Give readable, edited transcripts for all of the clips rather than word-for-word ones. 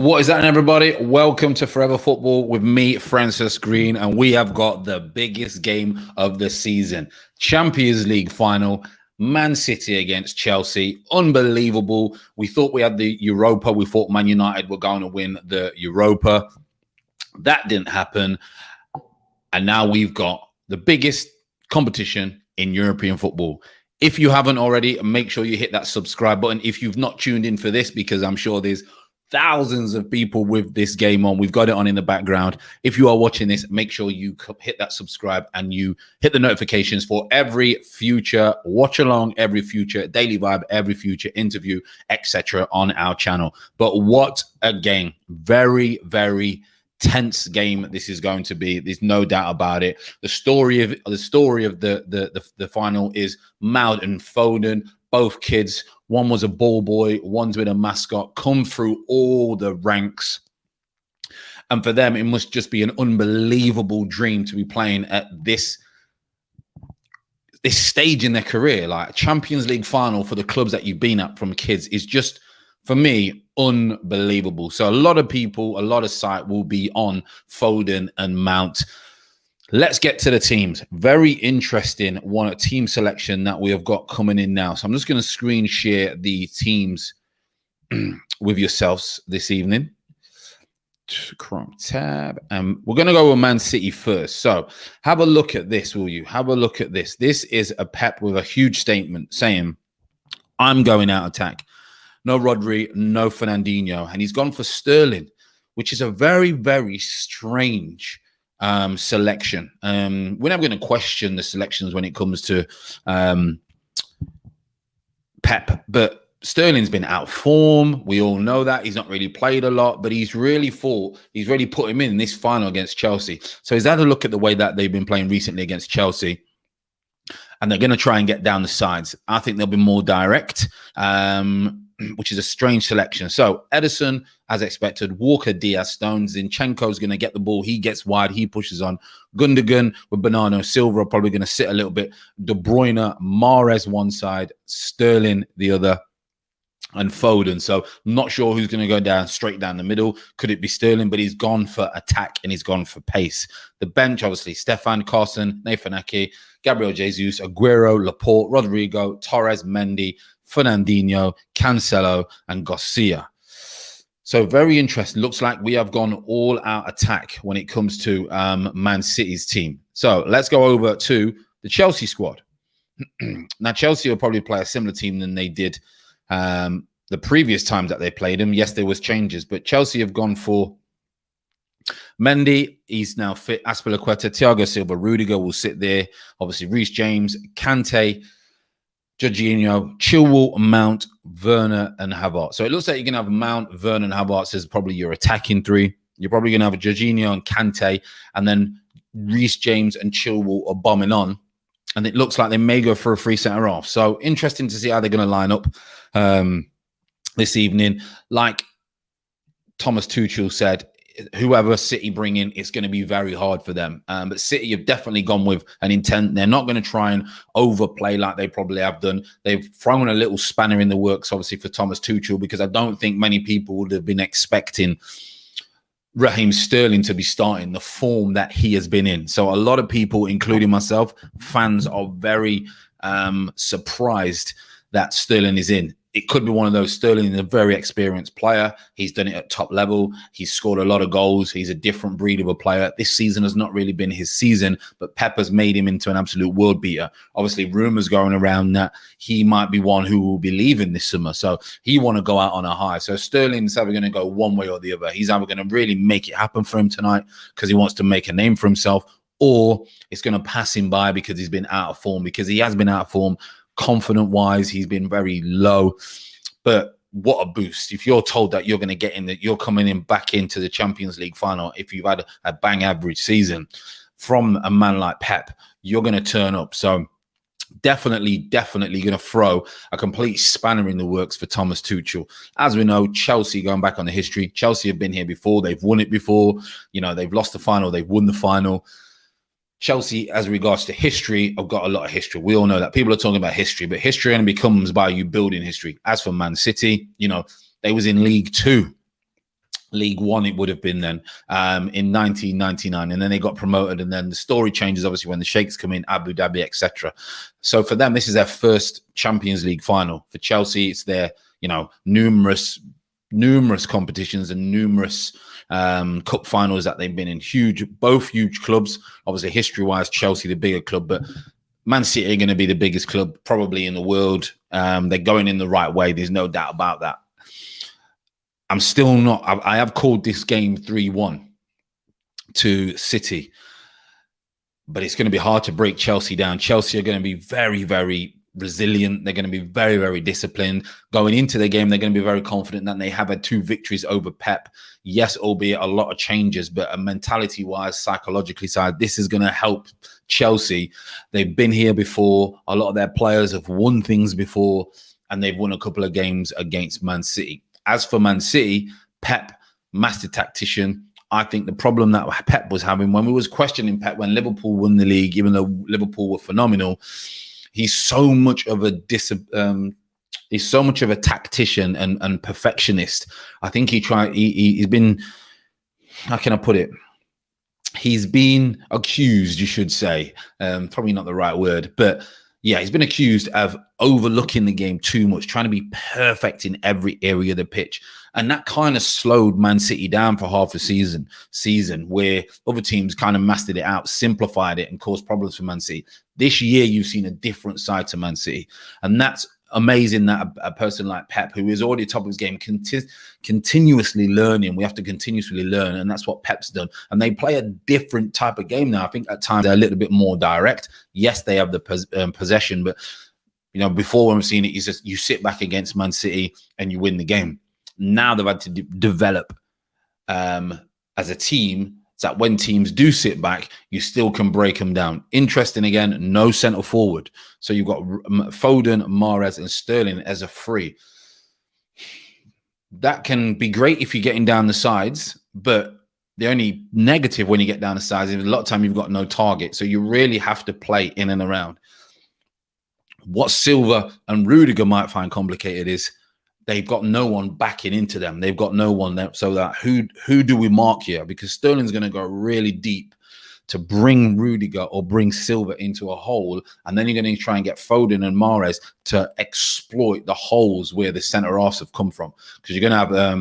What is that, everybody? Welcome to Forever Football with me, Francis Green, and we have got the biggest game of the season. Champions League final, Man City against Chelsea. Unbelievable. We thought we had the Europa. We thought Man United were going to win the Europa. That didn't happen. And now we've got the biggest competition in European football. If you haven't already, make sure you hit that subscribe button. If you've not tuned in for this, because I'm sure there's thousands of people with this game on. We've got it on in the background. If you are watching this, make sure you hit that subscribe and you hit the notifications for every future watch along, every future daily vibe, every future interview, etc. on our channel. But what a game. Very, very tense game this is going to be. There's no doubt about it. The story of the final is Mount and Foden, both kids. One was a ball boy, one's been a mascot, come through all the ranks. And for them, it must just be an unbelievable dream to be playing at this stage in their career. Like a Champions League final for the clubs that you've been at from kids is just, for me, unbelievable. So a lot of people, a lot of sight will be on Foden and Mount. Let's get to the teams. Very interesting team selection that we have got coming in now. So I'm just going to screen share the teams with yourselves this evening. Chrome tab. We're going to go with Man City first. So have a look at this, will you? Have a look at this. This is a Pep with a huge statement saying, I'm going out attack. No Rodri, no Fernandinho. And he's gone for Sterling, which is a very, very strange selection. We're never going to question the selections when it comes to Pep, but Sterling's been out of form. We all know that. He's not really played a lot, but he's really put him in this final against Chelsea. So he's had a look at the way that they've been playing recently against Chelsea, and they're going to try and get down the sides. I think they'll be more direct, which is a strange selection. So Ederson, as expected, Walker, Diaz, Stones, Zinchenko's going to get the ball. He gets wide. He pushes on. Gundogan with Bernardo Silva are probably going to sit a little bit. De Bruyne, Mahrez one side, Sterling the other, and Foden. So I'm not sure who's going to go straight down the middle. Could it be Sterling? But he's gone for attack and he's gone for pace. The bench, obviously, Stefan, Carson, Nathan Ake, Gabriel Jesus, Aguero, Laporte, Rodrigo, Torres, Mendy, Fernandinho, Cancelo, and Garcia. So very interesting. Looks like we have gone all out attack when it comes to Man City's team. So let's go over to the Chelsea squad. Now, Chelsea will probably play a similar team than they did the previous times that they played them. Yes, there was changes, but Chelsea have gone for Mendy. He's now fit. Azpilicueta, Thiago Silva, Rudiger will sit there. Obviously, Reece James, Kante, Jorginho, Chilwell, Mount, Werner, and Havertz. So it looks like you're going to have Mount, Werner, and Havertz as probably your attacking three. You're probably going to have a Jorginho and Kante, and then Reece James and Chilwell are bombing on. And it looks like they may go for a free centre-half. So interesting to see how they're going to line up this evening. Like Thomas Tuchel said, whoever City bring in, it's going to be very hard for them. But City have definitely gone with an intent. They're not going to try and overplay like they probably have done. They've thrown a little spanner in the works, obviously, for Thomas Tuchel, because I don't think many people would have been expecting Raheem Sterling to be starting the form that he has been in. So a lot of people, including myself, fans are very surprised that Sterling is in. It could be one of those. Sterling is a very experienced player. He's done it at top level. He's scored a lot of goals. He's a different breed of a player. This season has not really been his season, but Pep has made him into an absolute world beater. Obviously, rumors going around that he might be one who will be leaving this summer. So he want to go out on a high. So Sterling's either going to go one way or the other. He's either going to really make it happen for him tonight because he wants to make a name for himself, or it's going to pass him by because he's been out of form, because he has been out of form. Confident wise, he's been very low, but what a boost. If you're told that you're going to get in, that you're coming in back into the Champions League final, if you've had a bang average season from a man like Pep, you're going to turn up. So definitely going to throw a complete spanner in the works for Thomas Tuchel. As we know, Chelsea, going back on the history, Chelsea have been here before. They've won it before. You know, they've lost the final. They've won the final. Chelsea, as regards to history, have got a lot of history. We all know that. People are talking about history, but history only becomes by you building history. As for Man City, you know, they was in League Two League One, it would have been then, in 1999, and then they got promoted, and then the story changes obviously when the Sheikhs come in, Abu Dhabi, etc. So for them, this is their first Champions League final. For Chelsea, it's their, you know, numerous competitions and numerous cup finals that they've been in. Both huge clubs. Obviously, history-wise, Chelsea the bigger club, but Man City are going to be the biggest club probably in the world. They're going in the right way. There's no doubt about that. I'm still not. I have called this game 3-1 to City, but it's going to be hard to break Chelsea down. Chelsea are going to be very, very resilient. They're going to be very, very disciplined. Going into the game, they're going to be very confident that they have had 2 victories over Pep. Yes, albeit a lot of changes, but mentality-wise, psychologically side, this is going to help Chelsea. They've been here before. A lot of their players have won things before, and they've won a couple of games against Man City. As for Man City, Pep, master tactician. I think the problem that Pep was having when we was questioning Pep when Liverpool won the league, even though Liverpool were phenomenal, he's so much of a tactician and perfectionist. I think he's been, how can I put it? He's been accused, you should say, probably not the right word, but yeah, he's been accused of overlooking the game too much, trying to be perfect in every area of the pitch. And that kind of slowed Man City down for half a season where other teams kind of mastered it out, simplified it, and caused problems for Man City. This year, you've seen a different side to Man City. And that's amazing that a person like Pep, who is already top of his game, continuously learning. We have to continuously learn, and that's what Pep's done. And they play a different type of game now. I think at times they're a little bit more direct. Yes, they have the possession, but you know, before when we've seen it, it's just you sit back against Man City and you win the game. Now they've had to develop as a team, so that when teams do sit back, you still can break them down. Interesting again, no centre forward. So you've got Foden, Mahrez, and Sterling as a free. That can be great if you're getting down the sides, but the only negative when you get down the sides is a lot of time you've got no target. So you really have to play in and around. What Silva and Rudiger might find complicated is they've got no one backing into them. They've got no one there. So that who do we mark here? Because Sterling's going to go really deep to bring Rudiger or bring Silva into a hole. And then you're going to try and get Foden and Mahrez to exploit the holes where the centre-halves have come from. Because you're going to have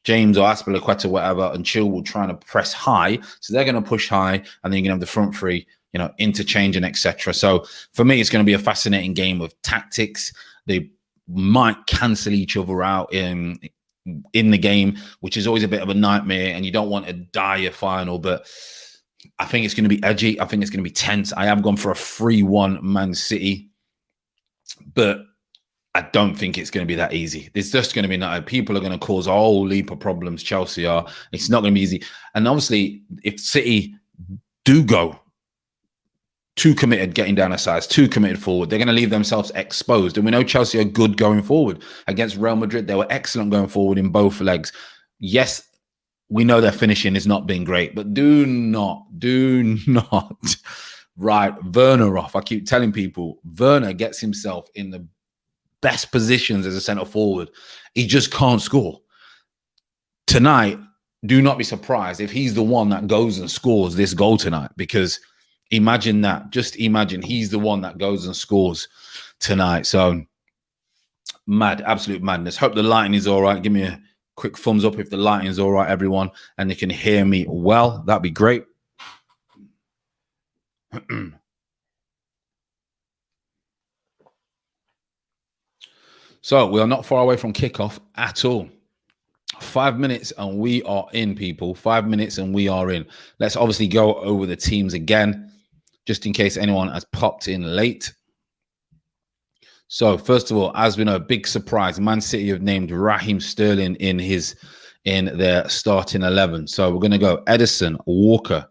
James or Azpilicueta, whatever, and Chilwell trying to press high. So they're going to push high, and then you're going to have the front three, you know, interchange and etc. So for me, it's going to be a fascinating game of tactics. They might cancel each other out in the game, which is always a bit of a nightmare, and you don't want a dire final, but I think it's going to be edgy. I think it's going to be tense. I have gone for a 3-1 Man City, but I don't think it's going to be that easy. There's just going to be people are going to cause a whole leap of problems. Chelsea are. It's not going to be easy. And obviously, if City do go too committed, getting down a size, too committed forward, they're going to leave themselves exposed. And we know Chelsea are good going forward. Against Real Madrid, they were excellent going forward in both legs. Yes, we know their finishing has not been great, but do not write Werner off. I keep telling people, Werner gets himself in the best positions as a centre forward. He just can't score. Tonight, do not be surprised if he's the one that goes and scores this goal tonight, because imagine that. Just imagine he's the one that goes and scores tonight. So mad, absolute madness. Hope the lighting is all right. Give me a quick thumbs up if the lighting is all right, everyone, and you can hear me well. That'd be great. So we are not far away from kickoff at all. 5 minutes and we are in, people. 5 minutes and we are in. Let's obviously go over the teams again, just in case anyone has popped in late. So first of all, as we know, big surprise, Man City have named Raheem Sterling in their starting 11. So we're going to go Ederson, Walker,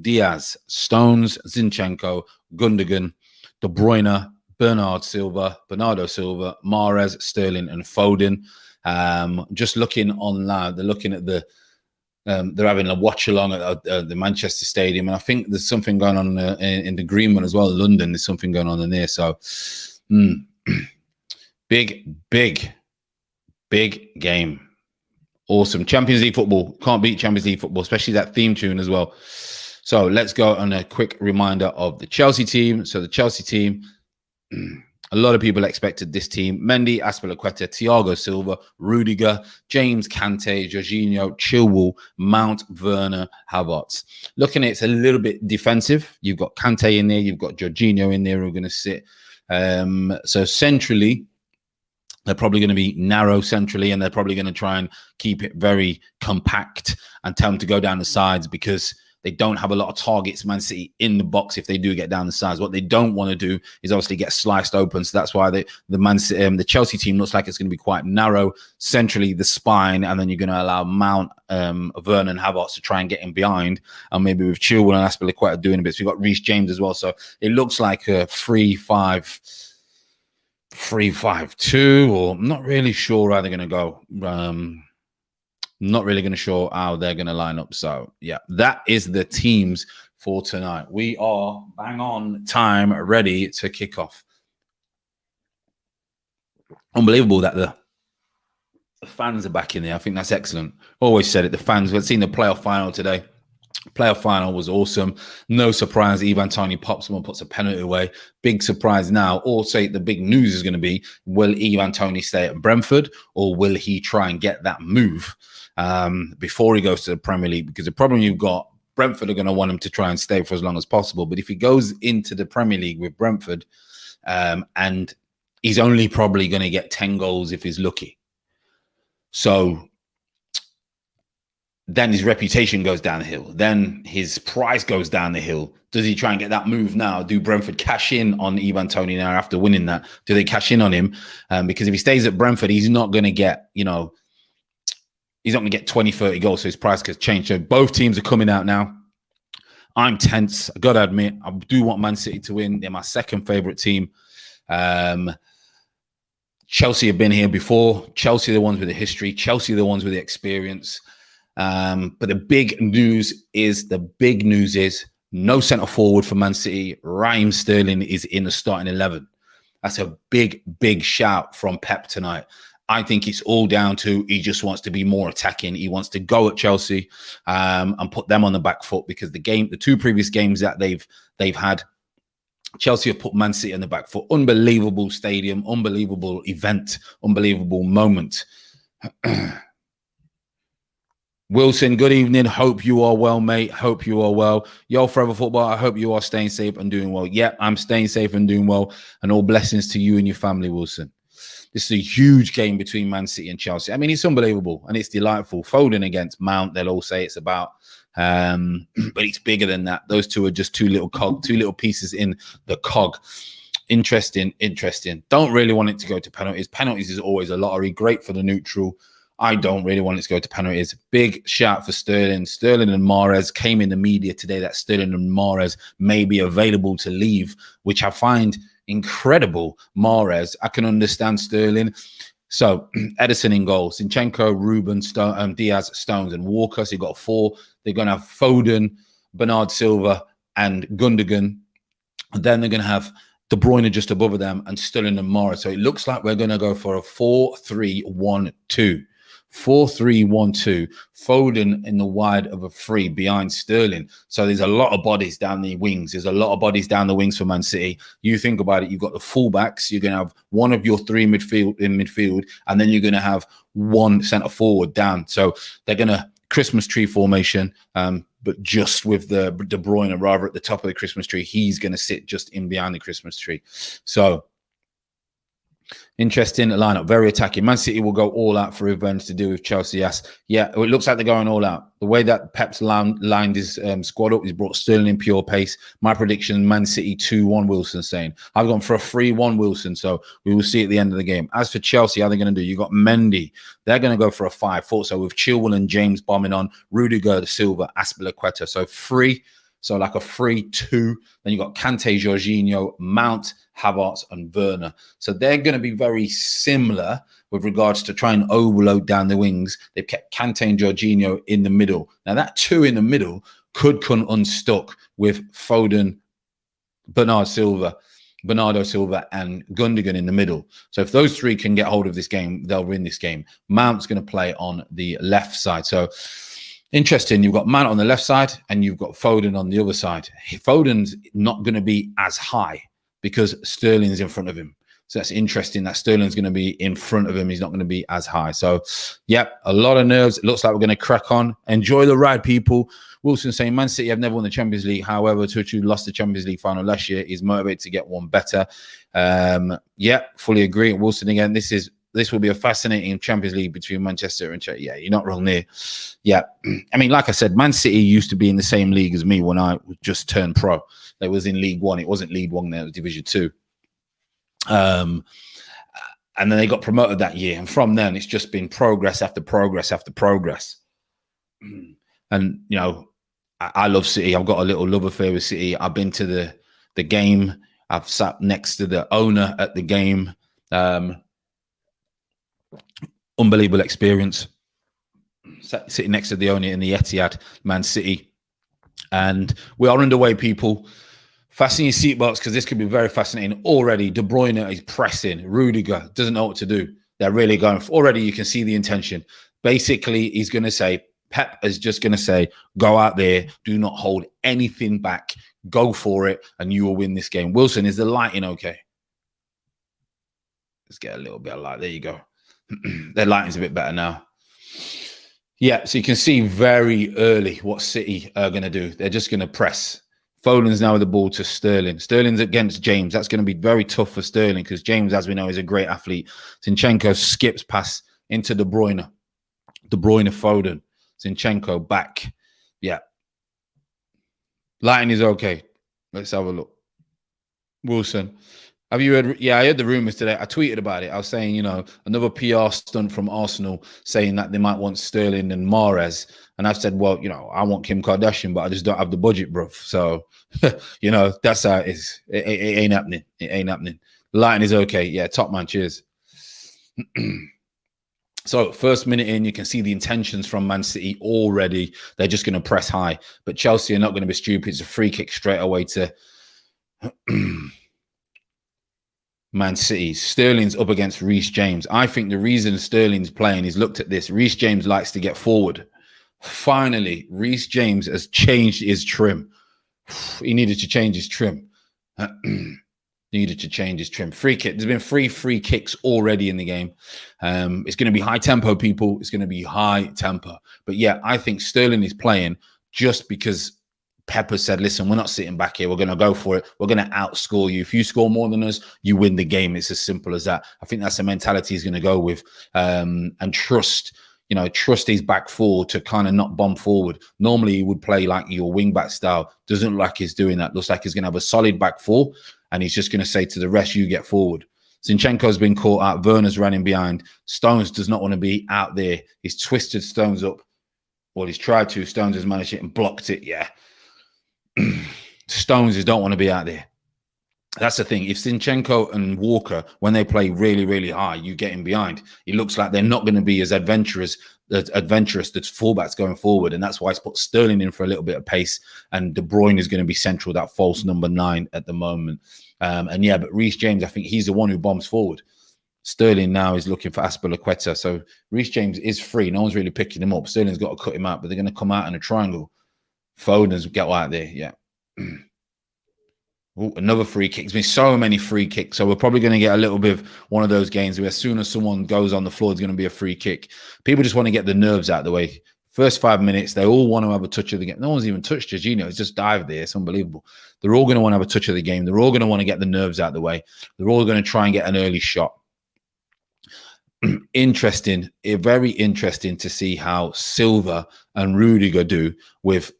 Diaz, Stones, Zinchenko, Gundogan, De Bruyne, Bernardo Silva, Mahrez, Sterling, and Foden. Just looking online, they're looking at they're having a watch along at the Manchester Stadium, and I think there's something going on in the Green One as well. London, there's something going on in there. So, big game. Awesome. Champions League football. Can't beat Champions League football, especially that theme tune as well. So let's go on a quick reminder of the Chelsea team. So the Chelsea team, a lot of people expected this team. Mendy, Azpilicueta, Thiago Silva, Rudiger, James, Kante, Jorginho, Chilwell, Mount, Werner, Havertz. Looking at it's a little bit defensive. You've got Kante in there. You've got Jorginho in there who are going to sit. So centrally, they're probably going to be narrow centrally, and they're probably going to try and keep it very compact and tell them to go down the sides because they don't have a lot of targets, Man City, in the box if they do get down the sides. What they don't want to do is obviously get sliced open. So that's why the Chelsea team looks like it's going to be quite narrow centrally, the spine, and then you're going to allow Mount, Werner, and Havertz to try and get in behind, and maybe with Chilwell and Azpilicueta doing a bit. So we've got Reece James as well. So it looks like a 3-5-2, or I'm not really sure how they're going to go. Not really going to show how they're going to line up. So, yeah, that is the teams for tonight. We are bang on time, ready to kick off. Unbelievable that the fans are back in there. I think that's excellent. Always said it, the fans. We've seen the playoff final today. Playoff final was awesome. No surprise, Ivan Toney pops him and puts a penalty away. Big surprise now. Also, the big news is going to be, will Ivan Toney stay at Brentford, or will he try and get that move before he goes to the Premier League? Because the problem you've got, Brentford are going to want him to try and stay for as long as possible. But if he goes into the Premier League with Brentford, and he's only probably going to get 10 goals if he's lucky. So then his reputation goes down the hill. Then his price goes down the hill. Does he try and get that move now? Do Brentford cash in on Ivan Toney now after winning that? Do they cash in on him? Because if he stays at Brentford, he's not going to get, he's not going to get 20, 30 goals. So his price could change. So both teams are coming out now. I'm tense. I got to admit, I do want Man City to win. They're my second favorite team. Chelsea have been here before. Chelsea are the ones with the history. Chelsea are the ones with the experience. But the big news is no centre forward for Man City. Raheem Sterling is in the starting 11. That's a big, big shout from Pep tonight. I think it's all down to he just wants to be more attacking. He wants to go at Chelsea and put them on the back foot, because the two previous games that they've had, Chelsea have put Man City on the back foot. Unbelievable stadium, unbelievable event, unbelievable moment. Wilson, good evening. Hope you are well, mate. Hope you are well. Yo, Forever Football, I hope you are staying safe and doing well. Yep, I'm staying safe and doing well. And all blessings to you and your family, Wilson. This is a huge game between Man City and Chelsea. I mean, it's unbelievable and it's delightful. Foden against Mount, they'll all say it's about. But it's bigger than that. Those two are just two little pieces in the cog. Interesting. Don't really want it to go to penalties. Penalties is always a lottery. Great for the neutral. I don't really want it to go to penalties. Big shout for Sterling. Sterling and Mahrez came in the media today that Sterling and Mahrez may be available to leave, which I find incredible. Mahrez, I can understand Sterling. So Edison in goal, Zinchenko, Ruben, Diaz, Stones, and Walker. So you've got 4. They're going to have Foden, Bernard Silva, and Gundogan. And then they're going to have De Bruyne just above them and Sterling and Mahrez. So it looks like we're going to go for a 4-3-1-2. 4-3-1-2. Foden in the wide of a 3 behind Sterling. So there's a lot of bodies down the wings. There's a lot of bodies down the wings for Man City. You think about it, you've got the fullbacks. You're going to have one of your 3 in midfield, and then you're going to have 1 centre forward down. So they're going to Christmas tree formation, but just with the De Bruyne rather at the top of the Christmas tree. He's going to sit just in behind the Christmas tree. So interesting lineup, very attacking. Man City will go all out for revenge to do with Chelsea. Yes, yeah, it looks like they're going all out. The way that Pep's lined his squad up, he's brought Sterling in pure pace. My prediction, Man City 2-1, Wilson saying. I've gone for a 3-1 Wilson, so we will see at the end of the game. As for Chelsea, how they're going to do? You got Mendy. They're going to go for a 5-4, so with Chilwell and James bombing on, Rudiger, Silva, Azpilicueta. So 3, so like a 3-2. Then you got Kante, Jorginho, Mount, Havertz, and Werner. So they're going to be very similar with regards to trying to overload down the wings. They've kept Kante and Jorginho in the middle. Now that 2 in the middle could come unstuck with Foden, Bernard Silva, Bernardo Silva, and Gundogan in the middle. So if those three can get hold of this game, they'll win this game. Mount's going to play on the left side. So interesting, you've got Mount on the left side and you've got Foden on the other side. Foden's not going to be as high because Sterling's in front of him. So that's interesting that Sterling's going to be in front of him. He's not going to be as high. So, yep, a lot of nerves. It looks like we're going to crack on. Enjoy the ride, people. Wilson saying, Man City have never won the Champions League. However, Tuchel lost the Champions League final last year. He's motivated to get one better. Yep, fully agree. Wilson again, this will be a fascinating Champions League between Manchester and Chelsea. Yeah, you're not wrong there. Yeah, I mean, like I said, Man City used to be in the same league as me when I just turned pro. It was in League One. It wasn't League One there. It was Division 2. And then they got promoted that year. And from then, it's just been progress after progress after progress. And, you know, I love City. I've got a little love affair with City. I've been to the game. I've sat next to the owner at the game. Unbelievable experience. Sitting next to the owner in the Etihad, Man City. And we are underway, people. Fasten your seatbelts because this could be very fascinating. Already, De Bruyne is pressing. Rudiger doesn't know what to do. They're really going. Already, you can see the intention. Basically, he's going to say, Pep is just going to say, go out there, do not hold anything back, go for it, and you will win this game. Wilson, is the lighting okay? Let's get a little bit of light. There you go. Their lighting's a bit better now. Yeah, so you can see very early what City are going to do. They're just going to press. Foden's now with the ball to Sterling. Sterling's against James. That's going to be very tough for Sterling because James, as we know, is a great athlete. Zinchenko skips pass into De Bruyne. De Bruyne, Foden. Zinchenko back. Yeah. Lighting is okay. Let's have a look. Wilson. Have you heard? Yeah, I heard the rumors today. I tweeted about it. I was saying, you know, another PR stunt from Arsenal saying that they might want Sterling and Mahrez. And I've said, well, you know, I want Kim Kardashian, but I just don't have the budget, bruv. So, you know, that's how it is. It ain't happening. It ain't happening. Lighting is okay. Yeah, top man. Cheers. So, first minute in, you can see the intentions from Man City already. They're just going to press high. But Chelsea are not going to be stupid. It's a free kick straight away to Man City. Sterling's up against Reece James. I think the reason Sterling's playing, he's looked at this. Reece James likes to get forward. Finally, Reece James has changed his trim. He needed to change his trim. Free kick. There's been three free kicks already in the game. It's going to be high tempo, people. It's going to be high tempo. But yeah, I think Sterling is playing just because Pepper said, listen, we're not sitting back here. We're going to go for it. We're going to outscore you. If you score more than us, you win the game. It's as simple as that. I think that's the mentality he's going to go with. And trust his back four to kind of not bomb forward. Normally, he would play like your wing back style. Doesn't look like he's doing that. Looks like he's going to have a solid back four, and he's just going to say to the rest, you get forward. Zinchenko's been caught out. Werner's running behind. Stones does not want to be out there. He's twisted Stones up. Well, he's tried to. Stones has managed it and blocked it. Yeah. Stones don't want to be out there. That's the thing. If Zinchenko and Walker, when they play really, really high, you get him behind. It looks like they're not going to be as adventurous the fullbacks going forward. And that's why it's put Sterling in for a little bit of pace. And De Bruyne is going to be central, that false number 9 at the moment. But Reece James, I think he's the one who bombs forward. Sterling now is looking for Azpilicueta. So Reece James is free. No one's really picking him up. Sterling's got to cut him out, but they're going to come out in a triangle. Foden's get out there. Yeah. Ooh, another free kick. There's been so many free kicks. So we're probably going to get a little bit of one of those games where as soon as someone goes on the floor, it's going to be a free kick. People just want to get the nerves out of the way. First 5 minutes, they all want to have a touch of the game. No one's even touched Jorginho. It's just dived there. It's unbelievable. They're all going to want to have a touch of the game. They're all going to want to get the nerves out of the way. They're all going to try and get an early shot. Interesting. Very interesting to see how Silva and Rudiger do with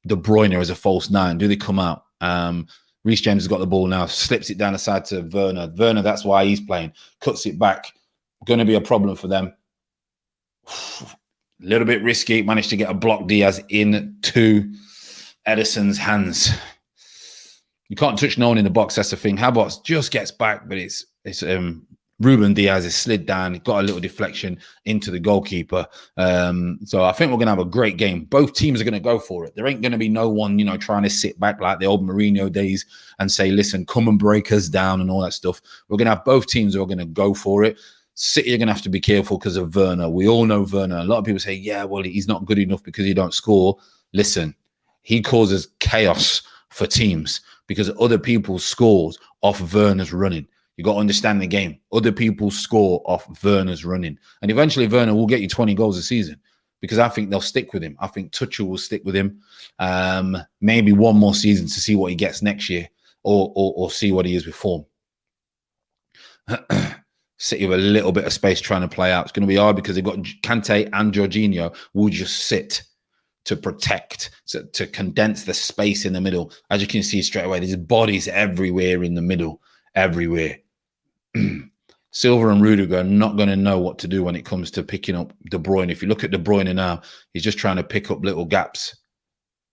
De Bruyne as a false 9. Do they come out? Reece James has got the ball now, slips it down the side to Werner. Werner, that's why he's playing. Cuts it back. Going to be a problem for them. A little bit risky. Managed to get a block. Diaz into Ederson's hands. You can't touch no one in the box. That's the thing. Havertz just gets back, but it's Ruben Diaz has slid down, got a little deflection into the goalkeeper. So I think we're going to have a great game. Both teams are going to go for it. There ain't going to be no one, trying to sit back like the old Mourinho days and say, listen, come and break us down and all that stuff. We're going to have both teams who are going to go for it. City are going to have to be careful because of Werner. We all know Werner. A lot of people say, yeah, well, he's not good enough because he don't score. Listen, he causes chaos for teams because other people scores off Werner's running. You got to understand the game. Other people score off Werner's running. And eventually Werner will get you 20 goals a season because I think they'll stick with him. I think Tuchel will stick with him. Maybe one more season to see what he gets next year or see what he is with form. City with a little bit of space trying to play out. It's going to be hard because they've got Kante and Jorginho will just sit to protect, to condense the space in the middle. As you can see straight away, there's bodies everywhere in the middle, everywhere. Silva and Rudiger are not going to know what to do when it comes to picking up De Bruyne. If you look at De Bruyne now, he's just trying to pick up little gaps.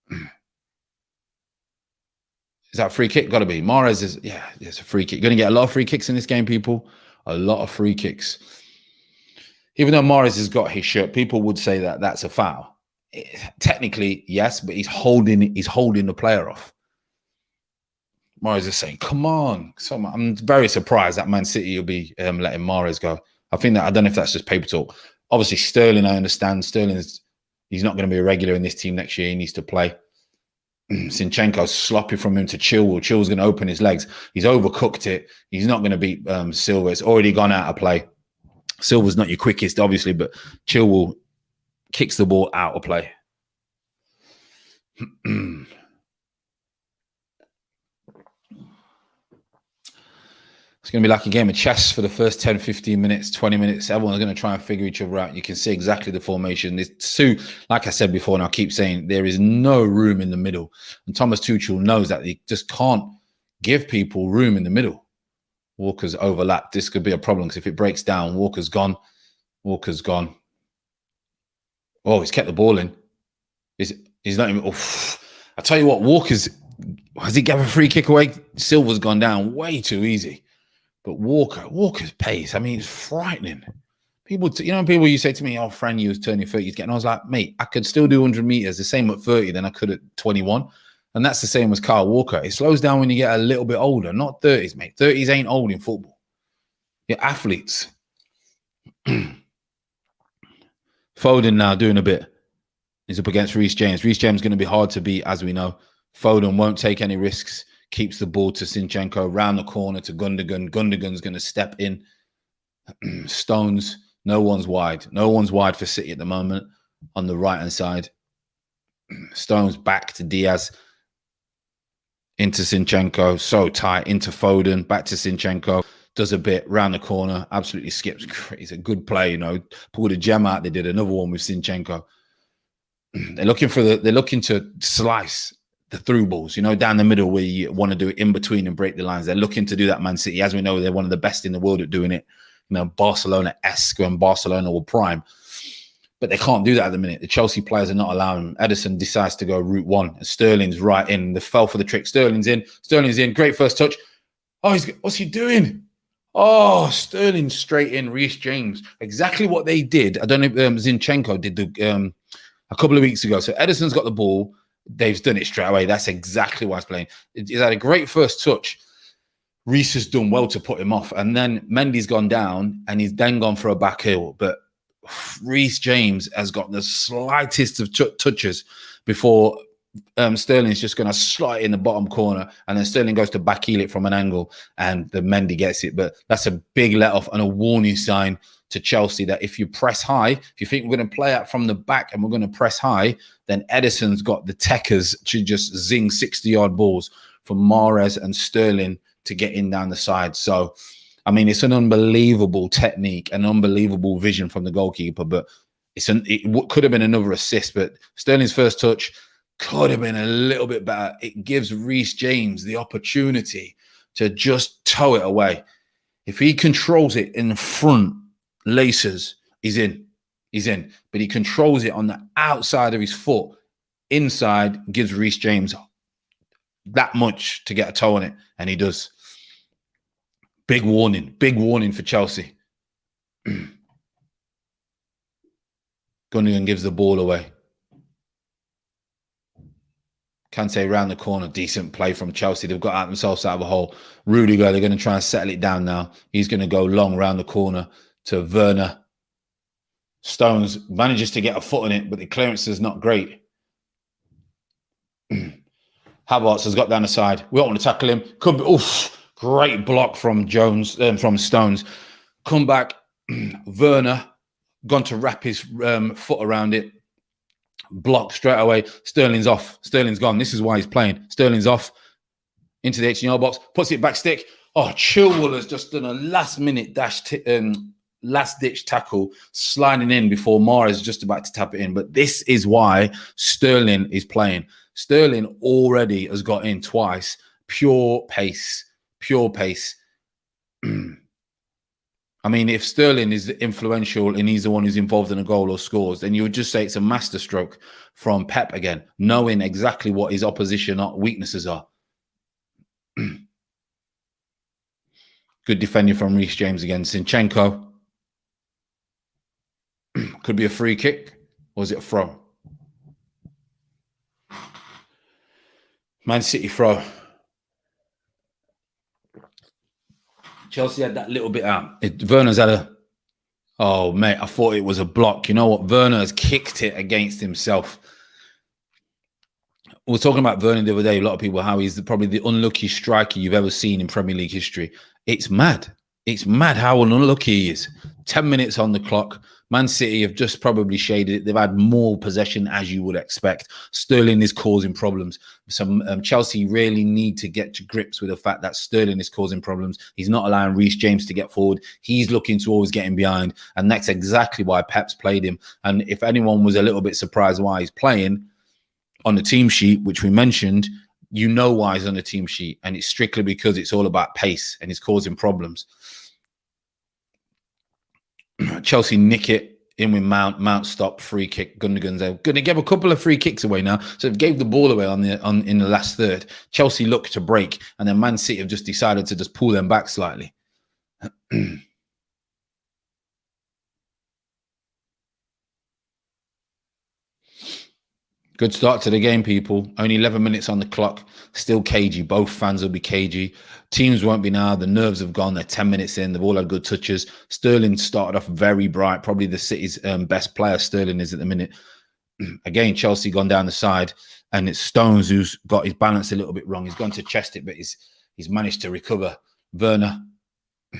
Is that a free kick? Got to be. Mahrez is, yeah, it's a free kick. You're going to get a lot of free kicks in this game, people. A lot of free kicks. Even though Mahrez has got his shirt, people would say that that's a foul. Technically, yes, but he's holding the player off. Mahrez is saying, come on. So I'm very surprised that Man City will be letting Mahrez go. I don't know if that's just paper talk. Obviously, Sterling, I understand. He's not going to be a regular in this team next year. He needs to play. Zinchenko's sloppy from him to Chilwell. Chilwell's going to open his legs. He's overcooked it. He's not going to beat Silva. It's already gone out of play. Silva's not your quickest, obviously, but Chilwell kicks the ball out of play. It's going to be like a game of chess for the first 10, 15 minutes, 20 minutes. Everyone's going to try and figure each other out. You can see exactly the formation. There's two, like I said before, and I keep saying, there is no room in the middle. And Thomas Tuchel knows that. He just can't give people room in the middle. Walker's overlapped. This could be a problem because if it breaks down, Walker's gone. Walker's gone. Oh, he's kept the ball in. He's not even... Oh, I tell you what, has he given a free kick away? Silva's gone down way too easy. But Walker's pace, I mean, it's frightening. People you say to me, oh, Fran, you was turning 30. And I was like, mate, I could still do 100 meters the same at 30 than I could at 21. And that's the same as Kyle Walker. It slows down when you get a little bit older, not 30s, mate. 30s ain't old in football. You're athletes. Foden now doing a bit. He's up against Reece James. Reece James is going to be hard to beat, as we know. Foden won't take any risks. Keeps the ball to Zinchenko, round the corner to Gundogan. Gundogan's going to step in. Stones, no one's wide. No one's wide for City at the moment on the right-hand side. Stones back to Diaz. Into Zinchenko, so tight. Into Foden, back to Zinchenko. Does a bit, round the corner, absolutely skips. It's a good play, Pulled a gem out. They did another one with Zinchenko. They're looking to slice the through balls, down the middle where you want to do it in between and break the lines. They're looking to do that, Man City. As we know, they're one of the best in the world at doing it. Barcelona-esque when Barcelona were prime. But they can't do that at the minute. The Chelsea players are not allowing them. Ederson decides to go route one. And Sterling's right in. They fell for the trick. Sterling's in. Great first touch. Oh, what's he doing? Oh, Sterling straight in. Reece James. Exactly what they did. I don't know if Zinchenko did a couple of weeks ago. So Ederson's got the ball. They've done it straight away. That's exactly why he's playing. He's had a great first touch. Reece has done well to put him off. And then Mendy's gone down and he's then gone for a back heel. But Reece James has got the slightest of touches before Sterling's just going to slot it in the bottom corner. And then Sterling goes to back heel it from an angle and the Mendy gets it. But that's a big let off and a warning sign to Chelsea that if you press high, if you think we're going to play out from the back and we're going to press high, then Ederson's got the techers to just zing 60-yard balls from Mahrez and Sterling to get in down the side. So, I mean, it's an unbelievable technique, an unbelievable vision from the goalkeeper, but it could have been another assist, but Sterling's first touch could have been a little bit better. It gives Reece James the opportunity to just toe it away. If he controls it in the front, laces, he's in. But he controls it on the outside of his foot. Inside, gives Reece James that much to get a toe on it, and he does. Big warning for Chelsea. Gundogan gives the ball away. Kante round the corner, decent play from Chelsea. They've got themselves out of a hole. Rudiger, they're going to try and settle it down now. He's going to go long round the corner to Werner. Stones manages to get a foot on it, but the clearance is not great. Havertz has got down the side. We don't want to tackle him. Could be, great block from from Stones. Come back. Werner gone to wrap his foot around it. Block straight away. Sterling's off. Sterling's gone. This is why he's playing. Sterling's off into the 18-yard box. Puts it back stick. Oh, Chilwell has just done a last-minute last-ditch tackle, sliding in before Mahrez is just about to tap it in. But this is why Sterling is playing. Sterling already has got in twice. Pure pace. Pure pace. I mean, if Sterling is influential and he's the one who's involved in a goal or scores, then you would just say it's a masterstroke from Pep again, knowing exactly what his opposition weaknesses are. Good defending from Reece James again. Zinchenko. Could be a free kick. Or is it a throw? Man City throw. Chelsea had that little bit out. Werner's had a... Oh, mate, I thought it was a block. You know what? Werner has kicked it against himself. We were talking about Werner the other day, a lot of people, how he's probably the unlucky striker you've ever seen in Premier League history. It's mad. It's mad how unlucky he is. 10 minutes on the clock. Man City have just probably shaded it. They've had more possession, as you would expect. Sterling is causing problems. So Chelsea really need to get to grips with the fact that Sterling is causing problems. He's not allowing Reece James to get forward. He's looking to always get in behind. And that's exactly why Pep's played him. And if anyone was a little bit surprised why he's playing on the team sheet, which we mentioned, you know why he's on the team sheet. And it's strictly because it's all about pace and he's causing problems. Chelsea nick it in with Mount stop, free kick. Gundogan's there. Going to give a couple of free kicks away now. So they've gave the ball away in the last third. Chelsea looked to break, and then Man City have just decided to just pull them back slightly. Good start to the game, people. Only 11 minutes on the clock. Still cagey. Both fans will be cagey. Teams won't be now. The nerves have gone. They're 10 minutes in. They've all had good touches. Sterling started off very bright. Probably the City's best player, Sterling is at the minute. Again, Chelsea gone down the side. And it's Stones who's got his balance a little bit wrong. He's gone to chest it, but he's managed to recover. Werner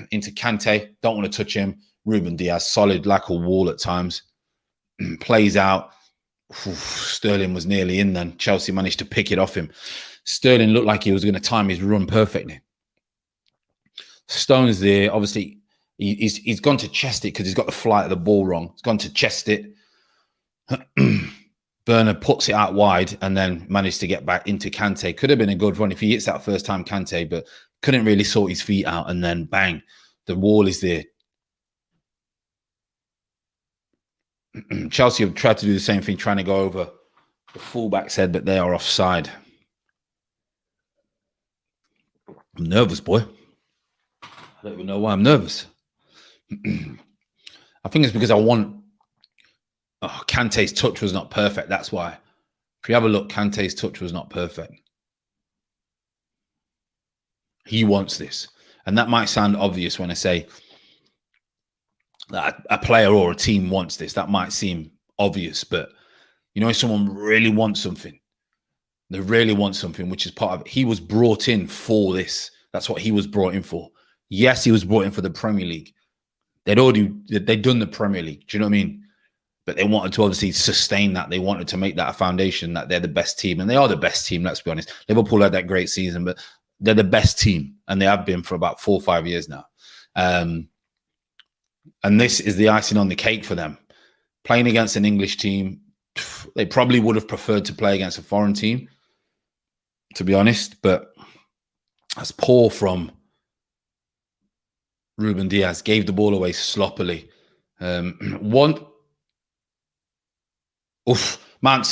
into Kante. Don't want to touch him. Ruben Diaz, solid like a wall at times. Plays out. Sterling was nearly in then. Chelsea managed to pick it off him. Sterling looked like he was going to time his run perfectly. Stones there, obviously, he's gone to chest it because he's got the flight of the ball wrong. He's gone to chest it. Werner puts it out wide and then managed to get back into Kante. Could have been a good run if he hits that first time, Kante, but couldn't really sort his feet out. And then bang, the wall is there. Chelsea have tried to do the same thing, trying to go over the fullback's head, but they are offside. I'm nervous, boy. I don't even know why I'm nervous. I think it's because I want... Oh, Kante's touch was not perfect. That's why. If you have a look, Kante's touch was not perfect. He wants this. And that might sound obvious when I say that a player or a team wants this. That might seem obvious, but you know, if someone really wants something, they really want something, which is part of it. He was brought in for this. That's what he was brought in for. Yes, he was brought in for the Premier League. They'd done the Premier League. Do you know what I mean? But they wanted to obviously sustain that. They wanted to make that a foundation that they're the best team. And they are the best team, let's be honest. Liverpool had that great season, but they're the best team. And they have been for about 4 or 5 years now. And this is the icing on the cake for them. Playing against an English team, they probably would have preferred to play against a foreign team, to be honest. But that's poor from Ruben Diaz. Gave the ball away sloppily. Mount's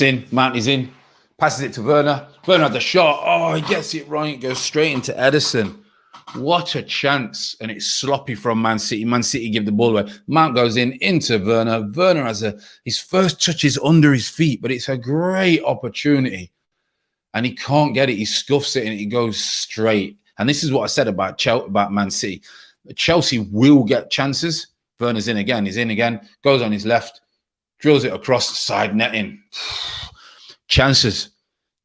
in. Mount is in. Passes it to Werner. Werner had the shot. Oh, he gets it right. It goes straight into Ederson. What a chance. And it's sloppy from Man City. Man City give the ball away. Mount goes into Werner. Werner has his first touch is under his feet, but it's a great opportunity. And he can't get it. He scuffs it and it goes straight. And this is what I said about Man City. Chelsea will get chances. Werner's in again. He's in again. Goes on his left. Drills it across the side netting. Chances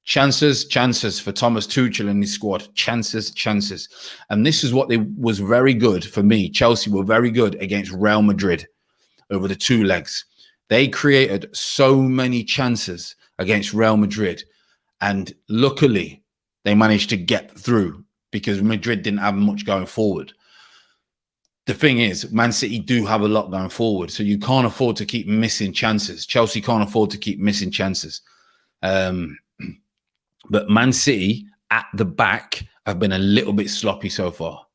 for Thomas Tuchel and his squad. Chances. And this is what was very good for me. Chelsea were very good against Real Madrid over the 2 legs. They created so many chances against Real Madrid. And luckily, they managed to get through because Madrid didn't have much going forward. The thing is, Man City do have a lot going forward, so you can't afford to keep missing chances. Chelsea can't afford to keep missing chances. But Man City at the back have been a little bit sloppy so far,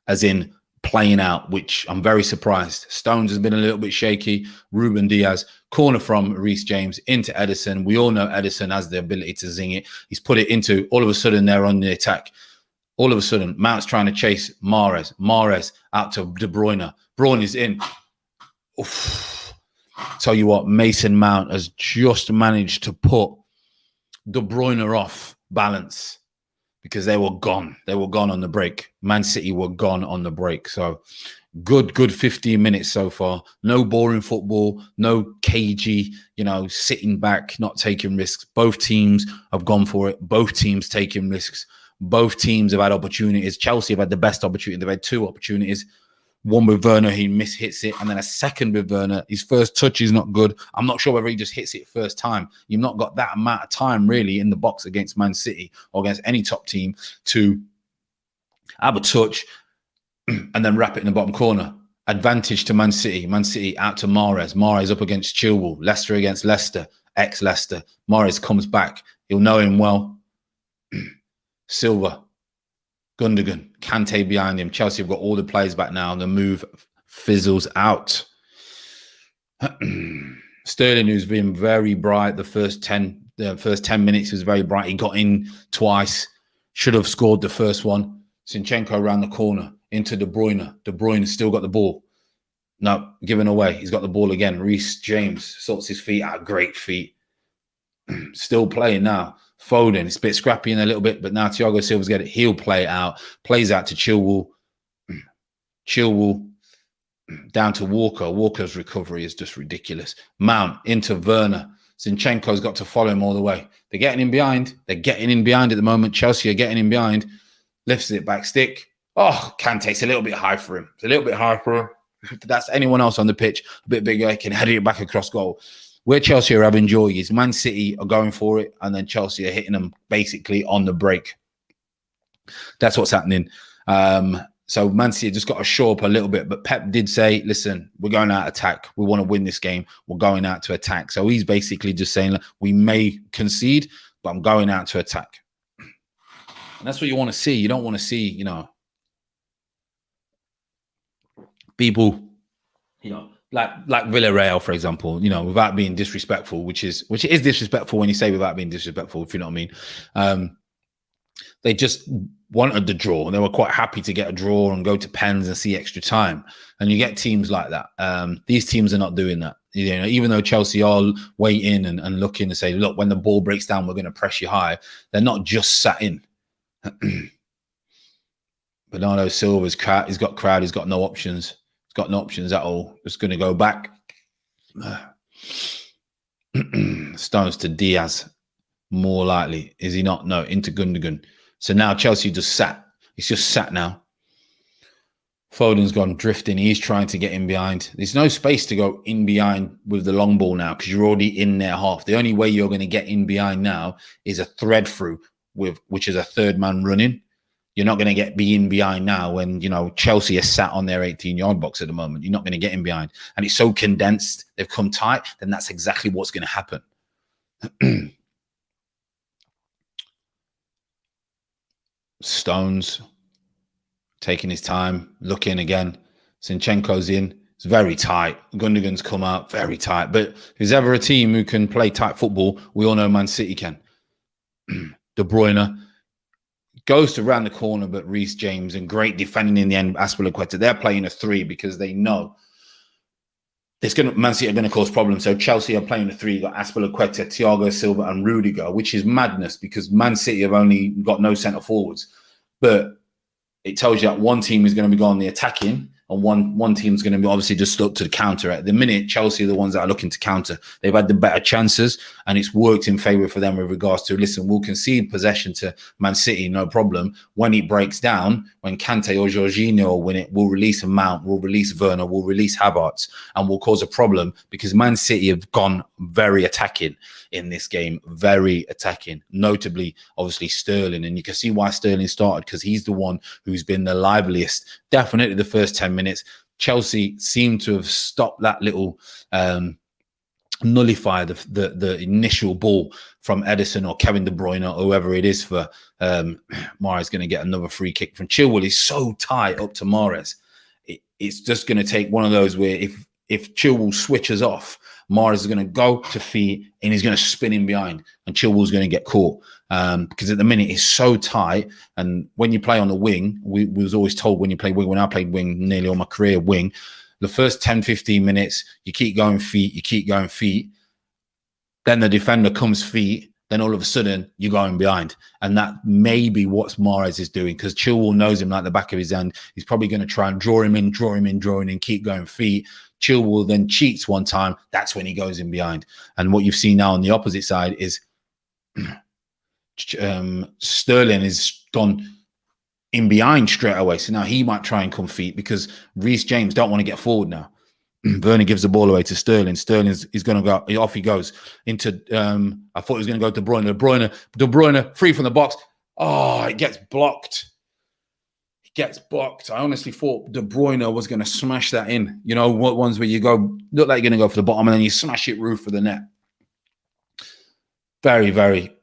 as in playing out, which I'm very surprised. Stones has been a little bit shaky. Ruben Diaz, corner from Reece James into Ederson. We all know Ederson has the ability to zing it. He's put it into, all of a sudden they're on the attack. All of a sudden, Mount's trying to chase Mahrez. Mahrez out to De Bruyne. Bruyne is in. Oof. Tell you what, Mason Mount has just managed to put De Bruyne off balance because they were gone. They were gone on the break. Man City were gone on the break. So good 15 minutes so far. No boring football, no cagey, sitting back, not taking risks. Both teams have gone for it. Both teams taking risks. Both teams have had opportunities. Chelsea have had the best opportunity. They've had 2 opportunities. One with Werner, he mishits it, and then a second with Werner. His first touch is not good. I'm not sure whether he just hits it first time. You've not got that amount of time really in the box against Man City or against any top team to have a touch and then wrap it in the bottom corner. Advantage to Man City. Man City out to Mahrez. Mahrez up against Chilwell. Leicester against Leicester. Ex-Leicester. Mahrez comes back. You'll know him well. Silva. Gundogan, Kante behind him. Chelsea have got all the players back now. The move fizzles out. Sterling, who's been very bright the first 10 minutes, was very bright. He got in twice. Should have scored the first one. Zinchenko around the corner into De Bruyne. De Bruyne still got the ball. No, given away. He's got the ball again. Reece James sorts his feet out. Great feet. Still playing now. Foden, it's a bit scrappy in a little bit, but now Thiago Silva's got it. He'll play it out. Plays out to Chilwell. Chilwell down to Walker. Walker's recovery is just ridiculous. Mount into Werner. Zinchenko's got to follow him all the way. They're getting in behind. They're getting in behind at the moment. Chelsea are getting in behind. Lifts it back stick. Oh, Kante's a little bit high for him. It's a little bit high for him. If that's anyone else on the pitch, a bit bigger, he can head it back across goal. Where Chelsea are having joy is Man City are going for it, and then Chelsea are hitting them basically on the break. That's what's happening. So Man City just got to show up a little bit. But Pep did say, listen, we're going out attack. We want to win this game. We're going out to attack. So he's basically just saying, we may concede, but I'm going out to attack. And that's what you want to see. You don't want to see, people, like Villarreal, for example, without being disrespectful, which is disrespectful when you say without being disrespectful, if you know what I mean. They just wanted the draw. They were quite happy to get a draw and go to pens and see extra time. And you get teams like that. These teams are not doing that. Even though Chelsea are waiting and looking to say, look, when the ball breaks down, we're going to press you high. They're not just sat in. Bernardo Silva's crowd. He's got crowd. He's got no options. Got no options at all. Just going to go back. Stones to Diaz. More likely. Is he not? No, into Gundogan. So now Chelsea just sat. He's just sat now. Foden's gone drifting. He's trying to get in behind. There's no space to go in behind with the long ball now because you're already in their half. The only way you're going to get in behind now is a thread through, which is a third man running. You're not going to be in behind now when, Chelsea is sat on their 18-yard box at the moment. You're not going to get in behind. And it's so condensed, they've come tight, then that's exactly what's going to happen. Stones taking his time, looking again. Zinchenko's in. It's very tight. Gundogan's come out, very tight. But if there's ever a team who can play tight football, we all know Man City can. De Bruyne Goes to round the corner, but Reece James and great defending in the end. Azpilicueta, they're playing a 3 because they know Man City are going to cause problems. So Chelsea are playing a 3. You got Azpilicueta, Thiago Silva, and Rudiger, which is madness because Man City have only got no centre forwards. But it tells you that one team is going to be going on the attacking, and one team's going to be obviously just look to the counter. At the minute, Chelsea are the ones that are looking to counter. They've had the better chances, and it's worked in favour for them with regards to, listen, we'll concede possession to Man City, no problem. When it breaks down, when Kante or Jorginho win it, we'll release a Mount, we'll release Werner, we'll release Havertz, and we'll cause a problem because Man City have gone very attacking in this game, very attacking, notably, obviously, Sterling. And you can see why Sterling started, because he's the one who's been the liveliest. Definitely the first 10 minutes. Chelsea seemed to have stopped that little, nullify the initial ball from Ederson or Kevin De Bruyne or whoever it is for Mahrez going to get another free kick from Chilwell. He's so tight up to Mahrez. It's just going to take one of those where if Chilwell switches off, Mahrez is going to go to feet and he's going to spin in behind, and Chilwell's going to get caught because at the minute it's so tight. And when you play on the wing, we was always told when you play wing, when I played wing nearly all my career, wing, the first 10, 15 minutes, you keep going feet, then the defender comes feet, then all of a sudden you're going behind. And that may be what Mahrez is doing, because Chilwell knows him like the back of his hand. He's probably going to try and draw him in, keep going feet. Chilwell then cheats one time. That's when he goes in behind. And what you've seen now on the opposite side is Sterling has gone in behind straight away. So now he might try and come feet because Reece James don't want to get forward now. Werner gives the ball away to Sterling. Sterling is going to go. Off he goes into. I thought he was going to go to De Bruyne. De Bruyne free from the box. Oh, it gets blocked. I honestly thought De Bruyne was going to smash that in. You know what ones where you go look like you're going to go for the bottom and then you smash it roof for the net. Very, very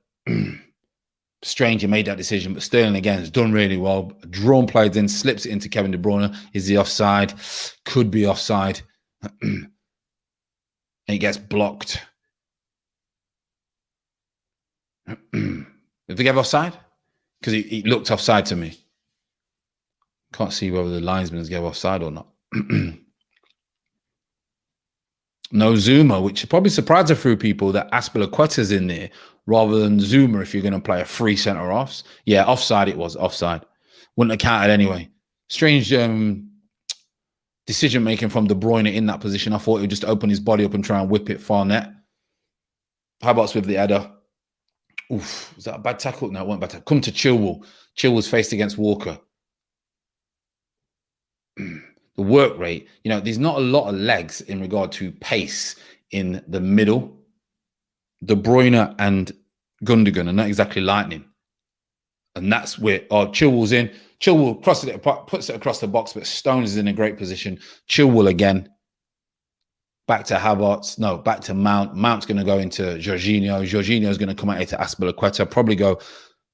strange he made that decision, but Sterling again has done really well. Drawn players in, slips it into Kevin De Bruyne. Is he offside? Could be offside. And it gets blocked. Did they get offside? Because he looked offside to me. Can't see whether the linesman's gave offside or not. No Zuma, which probably surprised a few people that Azpilicueta's in there rather than Zuma if you're going to play a free centre-offs. Yeah, offside it was, offside. Wouldn't have counted anyway. Strange decision-making from De Bruyne in that position. I thought he would just open his body up and try and whip it far net. How about with the header? Oof, was that a bad tackle? No, it wasn't a bad tackle. Come to Chilwell. Chilwell's faced against Walker. The work rate, you know, there's not a lot of legs in regard to pace in the middle. De Bruyne and Gundogan are not exactly lightning. And that's where Chilwell's in. Chilwell crosses it, puts it across the box, but Stones is in a great position. Chilwell again. Back to Havertz. No, back to Mount. Mount's going to go into Jorginho. Jorginho's going to come out to Azpilicueta. Probably go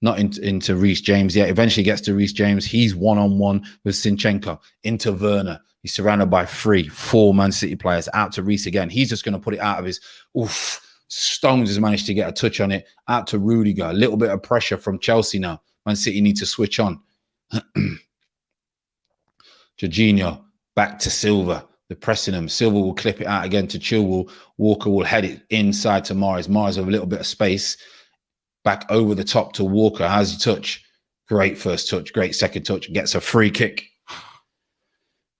not into Reece James yet. Eventually gets to Reece James. He's one-on-one with Zinchenko. Into Werner. He's surrounded by 4 Man City players. Out to Reece again. He's just going to put it out of his... Oof. Stones has managed to get a touch on it. Out to Rudiger. A little bit of pressure from Chelsea now. Man City need to switch on. Jorginho. Back to Silva. They're pressing him. Silva will clip it out again to Chilwell. Walker will head it inside to Mahrez. Mahrez with a little bit of space. Back over the top to Walker. How's he touch? Great first touch. Great second touch. Gets a free kick.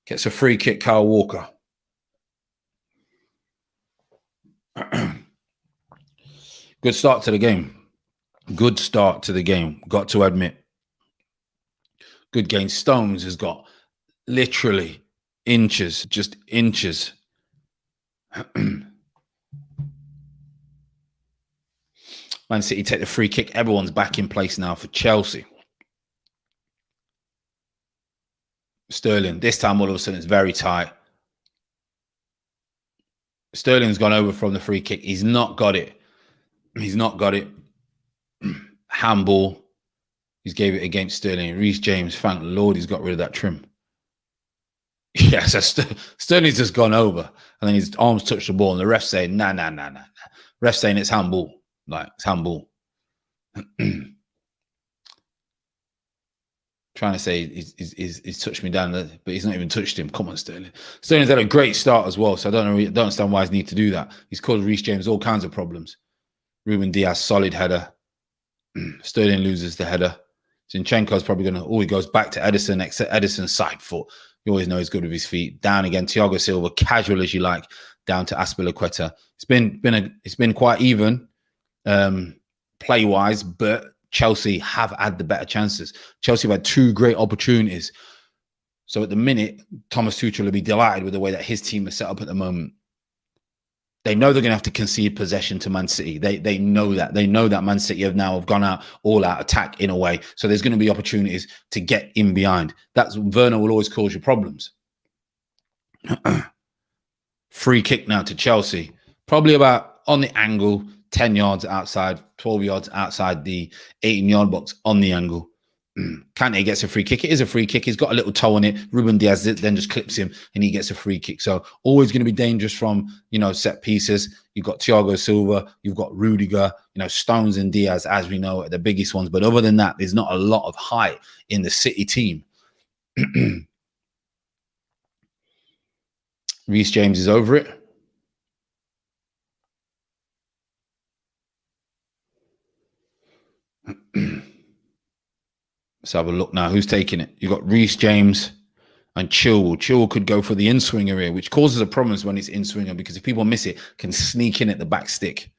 Gets a free kick, Kyle Walker. Good start to the game. Good start to the game. Got to admit. Good game. Stones has got literally inches, just inches. Man City take the free kick. Everyone's back in place now for Chelsea. Sterling. This time, all of a sudden, it's very tight. Sterling's gone over from the free kick. He's not got it. He's not got it. Handball. He's gave it against Sterling. Reece James, thank the Lord, he's got rid of that trim. Yeah, so Sterling's just gone over. And then his arms touch the ball. And the ref's saying, nah. Ref's saying it's handball. Like, it's handball. Trying to say he's touched me down, but he's not even touched him. Come on, Sterling. Sterling's had a great start as well, so I don't understand why he's need to do that. He's caused Reece James all kinds of problems. Ruben Diaz, solid header. Sterling loses the header. Zinchenko's probably going to, he goes back to Ederson, except Ederson's side foot. You always know he's good with his feet. Down again, Thiago Silva, casual as you like, down to Azpilicueta. It's been quite even play-wise, but Chelsea have had the better chances. Chelsea have had 2 great opportunities. So at the minute, Thomas Tuchel will be delighted with the way that his team is set up at the moment. They know they're going to have to concede possession to Man City. They know that. They know that Man City have gone out all out attack in a way. So there's going to be opportunities to get in behind. That's Werner will always cause you problems. Free kick now to Chelsea. Probably about on the angle, 10 yards outside, 12 yards outside the 18-yard box on the angle. Kante gets a free kick. It is a free kick. He's got a little toe on it. Ruben Diaz then just clips him and he gets a free kick. So always going to be dangerous from, set pieces. You've got Thiago Silva. You've got Rudiger. Stones and Diaz, as we know, are the biggest ones. But other than that, there's not a lot of height in the City team. Reece James is over it. Let's have a look now. Who's taking it? You've got Reece James and Chilwell. Chilwell could go for the in-swinger here, which causes a problem when it's in-swinger because if people miss it, can sneak in at the back stick.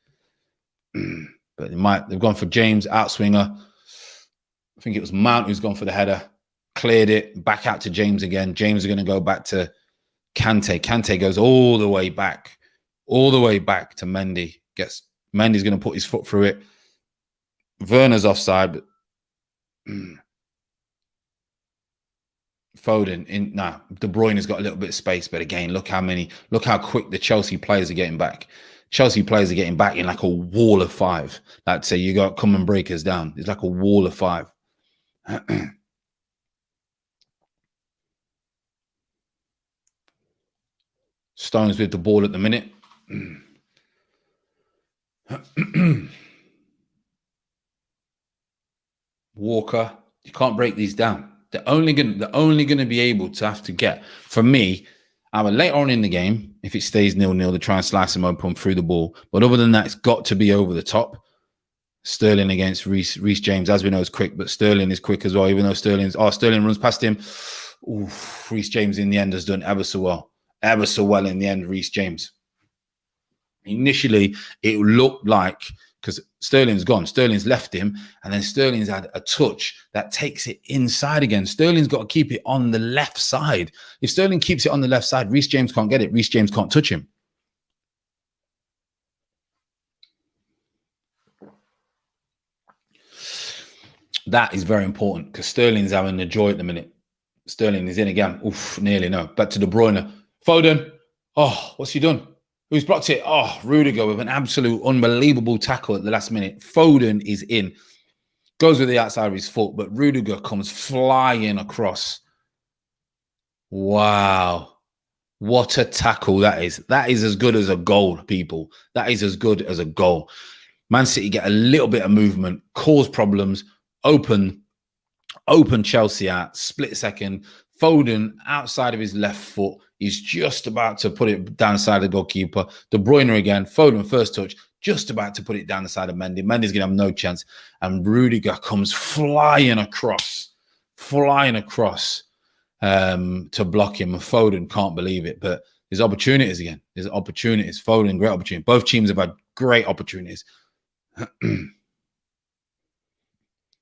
But they've gone for James, out-swinger. I think it was Mount who's gone for the header. Cleared it, back out to James again. James is going to go back to Kante. Kante goes all the way back to Mendy. Mendy's going to put his foot through it. Werner's offside, but Foden De Bruyne has got a little bit of space, but again, look how quick the Chelsea players are getting back. Chelsea players are getting back in like a wall of 5. Like say you got come and break us down. It's like a wall of 5. Stones with the ball at the minute. Walker, you can't break these down. They're only going to be able to have to get, for me, later on in the game, if it stays 0-0, they try and slice them open through the ball. But other than that, it's got to be over the top. Sterling against Reece James, as we know, is quick, but Sterling is quick as well, even though Sterling runs past him. Oof, Reece James in the end has done ever so well in the end, Reece James. Initially, it looked like, because Sterling's gone, Sterling's left him, and then Sterling's had a touch that takes it inside again. Sterling's got to keep it on the left side. If Sterling keeps it on the left side, Reece James can't get it. Reece James can't touch him. That is very important because Sterling's having the joy at the minute. Sterling is in again. Oof, nearly no. Back to De Bruyne. Foden. Oh, what's he done? Who's blocked it? Oh, Rudiger with an absolute unbelievable tackle at the last minute. Foden is in. Goes with the outside of his foot, but Rudiger comes flying across. Wow. What a tackle that is. That is as good as a goal, people. That is as good as a goal. Man City get a little bit of movement, cause problems, open Chelsea out, split second. Foden outside of his left foot. He's just about to put it down the side of the goalkeeper. De Bruyne again. Foden first touch, just about to put it down the side of Mendy. Mendy's going to have no chance. And Rudiger comes flying across to block him. And Foden can't believe it. But there's opportunities again. There's opportunities. Foden, great opportunity. Both teams have had great opportunities.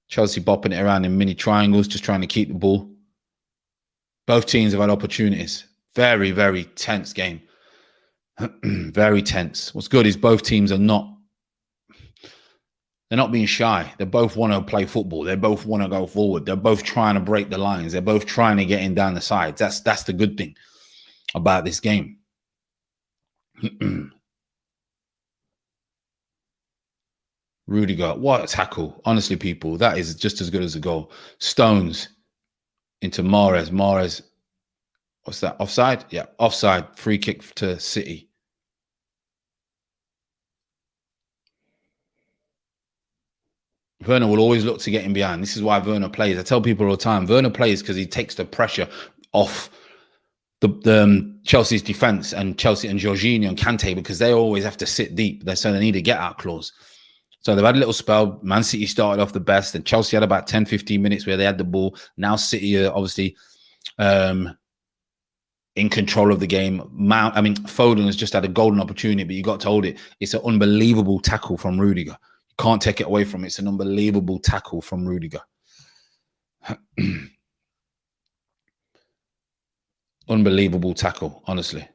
Chelsea bopping it around in mini triangles, just trying to keep the ball. Both teams have had opportunities. Very, very tense game. Very tense. What's good is both teams are not being shy. They both want to play football. They both want to go forward. They're both trying to break the lines. They're both trying to get in down the sides. That's the good thing about this game. Rudiger, what a tackle. Honestly, people, that is just as good as a goal. Stones into Mahrez. Mahrez, what's that? Offside? Yeah, offside. Free kick to City. Werner will always look to get in behind. This is why Werner plays. I tell people all the time, Werner plays because he takes the pressure off the Chelsea's defense and Chelsea and Jorginho and Kante, because they always have to sit deep. So they need a get-out clause. So they've had a little spell. Man City started off the best, and Chelsea had about 10, 15 minutes where they had the ball. Now City are obviously in control of the game. Foden has just had a golden opportunity, but you got to hold it. It's an unbelievable tackle from Rudiger. You can't take it away from him. It's an unbelievable tackle from Rudiger. Unbelievable tackle, honestly.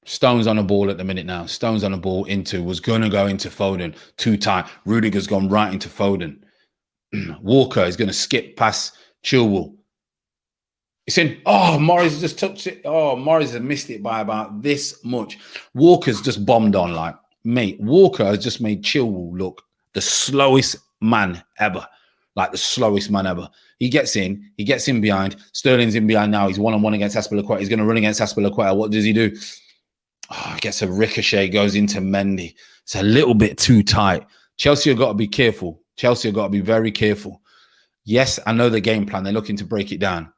Stones on the ball at the minute now. Stones on the ball was going to go into Foden. Too tight. Rudiger's gone right into Foden. Walker is going to skip past Chilwell. It's in. Oh, Morris just touched it. Oh, Morris has missed it by about this much. Walker's just bombed on, like, mate. Walker has just made Chilwell look the slowest man ever. Like the slowest man ever. He gets in behind. Sterling's in behind now. He's one-on-one against Azpilicueta. He's going to run against Azpilicueta. What does he do? Oh, gets a ricochet, goes into Mendy. It's a little bit too tight. Chelsea have got to be careful. Chelsea have got to be very careful. Yes, I know the game plan. They're looking to break it down.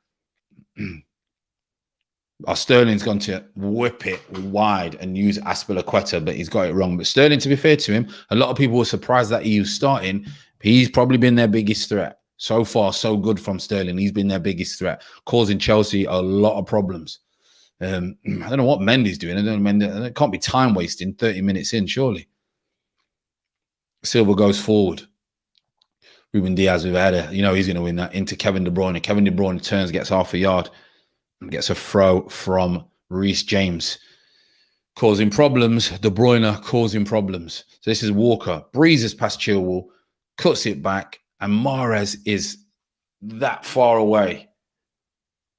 Sterling's gone to whip it wide and use Azpilicueta, but he's got it wrong. But Sterling, to be fair to him, a lot of people were surprised that he was starting. He's probably been their biggest threat. So far, so good from Sterling. He's been their biggest threat, causing Chelsea a lot of problems. I don't know what Mendy's doing. I don't know. It can't be time wasting 30 minutes in, surely. Silva goes forward. Ruben Diaz with a header. You know he's going to win that into Kevin De Bruyne. Kevin De Bruyne turns, gets half a yard, and gets a throw from Reece James. Causing problems. De Bruyne causing problems. So this is Walker. Breezes past Chilwell. Cuts it back, and Mahrez is that far away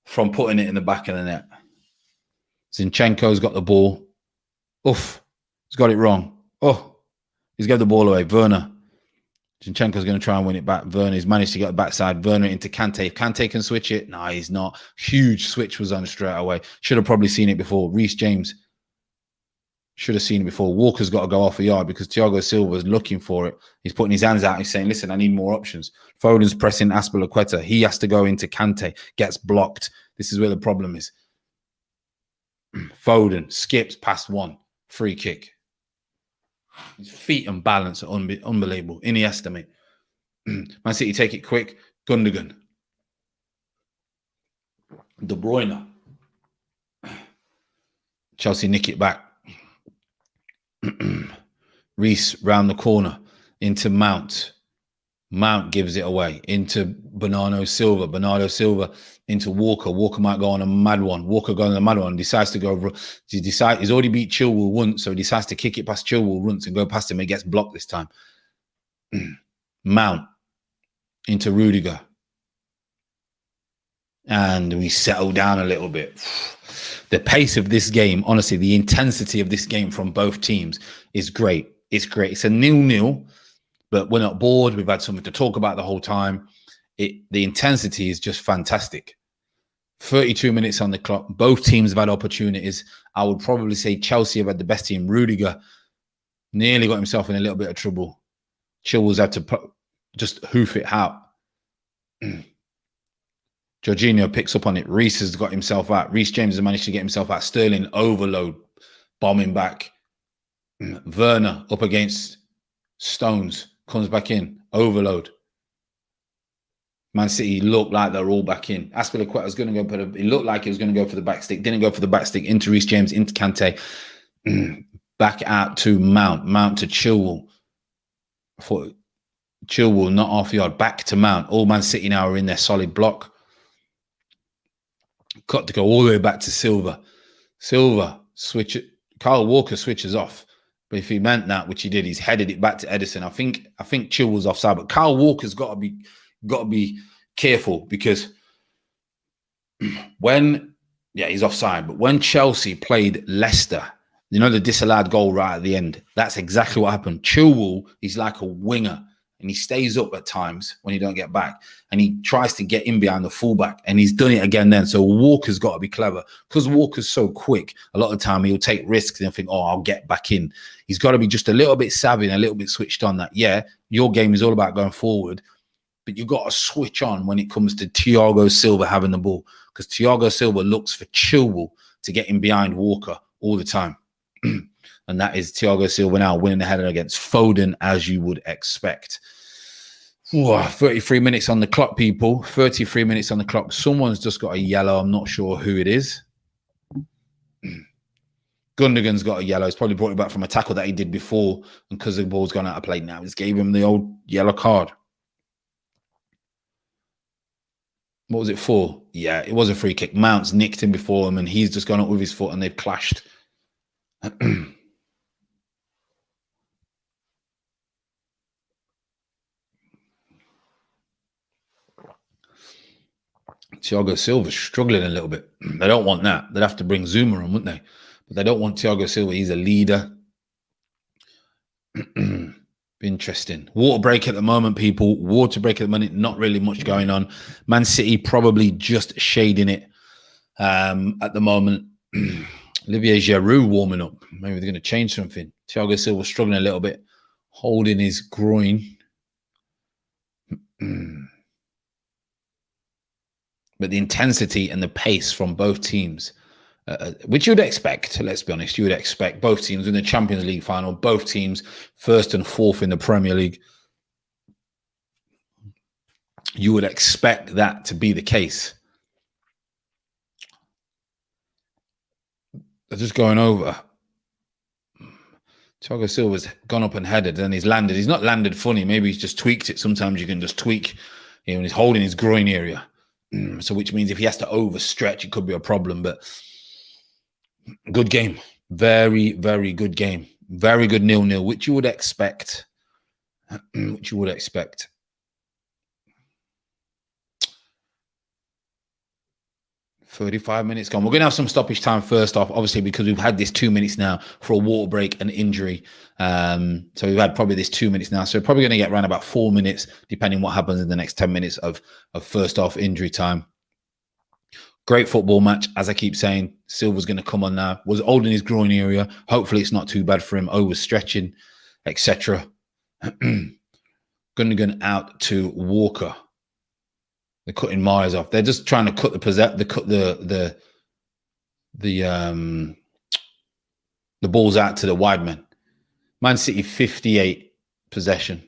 from putting it in the back of the net. Zinchenko's got the ball. Oof, he's got it wrong. Oh, he's got the ball away. Werner. Zinchenko's going to try and win it back. Werner's managed to get the backside. Werner into Kante. If Kante can switch it, no, he's not. Huge switch was on straight away. Should have probably seen it before. Reece James should have seen it before. Walker's got to go off a yard because Thiago Silva is looking for it. He's putting his hands out. He's saying, listen, I need more options. Foden's pressing Azpilicueta. He has to go into Kante. Gets blocked. This is where the problem is. Foden skips past one. Free kick. His feet and balance are unbelievable. Iniesta, mate. Man City take it quick. Gundogan. De Bruyne. Chelsea nick it back. Reece round the corner into Mount. Mount gives it away into Bernardo Silva. Bernardo Silva into Walker. Walker might go on a mad one. Walker goes on a mad one. Decides to go. He's already beat Chilwell once, so he decides to kick it past Chilwell once and go past him. It gets blocked this time. Mount into Rudiger. And we settle down a little bit. The pace of this game, honestly, the intensity of this game from both teams is great. It's great. It's a 0-0, but we're not bored. We've had something to talk about the whole time. The intensity is just fantastic. 32 minutes on the clock. Both teams have had opportunities. I would probably say Chelsea have had the best team. Rudiger nearly got himself in a little bit of trouble. Chilwell's had to just hoof it out. Jorginho picks up on it. Reece has got himself out. Reece James has managed to get himself out. Sterling overload, bombing back. Werner up against Stones, comes back in, overload. Man City looked like they're all back in. Azpilicueta was going to go it looked like he was going to go for the back stick. Didn't go for the back stick. Into Reece James, into Kante. Back out to Mount. Mount to Chilwell. I thought Chilwell not half yard. Back to Mount. All Man City now are in their solid block. Got to go all the way back to Silva. Silva switch it. Kyle Walker switches off. But if he meant that, which he did, he's headed it back to Edison. I think Chilwell's offside, but Kyle Walker's got to be careful because he's offside. But when Chelsea played Leicester, you know the disallowed goal right at the end. That's exactly what happened. Chilwell is like a winger. and he stays up at times when he don't get back, and he tries to get in behind the fullback, and he's done it again then. So Walker's got to be clever because Walker's so quick. A lot of the time he'll take risks and think, oh, I'll get back in. He's got to be just a little bit savvy and a little bit switched on that, yeah, your game is all about going forward, but you've got to switch on when it comes to Thiago Silva having the ball, because Thiago Silva looks for Chilwell to get in behind Walker all the time. And that is Thiago Silva now winning the header against Foden, as you would expect. Ooh, 33 minutes on the clock, people. 33 minutes on the clock. Someone's just got a yellow. I'm not sure who it is. Gundogan's got a yellow. He's probably brought it back from a tackle that he did before, and because the ball's gone out of play now, he's gave him the old yellow card. What was it for? Yeah, it was a free kick. Mount's nicked him before him, and he's just gone up with his foot, and they've clashed. Thiago Silva's struggling a little bit. They don't want that. They'd have to bring Zuma on, wouldn't they? But they don't want Thiago Silva. He's a leader. Interesting. Water break at the moment, people. Water break at the moment. Not really much going on. Man City probably just shading it at the moment. Olivier Giroud warming up. Maybe they're going to change something. Thiago Silva struggling a little bit, holding his groin. But the intensity and the pace from both teams, which you would expect, let's be honest, you would expect both teams in the Champions League final, both teams first and fourth in the Premier League. You would expect that to be the case. They're just going over. Thiago Silva's gone up and headed, and he's landed. He's not landed funny. Maybe he's just tweaked it. Sometimes you can just tweak, when he's holding his groin area. So which means if he has to overstretch, it could be a problem. But good game. Very, very good game. Very good 0-0, which you would expect. 35 minutes gone. We're going to have some stoppage time first off, obviously, because we've had this 2 minutes now for a water break and injury. So we've had probably this 2 minutes now. So we're probably going to get around about 4 minutes, depending what happens in the next 10 minutes of first off injury time. Great football match. As I keep saying, Silva's going to come on now. Was holding his groin area. Hopefully it's not too bad for him. Overstretching, etc. Gundogan out to Walker. They're cutting Myers off. They're just trying to cut the balls out to the wide men. Man City 58 possession,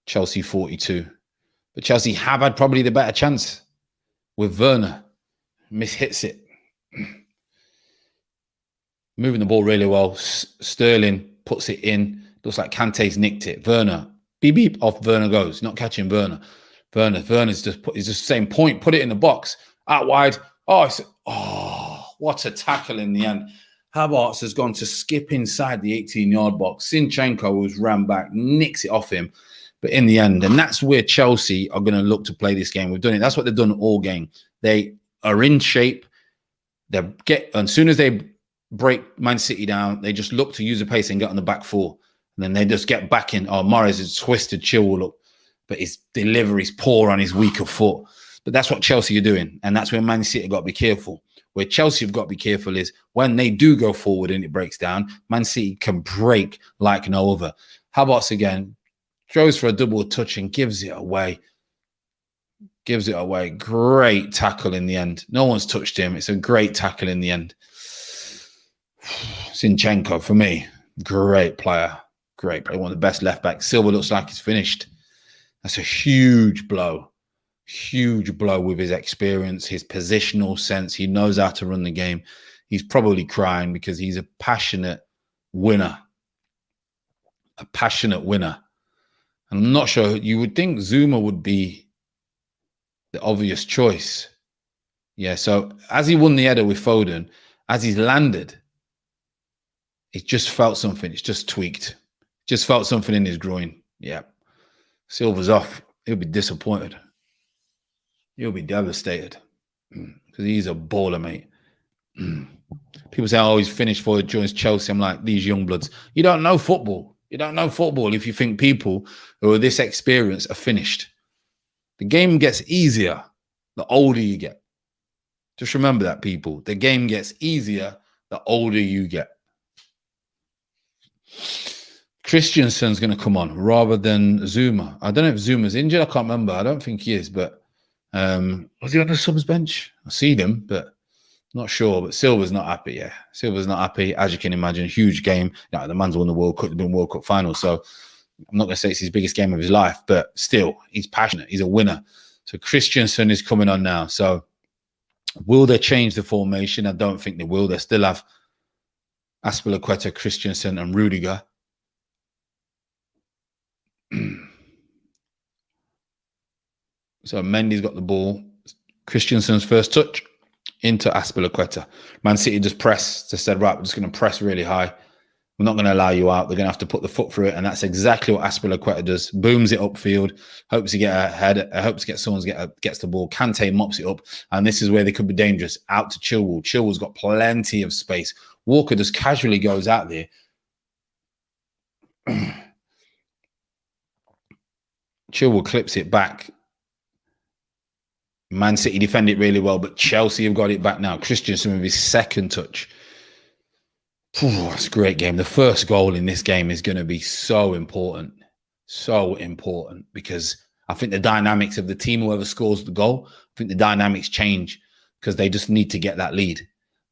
Chelsea 42. But Chelsea have had probably the better chance with Werner. Mishits it. Moving the ball really well. Sterling puts it in. Looks like Kante's nicked it. Werner. Beep beep, off Werner goes. Not catching Werner. Werner's just saying point, put it in the box. Out wide. What a tackle in the end. Havertz has gone to skip inside the 18-yard box. Zinchenko was ran back, nicks it off him. But in the end, and that's where Chelsea are going to look to play this game. We've done it. That's what they've done all game. They are in shape. As soon as they break Man City down, they just look to use the pace and get on the back four. And then they just get back in. Oh, Morris has twisted Chilwell up, but his delivery's poor on his weaker foot. But that's what Chelsea are doing. And that's where Man City have got to be careful. Where Chelsea have got to be careful is when they do go forward and it breaks down, Man City can break like no other. Havertz again, throws for a double touch and gives it away. Great tackle in the end. No one's touched him. It's a great tackle in the end. Zinchenko, for me, great player. One of the best left backs. Silva looks like he's finished. That's a huge blow. Huge blow with his experience, his positional sense. He knows how to run the game. He's probably crying because he's a passionate winner. I'm not sure. You would think Zuma would be the obvious choice. Yeah, so as he won the header with Foden, as he's landed, it just felt something. It's just tweaked. Just felt something in his groin. Yeah. Silva's off. He'll be disappointed. He'll be devastated because he's a baller, mate. People say, oh, he's finished for it, joins Chelsea. I'm like, these young bloods. You don't know football. You don't know football if you think people who are this experienced are finished. The game gets easier the older you get. Just remember that, people. The game gets easier the older you get. Christensen's going to come on rather than Zouma. I don't know if Zuma's injured. I can't remember. I don't think he is, but was he on the subs bench? I see them, but not sure. But Silva's not happy. Yeah, Silva's not happy. As you can imagine, huge game. The man's won the World Cup, been World Cup final. So I'm not going to say it's his biggest game of his life, but still, he's passionate. He's a winner. So Christensen is coming on now. So will they change the formation? I don't think they will. They still have Azpilicueta, Christensen, and Rudiger. So Mendy's got the ball. Christensen's first touch into Azpilicueta. Man City just pressed. Just said, right, we're just going to press really high. We're not going to allow you out. They're going to have to put the foot through it, and that's exactly what Azpilicueta does. Booms it upfield. Hopes to get ahead. Hopes to get someone gets the ball. Kante mops it up, and this is where they could be dangerous. Out to Chilwell. Chilwell's got plenty of space. Walker just casually goes out there. Chilwell clips it back. Man City defend it really well, but Chelsea have got it back now. Christensen with his second touch. That's a great game. The first goal in this game is going to be so important. So important, because I think the dynamics of the team, whoever scores the goal, I think the dynamics change because they just need to get that lead.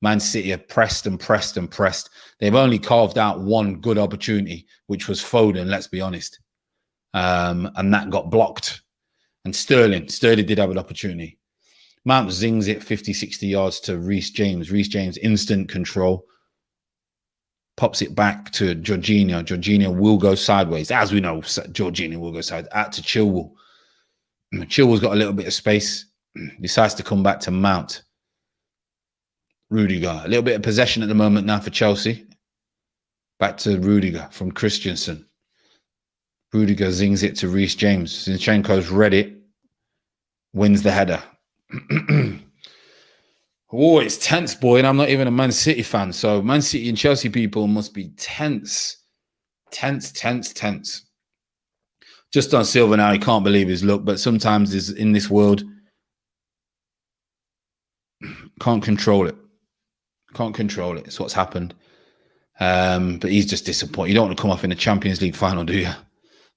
Man City have pressed and pressed and pressed. They've only carved out one good opportunity, which was Foden, let's be honest. And that got blocked. And Sterling did have an opportunity. Mount zings it 50, 60 yards to Reece James. Reece James, instant control. Pops it back to Jorginho. Jorginho will go sideways. As we know, Jorginho will go sideways. Out to Chilwell. Chilwell's got a little bit of space. Decides to come back to Mount. Rudiger. A little bit of possession at the moment now for Chelsea. Back to Rudiger from Christensen. Rudiger zings it to Reece James. Zinchenko's read it. Wins the header. Oh, it's tense, boy. And I'm not even a Man City fan. So Man City and Chelsea people must be tense. Tense. Just on Silva now, he can't believe his luck. But sometimes in this world, can't control it. It's what's happened. But he's just disappointed. You don't want to come off in a Champions League final, do you?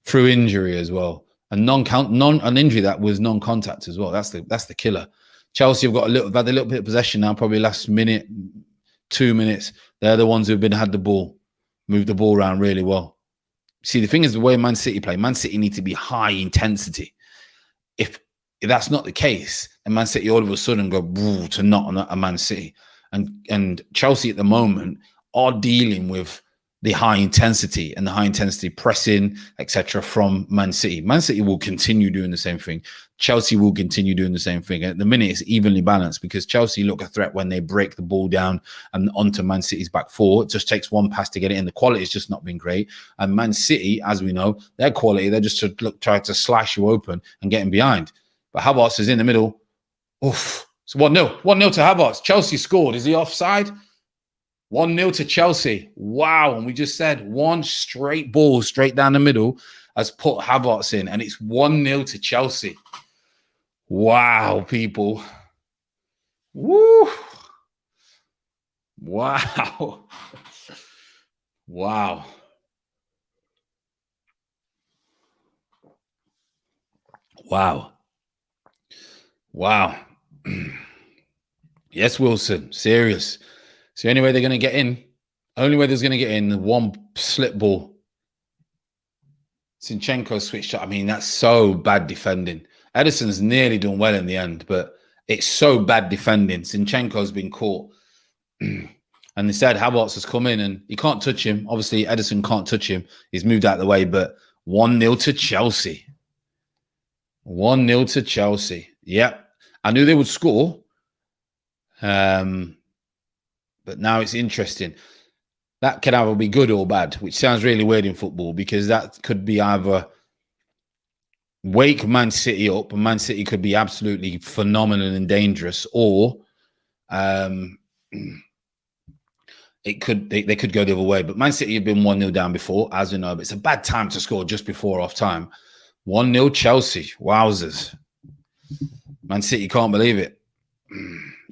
Through injury as well. An injury that was non-contact as well. That's the killer. Chelsea have had a little bit of possession now, probably last minute, 2 minutes. They're the ones who've had the ball, moved the ball around really well. See, the thing is the way Man City play. Man City need to be high intensity. If that's not the case, then Man City all of a sudden go to not a Man City. And Chelsea at the moment are dealing with the high intensity and the high intensity pressing, etc. from Man City. Man City will continue doing the same thing. Chelsea will continue doing the same thing. At the minute, it's evenly balanced because Chelsea look a threat when they break the ball down and onto Man City's back four. It just takes one pass to get it in. The quality has just not been great. And Man City, as we know, their quality, they're just try to slash you open and get in behind. But Havertz is in the middle. Oof. It's 1-0. 1-0 to Havertz. Chelsea scored. Is he offside? 1-0 to Chelsea. Wow. And we just said one straight ball straight down the middle has put Havertz in. And it's 1-0 to Chelsea. Wow, people. Woo. Wow. Wow. Wow. Wow. Yes, Wilson. Serious. It's the only way they're going to get in. Only way there's going to get in, one slip ball. Zinchenko switched up. I mean, that's so bad defending. Ederson's nearly done well in the end, but it's so bad defending. Zinchenko's been caught. And instead, Havertz has come in and he can't touch him. Obviously, Ederson can't touch him. He's moved out of the way, but 1-0 to Chelsea. 1-0 to Chelsea. Yep. I knew they would score. But now it's interesting. That can either be good or bad, which sounds really weird in football because that could be either wake Man City up and Man City could be absolutely phenomenal and dangerous, or it could they could go the other way. But Man City have been 1-0 down before, as we know. But it's a bad time to score just before half time. 1-0 Chelsea. Wowzers. Man City can't believe it.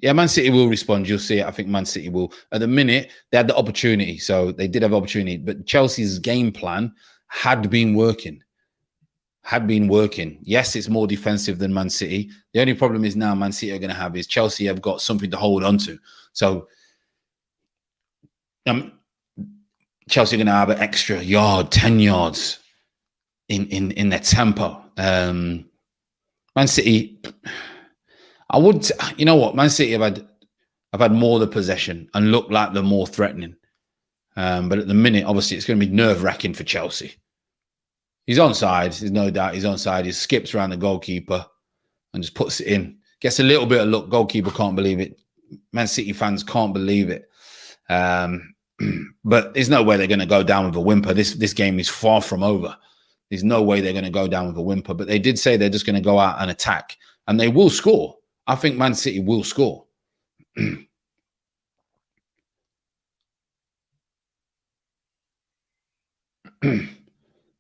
Yeah, Man City will respond. You'll see it. I think Man City will. At the minute, they had the opportunity. So they did have opportunity. But Chelsea's game plan had been working. Yes, it's more defensive than Man City. The only problem is now Man City are going to have is Chelsea have got something to hold on to. So Chelsea are going to have an extra yard, 10 yards in their tempo. Man City, I would, you know what? Man City have had more of the possession and look like they're more threatening. But at the minute, obviously, it's going to be nerve-wracking for Chelsea. He's onside. There's no doubt he's onside. He skips around the goalkeeper and just puts it in. Gets a little bit of luck. Goalkeeper can't believe it. Man City fans can't believe it. But there's no way they're going to go down with a whimper. This game is far from over. There's no way they're going to go down with a whimper. But they did say they're just going to go out and attack. And they will score. I think Man City will score.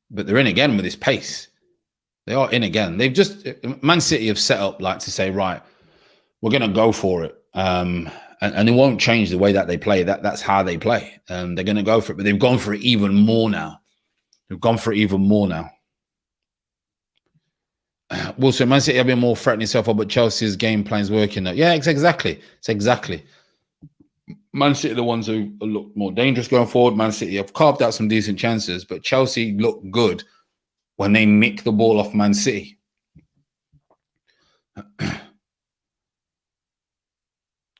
But they're in again with this pace. They are in again. Man City have set up like to say, right, we're going to go for it. And it won't change the way that they play. That's how they play. They're going to go for it, but they've gone for it even more now. Wilson, Man City have been more threatening so far, but Chelsea's game plan is working. Yeah, exactly. Man City are the ones who look more dangerous going forward. Man City have carved out some decent chances, but Chelsea look good when they nick the ball off Man City.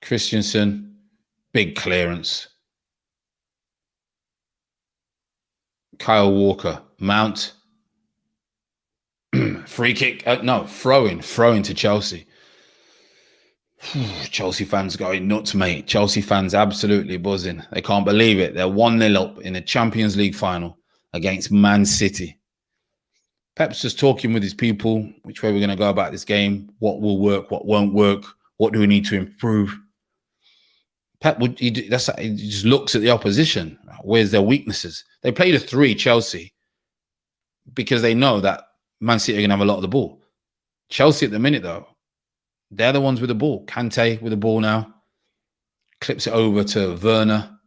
Christensen, big clearance. Kyle Walker, Mount. Free kick. Throw-in to Chelsea. Chelsea fans going nuts, mate. Chelsea fans absolutely buzzing. They can't believe it. They're 1-0 up in the Champions League final against Man City. Pep's just talking with his people, which way we're going to go about this game, what will work, what won't work, what do we need to improve. Pep, he just looks at the opposition. Where's their weaknesses? They played a 3, Chelsea, because they know that Man City are going to have a lot of the ball. Chelsea at the minute, though, they're the ones with the ball. Kante with the ball now. Clips it over to Werner.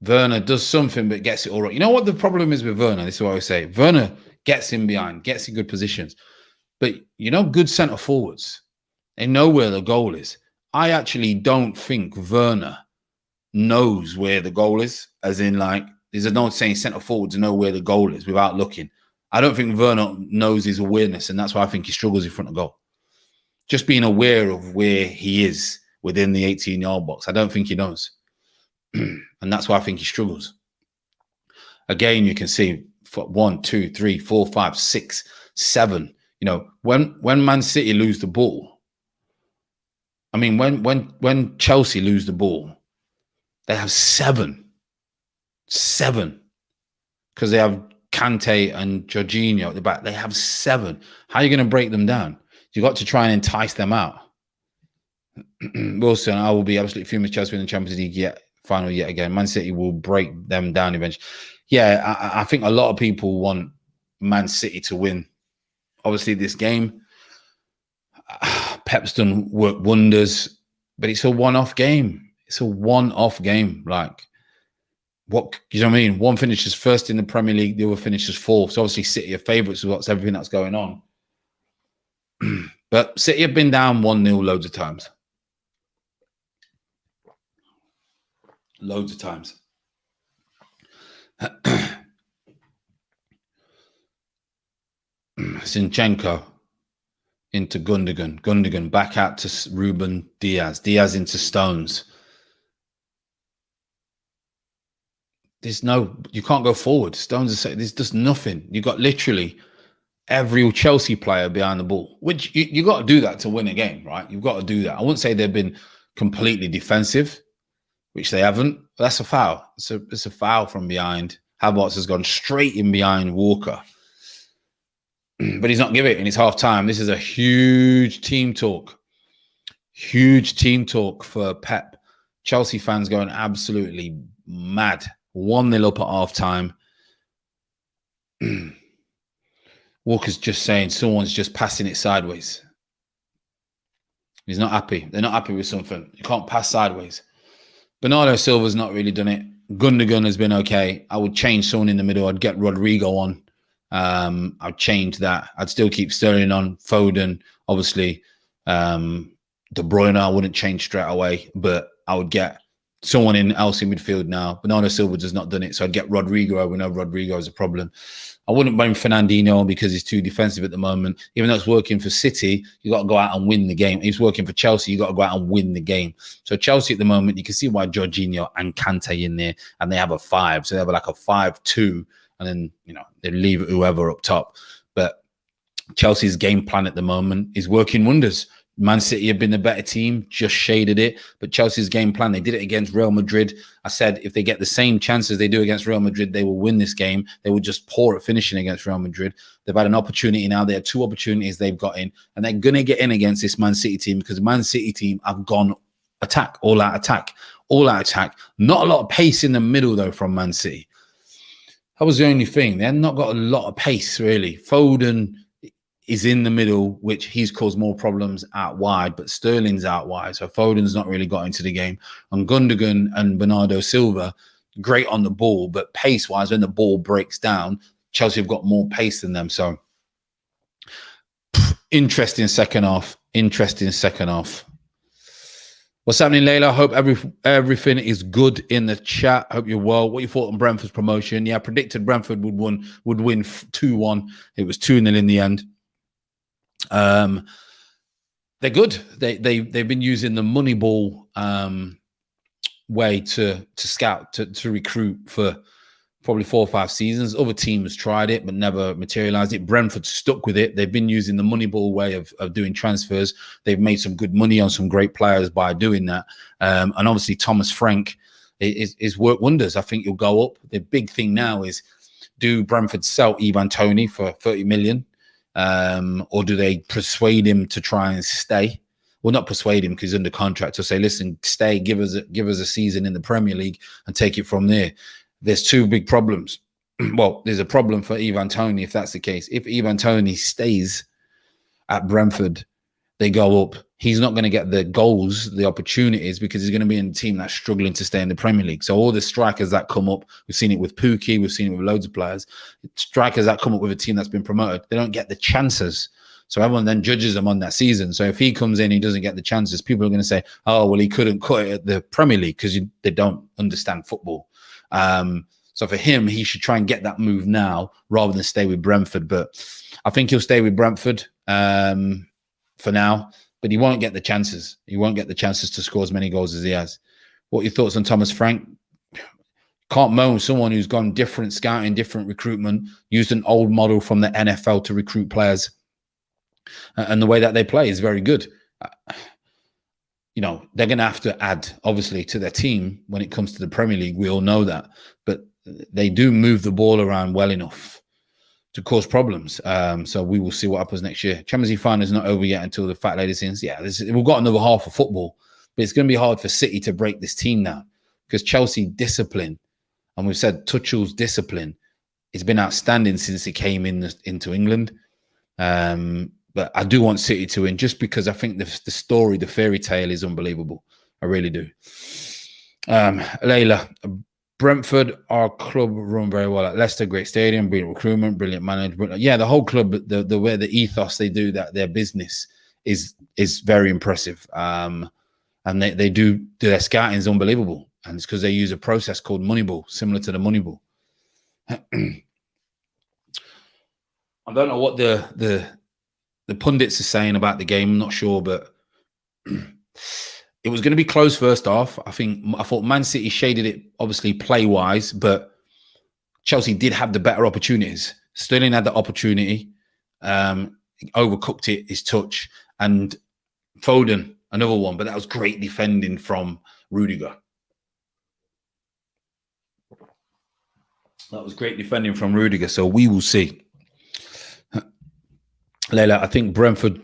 Werner does something, but gets it all right. You know what the problem is with Werner? This is what I say. Werner gets in behind, gets in good positions. But, good centre forwards, they know where the goal is. I actually don't think Werner knows where the goal is, as in, there's no saying centre forwards know where the goal is without looking. I don't think Werner knows his awareness, and that's why I think he struggles in front of goal. Just being aware of where he is within the 18-yard box. I don't think he knows. And that's why I think he struggles. Again, you can see 1, 2, 3, 4, 5, 6, 7. When Man City lose the ball, when Chelsea lose the ball, they have 7. 7. Because they have Kante and Jorginho at the back. They have 7. How are you going to break them down? You've got to try and entice them out. Wilson, I will be absolutely fuming with Chelsea in the Champions League final yet again. Man City will break them down eventually. Yeah, I think a lot of people want Man City to win. Obviously, this game, Pep's done work wonders, but it's a one-off game. What, you know what I mean? One finishes first in the Premier League, the other finishes fourth. So obviously City are favourites with everything that's going on. But City have been down 1-0 loads of times. Zinchenko into Gundogan. Gundogan back out to Ruben Diaz. Diaz into Stones. You can't go forward. Stones are saying there's just nothing. You got literally every Chelsea player behind the ball, which you got to do that to win a game, right? You've got to do that. I wouldn't say they've been completely defensive, which they haven't. But that's a foul. It's a foul from behind. Havertz has gone straight in behind Walker. But he's not giving it, and it's half time. This is a huge team talk. Huge team talk for Pep. Chelsea fans going absolutely mad. 1-0 up at half time. Walker's just saying someone's just passing it sideways. He's not happy. They're not happy with something. You can't pass sideways. Bernardo Silva's not really done it. Gundogan has been okay. I would change someone in the middle. I'd get Rodrigo on. I'd change that. I'd still keep Sterling on. Foden, obviously. De Bruyne, I wouldn't change straight away, but I would get someone else in midfield now. Bernardo Silva has not done it, so I'd get Rodrigo. We know Rodrigo is a problem. I wouldn't blame Fernandinho on because he's too defensive at the moment. Even though it's working for City, you got to go out and win the game. He's working for Chelsea, you got to go out and win the game. So Chelsea at the moment, you can see why Jorginho and Kante in there, and they have a 5. So they have like a 5-2, and then they leave whoever up top. But Chelsea's game plan at the moment is working wonders. Man City have been the better team, just shaded it. But Chelsea's game plan, they did it against Real Madrid. I said if they get the same chances they do against Real Madrid, they will win this game. They will just pour at finishing against Real Madrid. They've had an opportunity now. They had 2 opportunities they've got in. And they're going to get in against this Man City team because the Man City team have gone attack, all out attack. Not a lot of pace in the middle, though, from Man City. That was the only thing. They've not got a lot of pace, really. Foden is in the middle, which he's caused more problems out wide, but Sterling's out wide, so Foden's not really got into the game. And Gundogan and Bernardo Silva, great on the ball, but pace-wise, when the ball breaks down, Chelsea have got more pace than them. So, interesting second half. What's happening, Layla? I hope everything is good in the chat. Hope you're well. What you thought on Brentford's promotion? Yeah, I predicted Brentford would win 2-1. It was 2-0 in the end. They're good. They've been using the Moneyball way to scout, to recruit for probably 4 or 5 seasons. Other teams tried it but never materialized it. Brentford stuck with it. They've been using the Moneyball way of doing transfers. They've made some good money on some great players by doing that. And obviously Thomas Frank is worked wonders. I think he'll go up. The big thing now is, do Brentford sell Ivan Toney for 30 million? Or do they persuade him to try and stay? Well, not persuade him because he's under contract. To say, listen, stay, give us a season in the Premier League and take it from there. There's 2 big problems. Well, there's a problem for Ivan Toney if that's the case. If Ivan Toney stays at Brentford, they go up. He's not going to get the goals, the opportunities, because he's going to be in a team that's struggling to stay in the Premier League. So all the strikers that come up, we've seen it with Pukki, we've seen it with loads of players. Strikers that come up with a team that's been promoted, they don't get the chances. So everyone then judges them on that season. So if he comes in, he doesn't get the chances, people are going to say, oh, well, he couldn't cut it at the Premier League because they don't understand football. So for him, he should try and get that move now rather than stay with Brentford. But I think he'll stay with Brentford for now, but he won't get the chances. He won't get the chances to score as many goals as he has. What are your thoughts on Thomas Frank? Can't moan someone who's gone different scouting, different recruitment, used an old model from the NFL to recruit players. And the way that they play is very good. They're going to have to add, obviously, to their team when it comes to the Premier League. We all know that. But they do move the ball around well enough to cause problems. So we will see what happens next year. Champions League final is not over yet until the fat lady sings. Yeah, we've got another half of football. But it's going to be hard for City to break this team now because Chelsea discipline, and we've said Tuchel's discipline, has been outstanding since he came into England. But I do want City to win just because I think the story, the fairy tale is unbelievable. I really do. Layla, Brentford, our club run very well at Leicester, great stadium, brilliant recruitment, brilliant management. Yeah, the whole club, the way the ethos they do that, their business is very impressive. And they do their scouting is unbelievable. And it's because they use a process called Moneyball, similar to the Moneyball. I don't know what the pundits are saying about the game. I'm not sure, but it was going to be close first half. I thought Man City shaded it, obviously, play-wise, but Chelsea did have the better opportunities. Sterling had the opportunity, overcooked it, his touch, and Foden, another one, but that was great defending from Rudiger. That was great defending from Rudiger, so we will see. Layla, I think Brentford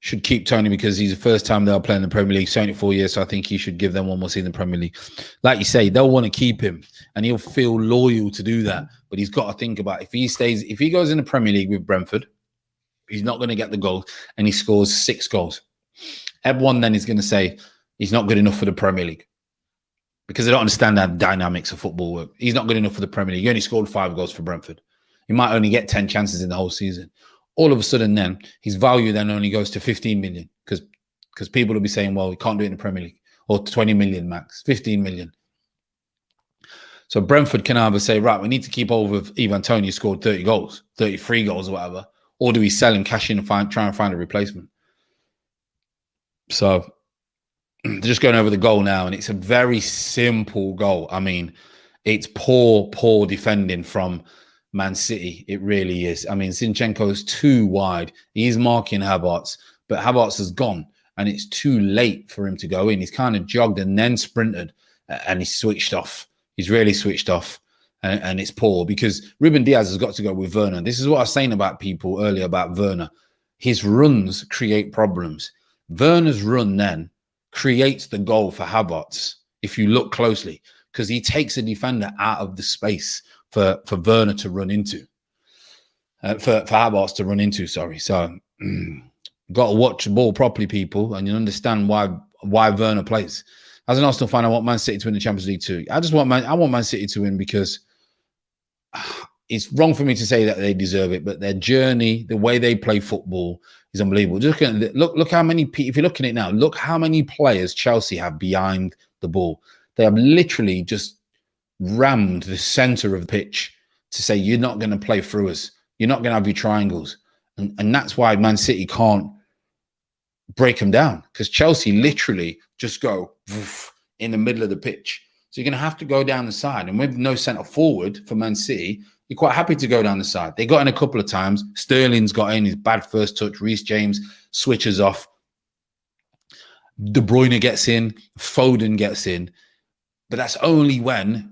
should keep Tony because he's the first time they'll play in the Premier League, 74 years. So I think he should give them one more season in the Premier League. Like you say, they'll want to keep him and he'll feel loyal to do that. But he's got to think about if he goes in the Premier League with Brentford, he's not going to get the goals and he scores 6 goals. Everyone then is going to say he's not good enough for the Premier League because they don't understand how dynamics of football work. He's not good enough for the Premier League. He only scored 5 goals for Brentford. He might only get 10 chances in the whole season. All of a sudden then, his value then only goes to 15 million because people will be saying, well, we can't do it in the Premier League, or 20 million max, 15 million. So Brentford can either say, right, we need to keep hold of Ivan Toney, who scored 30 goals, 33 goals or whatever, or do we sell him, cash in and try and find a replacement? So just going over the goal now, and it's a very simple goal. I mean, it's poor defending from Man City. It really is. I mean, Zinchenko's too wide. He's marking Havertz, but Havertz has gone and it's too late for him to go in. He's kind of jogged and then sprinted and he's switched off. He's really switched off and it's poor because Ruben Diaz has got to go with Werner. This is what I was saying about people earlier about Werner. His runs create problems. Werner's run then creates the goal for Havertz if you look closely because he takes a defender out of the space for Werner to run into, for Havertz to run into, sorry. So got to watch the ball properly, people, and you understand why Werner plays. As an Arsenal fan, I want Man City to win the Champions League too. I want Man City to win because it's wrong for me to say that they deserve it, but their journey, the way they play football is unbelievable. Just look how many, if you're looking at it now, look how many players Chelsea have behind the ball. They have literally just rammed the center of the pitch to say, you're not going to play through us. You're not going to have your triangles. And that's why Man City can't break them down because Chelsea literally just go in the middle of the pitch. So you're going to have to go down the side. And with no centre forward for Man City, you're quite happy to go down the side. They got in a couple of times. Sterling's got in his bad first touch. Reece James switches off. De Bruyne gets in. Foden gets in. But that's only when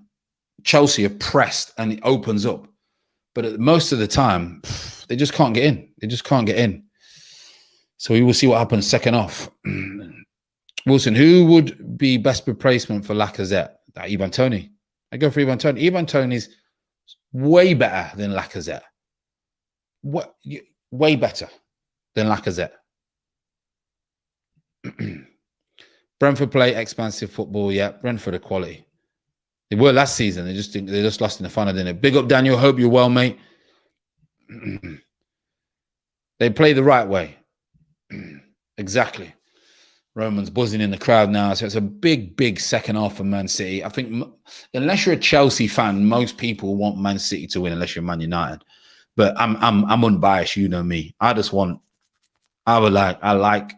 Chelsea have pressed and it opens up. But most of the time, they just can't get in. They just can't get in. So we will see what happens second half. Wilson, who would be best replacement for Lacazette? Ivan Toney. I go for Ivan Toney. Ivan Toney's way better than Lacazette. Way better than Lacazette. Brentford play expansive football. Yeah, Brentford are quality. They were last season. They just lost in the final, didn't it? Big up, Daniel. Hope you're well, mate. They play the right way. Exactly. Roman's buzzing in the crowd now. So it's a big second half for Man City. I think unless you're a Chelsea fan, most people want Man City to win unless you're Man United. But I'm unbiased, you know me. I like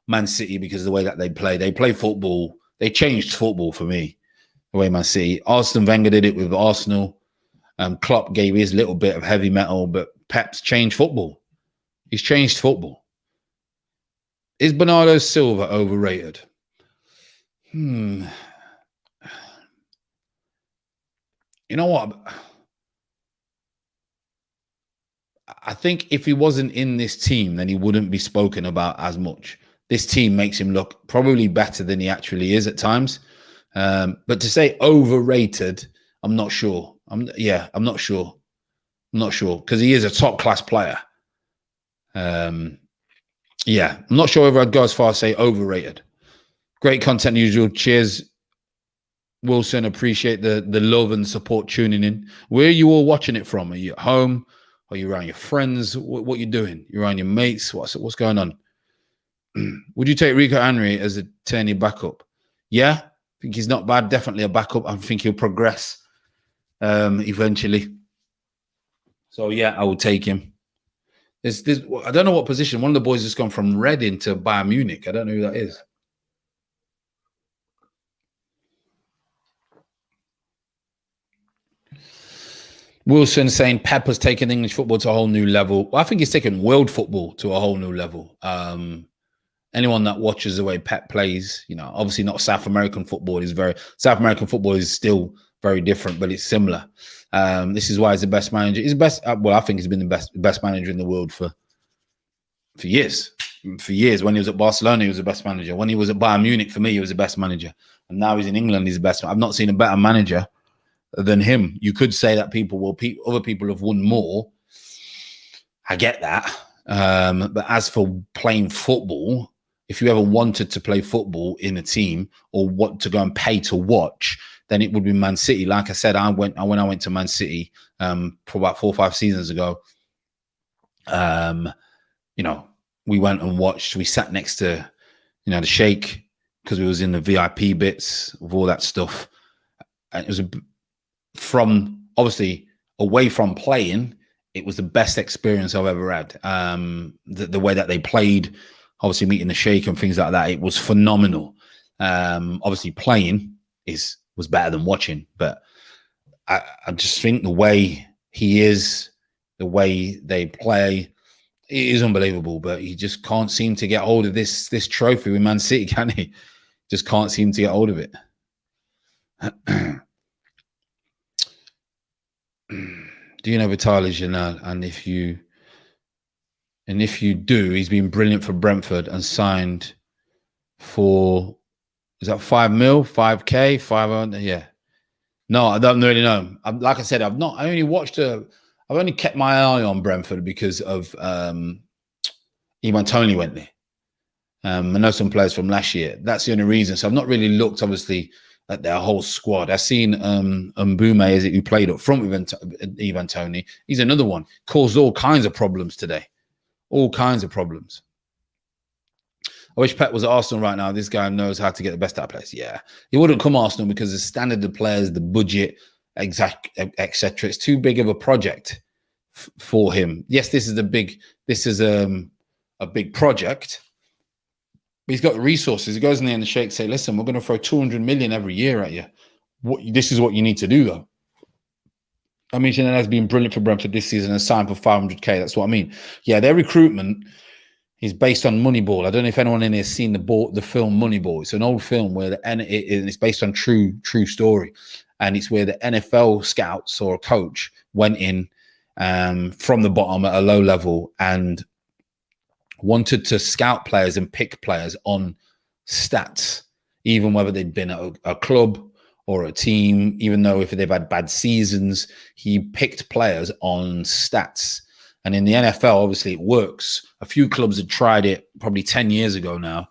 Man City because of the way that they play. They play football. They changed football for me. The way Man City. Arsene Wenger did it with Arsenal. Klopp gave his little bit of heavy metal, but Pep's changed football. He's changed football. Is Bernardo Silva overrated? You know what? I think if he wasn't in this team, then he wouldn't be spoken about as much. This team makes him look probably better than he actually is at times. But to say overrated, I'm not sure. I'm not sure. I'm not sure because he is a top class player. I'm not sure whether I'd go as far as say overrated. Great content usual. Cheers, Wilson. Appreciate the love and support tuning in. Where are you all watching it from? Are you at home? Are you around your friends? What you doing? You're around your mates? What's going on? Would you take Rico Henry as a Tierney backup? Yeah, I think he's not bad. Definitely a backup. I think he'll progress eventually. So yeah, I will take him. I don't know what position. One of the boys has gone from Reading to Bayern Munich. I don't know who that is. Wilson saying Pep has taken English football to a whole new level. Well, I think he's taken world football to a whole new level. Anyone that watches the way Pep plays, obviously not South American football South American football is still very different, but it's similar. This is why he's the best manager. He's the best. I think he's been the best manager in the world for for years. For years, when he was at Barcelona, he was the best manager. When he was at Bayern Munich, for me, he was the best manager. And now he's in England, he's the best. I've not seen a better manager than him. You could say that other people have won more. I get that. But as for playing football, if you ever wanted to play football in a team or want to go and pay to watch, then it would be Man City. Like I said, when I went to Man City for about 4 or 5 seasons ago, you know, we went and watched. We sat next to, you know, the Sheikh because we was in the VIP bits of all that stuff. And it was from obviously away from playing. It was the best experience I've ever had. The way that they played, obviously meeting the Sheikh and things like that, it was phenomenal. Obviously playing was better than watching, but I just think the way he is, the way they play, it is unbelievable. But he just can't seem to get hold of this trophy with Man City, can he? Just can't seem to get hold of it. Do you know Vitaly Janel? And if you do, he's been brilliant for Brentford and signed for, is that 5 mil, 5K, 500? Yeah. No, I don't really know. Like I said, I've only kept my eye on Brentford because of Ivan Toney went there. I know some players from last year. That's the only reason. So I've not really looked, obviously, at their whole squad. I've seen Mbume, who played up front with Ivan Toney. He's another one. Caused all kinds of problems today. All kinds of problems. I wish Pep was at Arsenal right now. This guy knows how to get the best out of players. Yeah. He wouldn't come Arsenal because the standard of players, the budget, etc. It's too big of a project for him. Yes, this is a big project. But he's got the resources. He goes in there and the Sheikh say, listen, we're going to throw 200 million every year at you. This is what you need to do, though. I mean, Janel has been brilliant for Brentford this season and signed for 500k. That's what I mean. Yeah, their recruitment is based on Moneyball. I don't know if anyone in here has seen the film Moneyball. It's an old film where it's based on true story. And it's where the NFL scouts or a coach went in from the bottom at a low level and wanted to scout players and pick players on stats, even whether they'd been at a club or a team, even though if they've had bad seasons, he picked players on stats. And in the NFL, obviously it works. A few clubs had tried it probably 10 years ago now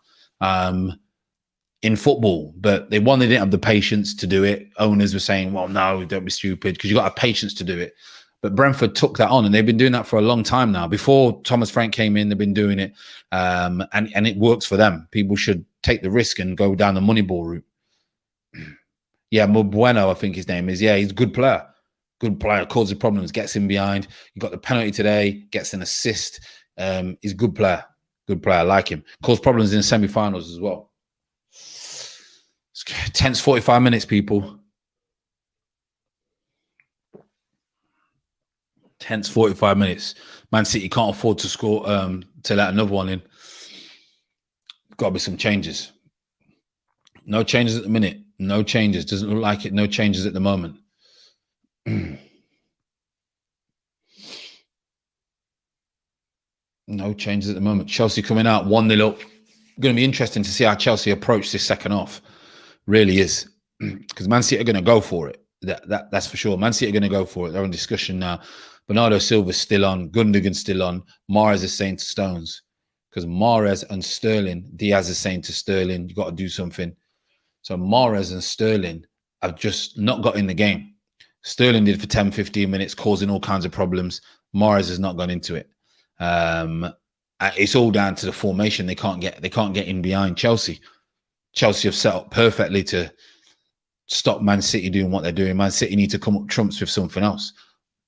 in football, but they didn't have the patience to do it. Owners were saying, well, no, don't be stupid, because you've got to have patience to do it. But Brentford took that on, and they've been doing that for a long time now. Before Thomas Frank came in, they've been doing it, and it works for them. People should take the risk and go down the Moneyball route. Yeah, Bueno, I think his name is. Yeah, he's a good player. Good player, causes problems, gets in behind. He got the penalty today, gets an assist. He's a good player. Good player, I like him. Caused problems in the semi-finals as well. It's tense 45 minutes, people. Tense 45 minutes. Man City can't afford to score to let another one in. Got to be some changes. No changes at the minute. No changes. Doesn't look like it. No changes at the moment. No changes at the moment. Chelsea coming out 1-0 up. Going to be interesting to see how Chelsea approach this second half. Really is. Because Man City are going to go for it. That's for sure. Man City are going to go for it. They're in discussion now. Bernardo Silva's still on. Gundogan's still on. Mahrez is saying to Stones. Because Mahrez and Sterling, Diaz is saying to Sterling, you got to do something. So Mahrez and Sterling have just not got in the game. Sterling did for 10, 15 minutes, causing all kinds of problems. Mahrez has not gone into it. It's all down to the formation. They can't get in behind Chelsea. Chelsea have set up perfectly to stop Man City doing what they're doing. Man City need to come up trumps with something else.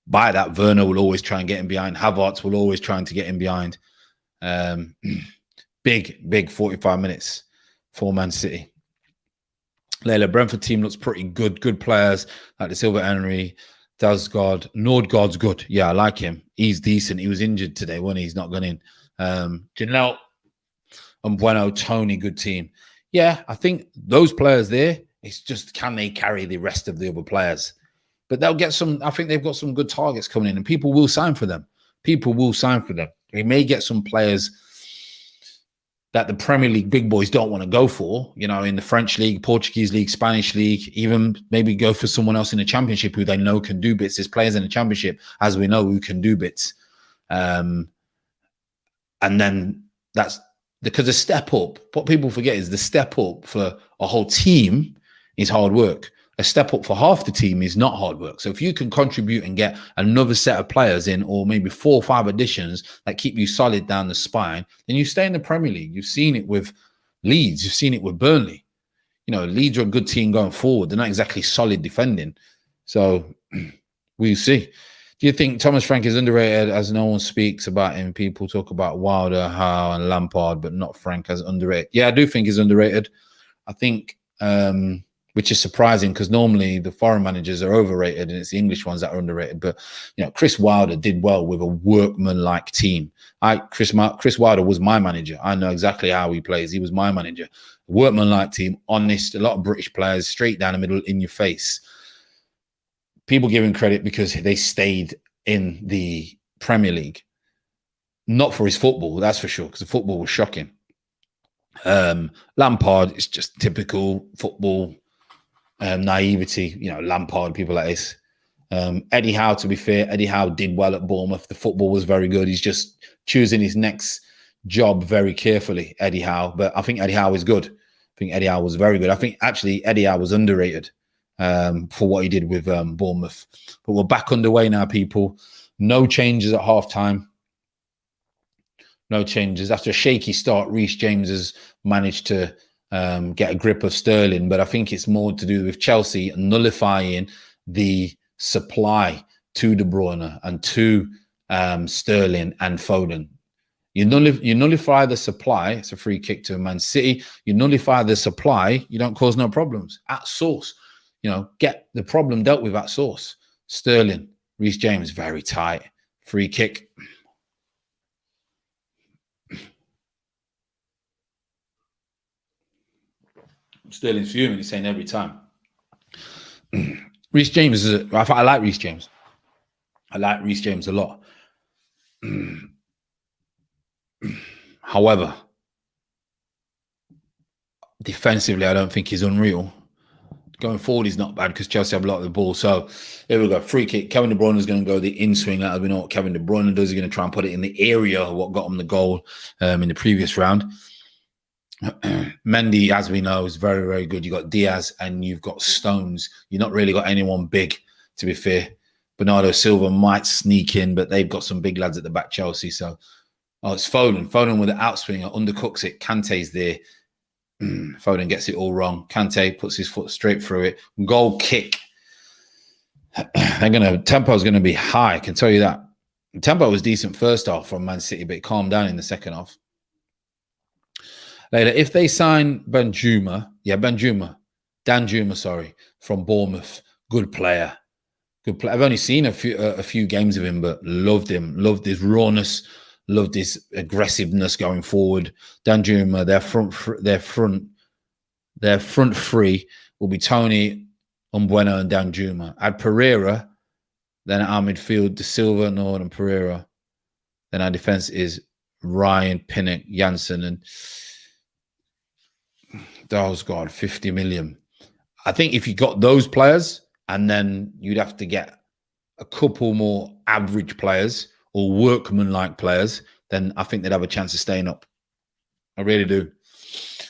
By that, Werner will always try and get in behind. Havertz will always try to get in behind. Big 45 minutes for Man City. Layla, Brentford team looks pretty good. Good players like the Silva Henry, Dalsgaard. Nordgaard's good. Yeah, I like him. He's decent. He was injured today, wasn't he? He's not gone in. Janel and Bueno, Toney, good team. Yeah, I think those players there, it's just can they carry the rest of the other players? But they'll get some, I think they've got some good targets coming in and people will sign for them. People will sign for them. They may get some players that the Premier League big boys don't want to go for, you know, in the French league, Portuguese league, Spanish league, even maybe go for someone else in the Championship who they know can do bits. There's players in the Championship, as we know, who can do bits. And then that's because the step up, what people forget is the step up for a whole team is hard work. A step up for half the team is not hard work. So if you can contribute and get another set of players in, or maybe 4 or 5 additions that keep you solid down the spine, then you stay in the Premier League. You've seen it with Leeds. You've seen it with Burnley. You know, Leeds are a good team going forward. They're not exactly solid defending. So we'll see. Do you think Thomas Frank is underrated as no one speaks about him? People talk about Wilder, Howe, and Lampard, but not Frank as underrated. Yeah, I do think he's underrated. I think... which is surprising because normally the foreign managers are overrated and it's the English ones that are underrated. But, you know, Chris Wilder did well with a workman-like team. Chris Wilder was my manager. I know exactly how he plays. He was my manager. Workman-like team, honest, a lot of British players, straight down the middle, in your face. People give him credit because they stayed in the Premier League. Not for his football, that's for sure, because the football was shocking. Lampard is just typical football naivety, you know, Lampard, people like this. Eddie Howe, to be fair, Eddie Howe did well at Bournemouth. The football was very good. He's just choosing his next job very carefully, Eddie Howe. But I think Eddie Howe is good. I think Eddie Howe was very good. I think actually Eddie Howe was underrated for what he did with Bournemouth. But we're back underway now, people. No changes at halftime. No changes. After a shaky start, Reece James has managed to get a grip of Sterling, but I think it's more to do with Chelsea nullifying the supply to De Bruyne and to Sterling and Foden. You nullify the supply. It's a free kick to Man City. You nullify the supply. You don't cause no problems. At source, you know, get the problem dealt with at source. Sterling, Reece James, very tight. Free kick. Sterling's fuming. He's saying every time. Reece James I like Reece James. I like Reece James a lot. However, defensively, I don't think he's unreal. Going forward, he's not bad because Chelsea have a lot of the ball. So here we go. Free kick. Kevin De Bruyne is going to go the in swing. We know what Kevin De Bruyne does. He's going to try and put it in the area of what got him the goal in the previous round. Mendy, as we know, is very, very good. You've got Diaz and you've got Stones. You've not really got anyone big, to be fair. Bernardo Silva might sneak in, but they've got some big lads at the back, Chelsea. So, it's Foden. Foden with the outswinger, undercooks it. Kante's there. Foden gets it all wrong. Kante puts his foot straight through it. Goal kick. Tempo is going to be high, I can tell you that. The tempo was decent first half from Man City, but it calmed down in the second half. Later, if they sign Danjuma, from Bournemouth, good player. I've only seen a few games of him, but loved him. Loved his rawness. Loved his aggressiveness going forward. Danjuma, their front three will be Tony, Umbueno, and Danjuma. Add Pereira, then at our midfield, De Silva, Nord, and Pereira. Then our defense is Ryan, Pinnock, Janssen, and Dalsgaard, 50 million. I think if you got those players, and then you'd have to get a couple more average players or workman-like players, then I think they'd have a chance of staying up. I really do.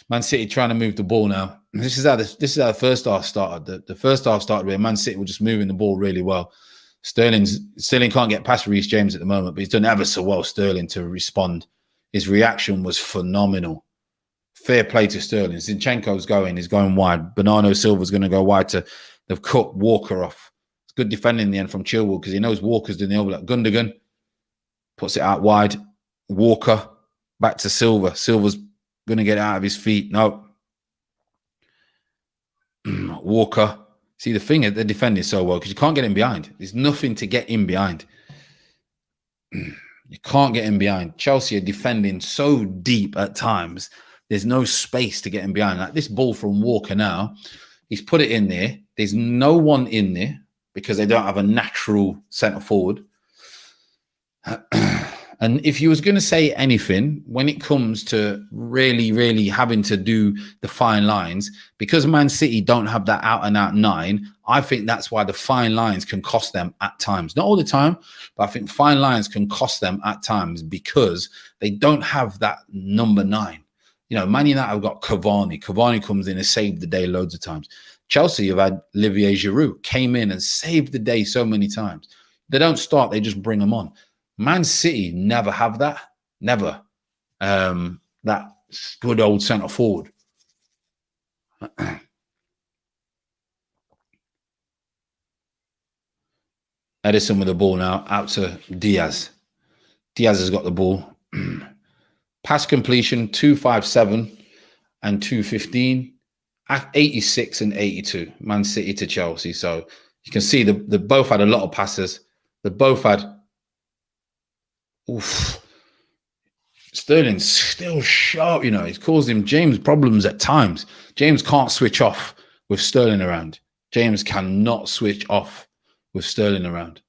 Man City trying to move the ball now. This is how the first half started. The first half started where Man City were just moving the ball really well. Sterling can't get past Reece James at the moment, but he's done ever so well, Sterling, to respond. His reaction was phenomenal. Fair play to Sterling. Zinchenko's he's going wide. Bernardo Silva's going to go wide they've cut Walker off. It's good defending in the end from Chilwell because he knows Walker's doing the overlap. Gundogan puts it out wide. Walker back to Silva. Silva's going to get out of his feet. No. Walker. See, the thing is, they're defending so well because you can't get in behind. There's nothing to get in behind. You can't get in behind. Chelsea are defending so deep at times. There's no space to get in behind. Like this ball from Walker now, he's put it in there. There's no one in there because they don't have a natural centre forward. And if you was going to say anything when it comes to really, really having to do the fine lines, because Man City don't have that out and out 9, I think that's why the fine lines can cost them at times. Not all the time, but I think fine lines can cost them at times because they don't have that number 9. You know, Man United have got Cavani. Cavani comes in and saved the day loads of times. Chelsea have had Olivier Giroud, came in and saved the day so many times. They don't start, they just bring them on. Man City never have that. Never. That good old centre forward. Edison with the ball now, out to Diaz. Diaz has got the ball. Pass completion, 257 and 215. 86 and 82. Man City to Chelsea. So you can see they both had a lot of passes. They both had... Oof. Sterling's still sharp, you know. It's caused him James problems at times. James can't switch off with Sterling around. James cannot switch off with Sterling around.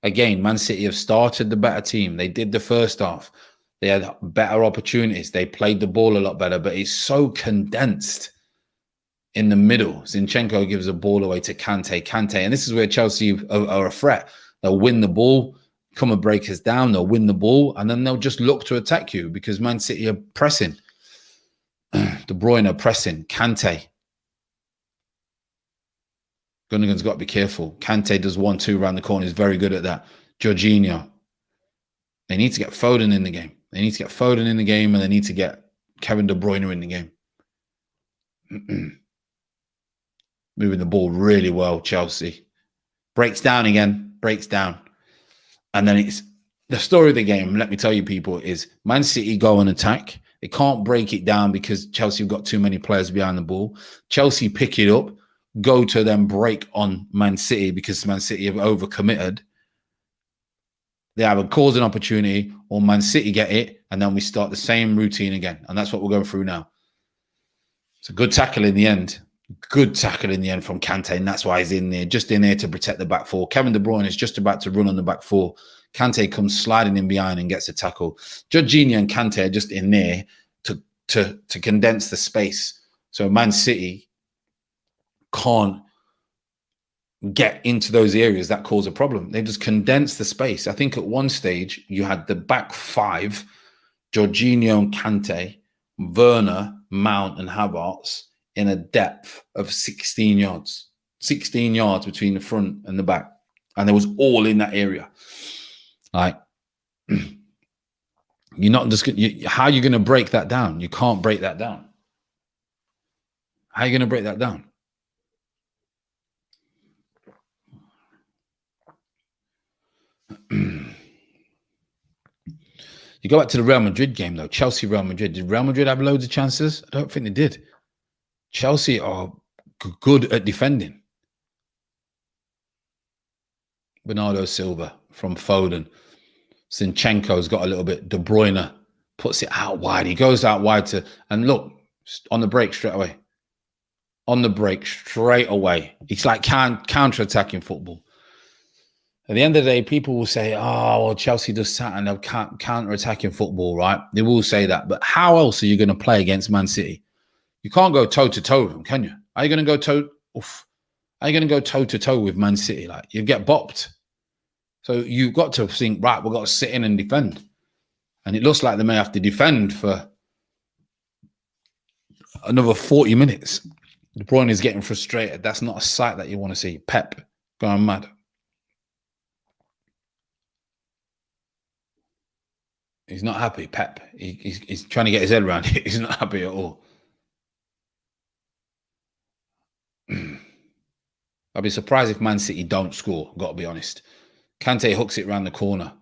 Again, Man City have started the better team. They did the first half. They had better opportunities. They played the ball a lot better, but it's so condensed in the middle. Zinchenko gives the ball away to Kante. And this is where Chelsea are a threat. They'll win the ball, come and break us down. They'll win the ball, and then they'll just look to attack you because Man City are pressing. De Bruyne are pressing. Kante. Gundogan's got to be careful. Kante does 1-2 around the corner. He's very good at that. Jorginho. They need to get Foden in the game. They need to get Foden in the game, and they need to get Kevin De Bruyne in the game. Moving the ball really well, Chelsea. Breaks down again. Breaks down. And then it's the story of the game, let me tell you, people, is Man City go and attack. They can't break it down because Chelsea have got too many players behind the ball. Chelsea pick it up, go to them break on Man City because Man City have overcommitted. They either cause an opportunity or Man City get it, and then we start the same routine again. And that's what we're going through now. It's a good tackle in the end. Good tackle in the end from Kante, and that's why he's in there, just in there to protect the back four. Kevin De Bruyne is just about to run on the back four. Kante comes sliding in behind and gets a tackle. Jorginho and Kante are just in there to condense the space. So Man City can't get into those areas that cause a problem. They just condense the space. I think at one stage you had the back 5, Jorginho and Kante, Werner, Mount and Havertz in a depth of 16 yards. 16 yards between the front and the back. And there was all in that area. Like, you're not just how are you going to break that down? You can't break that down. How are you going to break that down? You go back to the Real Madrid game, though. Chelsea, Real Madrid. Did Real Madrid have loads of chances? I don't think they did. Chelsea are good at defending. Bernardo Silva from Foden. Zinchenko's got a little bit. De Bruyne puts it out wide. He goes out wide to, and look, on the break straight away. On the break straight away. It's like counter-attacking football. At the end of the day, people will say, oh, well, Chelsea does and they're counter-attacking football, right? They will say that. But how else are you going to play against Man City? You can't go toe-to-toe with them, can you? Are you going to go toe-to-toe with Man City? Like, you get bopped. So you've got to think, right, we've got to sit in and defend. And it looks like they may have to defend for another 40 minutes. De Bruyne is getting frustrated. That's not a sight that you want to see. Pep going mad. He's not happy, Pep. He's trying to get his head around it. He's not happy at all. I'd be surprised if Man City don't score, got to be honest. Kante hooks it around the corner.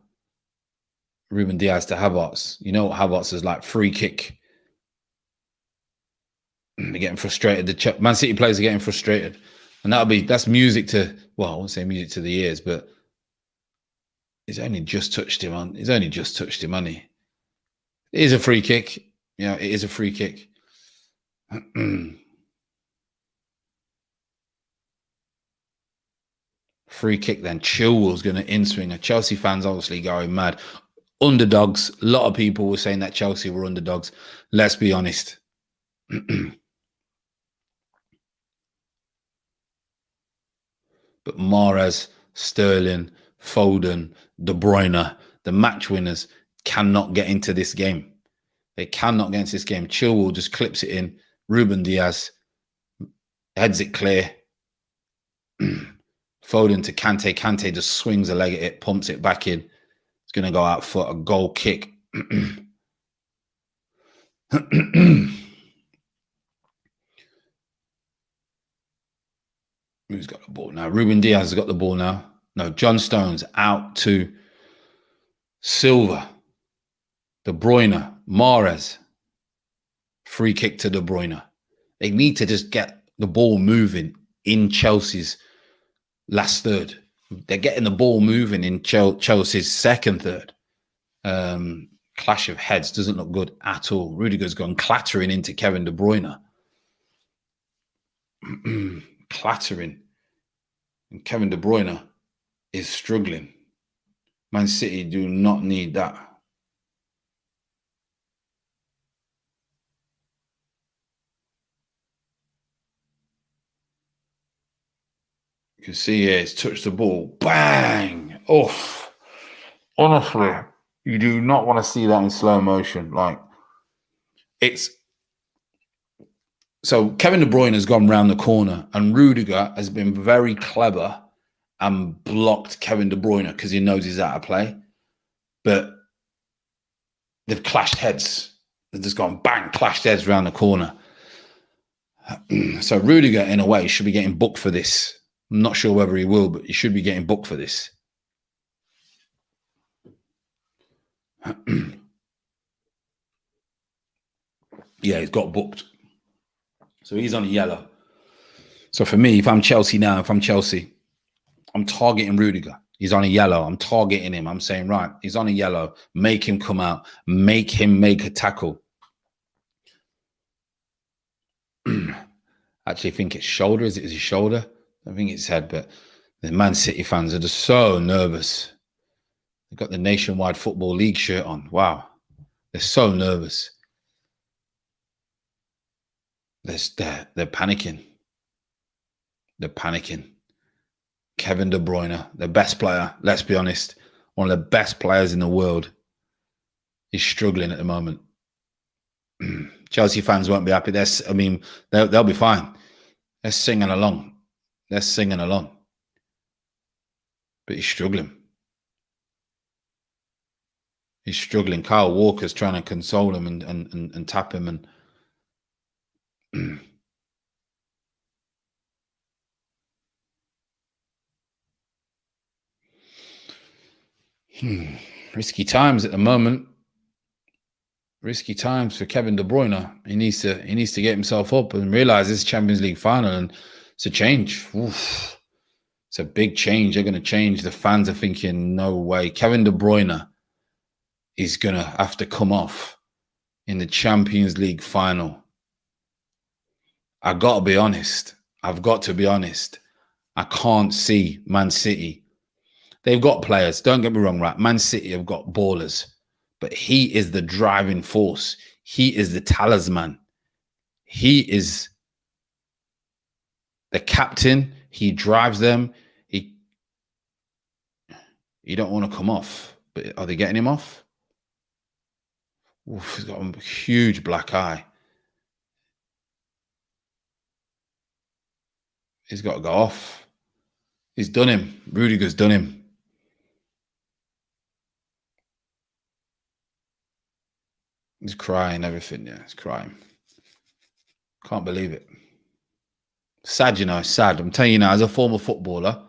Ruben Diaz to Havertz. You know what Havertz is like, free kick. They're getting frustrated. The Man City players are getting frustrated. And that's music to, well, I won't say music to the ears, but he's only just touched him on. He's only just touched him, hasn't he? It is a free kick. Yeah, it is a free kick. Free kick then. Chilwell's going to in-swinger. Chelsea fans obviously going mad. Underdogs. A lot of people were saying that Chelsea were underdogs. Let's be honest. But Mahrez, Sterling, Foden, De Bruyne, the match winners cannot get into this game. They cannot get into this game. Chilwell just clips it in. Ruben Diaz heads it clear. Foden to Kante. Kante just swings a leg at it, pumps it back in. It's going to go out for a goal kick. Who's got the ball now? Ruben Diaz has got the ball now. No, John Stones out to Silva. De Bruyne. Mahrez. Free kick to De Bruyne. They need to just get the ball moving in Chelsea's last third. They're getting the ball moving in Chelsea's second third. Clash of heads doesn't look good at all. Rudiger's gone clattering into Kevin De Bruyne. Clattering. And Kevin De Bruyne is struggling. Man City do not need that. You can see here, it's touched the ball. Bang! Oof. Honestly, you do not want to see that in slow motion. Like, it's... So Kevin De Bruyne has gone round the corner and Rudiger has been very clever and blocked Kevin De Bruyne because he knows he's out of play. But they've clashed heads. They've just gone bang, clashed heads round the corner. So Rudiger, in a way, should be getting booked for this. I'm not sure whether he will, but he should be getting booked for this. Yeah, he's got booked. So he's on a yellow. So for me, if I'm Chelsea, I'm targeting Rudiger. He's on a yellow. I'm targeting him. I'm saying, right, he's on a yellow. Make him come out. Make him make a tackle. Actually, I think it's shoulder. Is it his shoulder? I think it's head, but the Man City fans are just so nervous. They've got the Nationwide Football League shirt on. Wow. They're so nervous. They're panicking. They're panicking. Kevin De Bruyne, the best player, let's be honest, one of the best players in the world, is struggling at the moment. Chelsea fans won't be happy. They'll be fine. They're singing along. They're singing along. But he's struggling. He's struggling. Kyle Walker's trying to console him and tap him. And risky times at the moment. Risky times for Kevin De Bruyne. He needs to get himself up and realize this is Champions League final, and it's a change. Oof. It's a big change. They're going to change. The fans are thinking, no way. Kevin De Bruyne is going to have to come off in the Champions League final. I've got to be honest. I can't see Man City. They've got players. Don't get me wrong, right? Man City have got ballers. But he is the driving force. He is the talisman. He is the captain. He drives them. You don't want to come off. But are they getting him off? Oof, he's got a huge black eye. He's got to go off. He's done him. Rudiger's done him. He's crying, everything. Yeah, he's crying. Can't believe it. Sad, you know, sad. I'm telling you now, as a former footballer,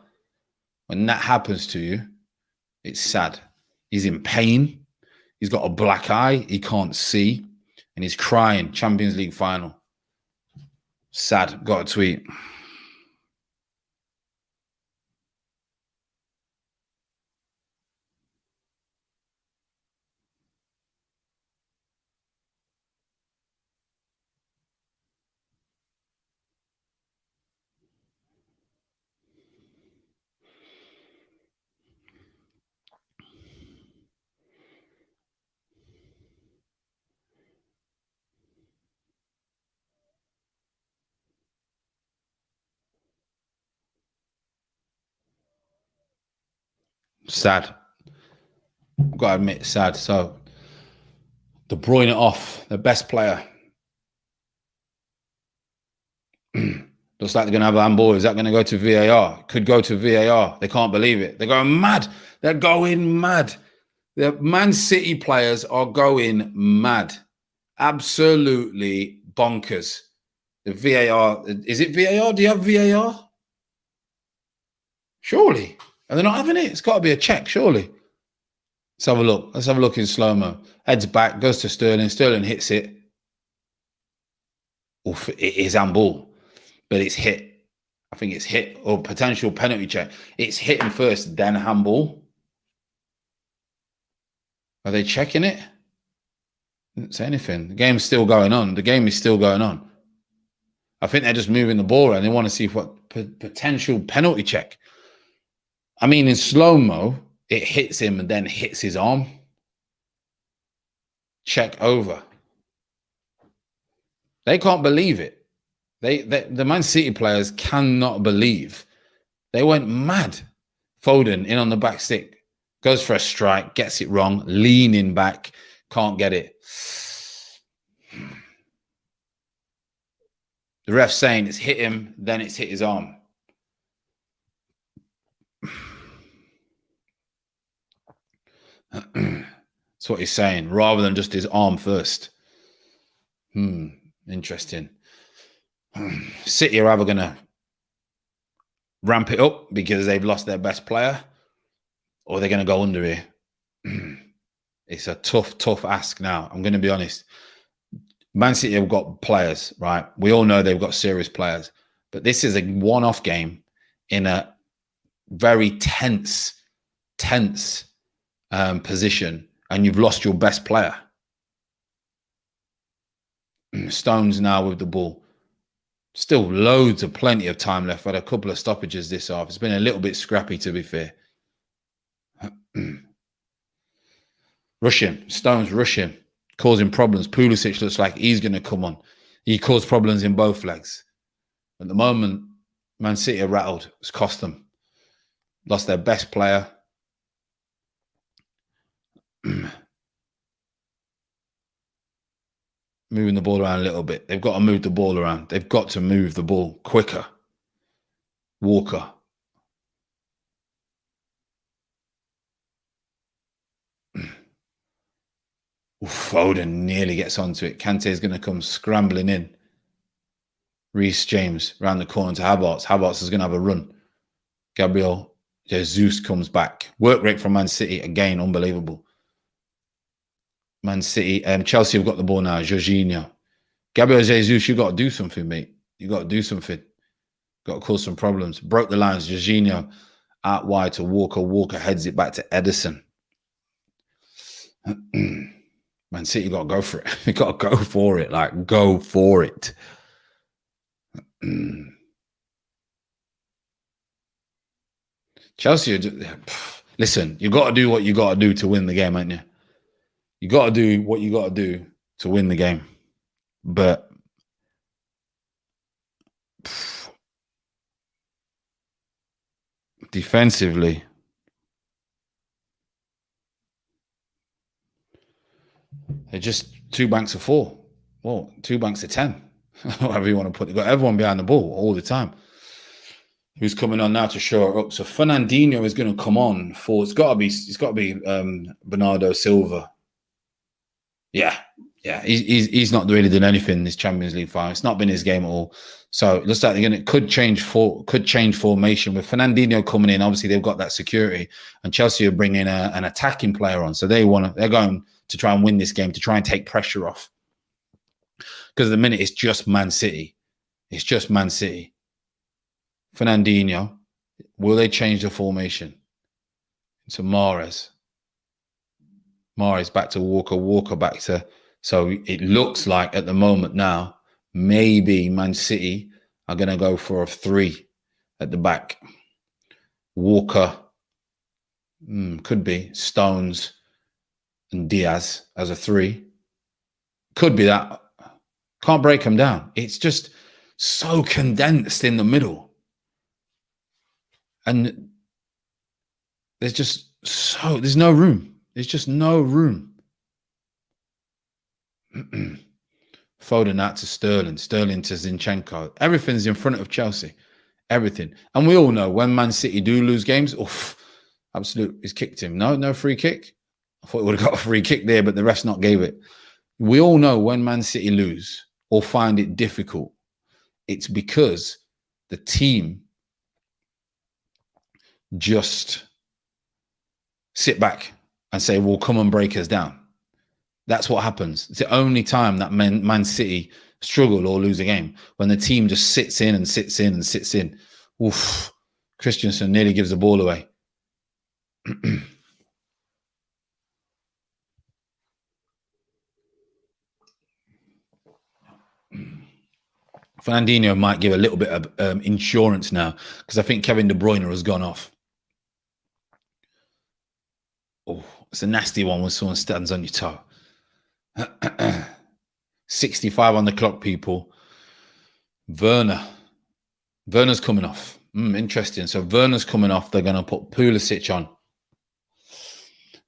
when that happens to you, it's sad. He's in pain. He's got a black eye. He can't see. And he's crying. Champions League final. Sad. Got a tweet. Sad. I've got to admit, sad. So De Bruyne off, the best player. Looks like they're going to have a handball. Is that going to go to VAR? Could go to VAR. They can't believe it. They're going mad. They're going mad. The Man City players are going mad. Absolutely bonkers. The VAR. Is it VAR? Do you have VAR? Surely. Are they not having it? It's got to be a check, surely. Let's have a look. Let's have a look in slow-mo. Heads back, goes to Sterling. Sterling hits it. Oof, it is handball. But it's hit. I think it's hit or potential penalty check. It's hit him first, then handball. Are they checking it? Didn't say anything. The game's still going on. The game is still going on. I think they're just moving the ball around. They want to see what potential penalty check. I mean, in slow-mo, it hits him and then hits his arm. Check over. They can't believe it. The Man City players cannot believe. They went mad. Foden in on the back stick. Goes for a strike, gets it wrong, leaning back, can't get it. The ref's saying it's hit him, then it's hit his arm. That's what he's saying, rather than just his arm first. Interesting. City are either going to ramp it up because they've lost their best player, or they're going to go under here. It's a tough ask now. I'm going to be honest. Man City have got players, right? We all know they've got serious players. But this is a one-off game in a very tense position, and you've lost your best player. Stones now with the ball. Still plenty of time left. Had a couple of stoppages this half. It's been a little bit scrappy, to be fair. Rush him. Stones rush him. Causing problems. Pulisic looks like he's going to come on. He caused problems in both legs. At the moment, Man City are rattled. It's cost them. Lost their best player. Moving the ball around a little bit. They've got to move the ball around. They've got to move the ball quicker. Walker. Foden nearly gets onto it. Kante is going to come scrambling in. Reece James round the corner to Havertz. Havertz is going to have a run. Gabriel Jesus comes back. Work rate from Man City. Again, unbelievable. Man City. Chelsea have got the ball now. Jorginho. Gabriel Jesus, you got to do something, mate. You got to do something. Got to cause some problems. Broke the lines. Jorginho out wide to Walker. Walker heads it back to Ederson. Man City got to go for it. You got to go for it. Like, go for it. Chelsea, listen, you got to do what you got to do to win the game, ain't you? You got to do what you got to do to win the game. But defensively, they're just 2 banks of 4. Well, 2 banks of 10. Whatever you want to put it. Got everyone behind the ball all the time. Who's coming on now to show it up? So Fernandinho is going to come on for. It's got to be Bernardo Silva. Yeah. He's not really done anything in this Champions League final. It's not been his game at all. So it looks like could change formation with Fernandinho coming in. Obviously, they've got that security, and Chelsea are bringing an attacking player on. So they're going to try and win this game, to try and take pressure off. Because at the minute it's just Man City. It's just Man City. Fernandinho, will they change the formation? To Mahrez. Mahrez back to Walker. Walker back to. So it looks like at the moment now, maybe Man City are going to go for a 3 at the back. Walker, could be Stones and Diaz as a 3. Could be that. Can't break them down. It's just so condensed in the middle. And there's just So there's no room. There's just no room. Foden out to Sterling, Sterling to Zinchenko. Everything's in front of Chelsea. Everything. And we all know when Man City do lose games, oof, absolute, he's kicked him. No free kick. I thought he would have got a free kick there, but the ref not gave it. We all know when Man City lose or find it difficult, it's because the team just sit back and say, well, come and break us down. That's what happens. It's the only time that Man City struggle or lose a game, when the team just sits in and sits in and sits in. Oof. Christensen nearly gives the ball away. Fernandinho might give a little bit of insurance now, because I think Kevin De Bruyne has gone off. Oh, it's a nasty one when someone stands on your toe. 65 on the clock, people. Werner's coming off. Interesting. So Werner's coming off. They're going to put Pulisic on.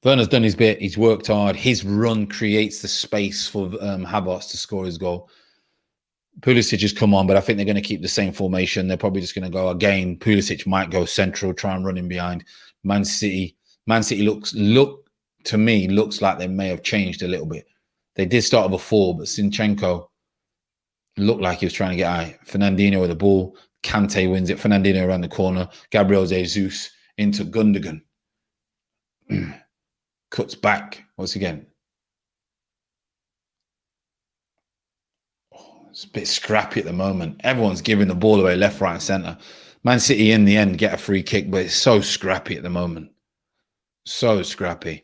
Werner's done his bit. He's worked hard. His run creates the space for Havertz to score his goal. Pulisic has come on, but I think they're going to keep the same formation. They're probably just going to go again. Pulisic might go central, try and run in behind. Man City looks like they may have changed a little bit. They did start with a 4, but Zinchenko looked like he was trying to get high. Fernandinho with the ball. Kante wins it. Fernandinho around the corner. Gabriel Jesus into Gundogan. Cuts back. Once again. Oh, it's a bit scrappy at the moment. Everyone's giving the ball away left, right, and centre. Man City in the end get a free kick, but it's so scrappy at the moment. So scrappy.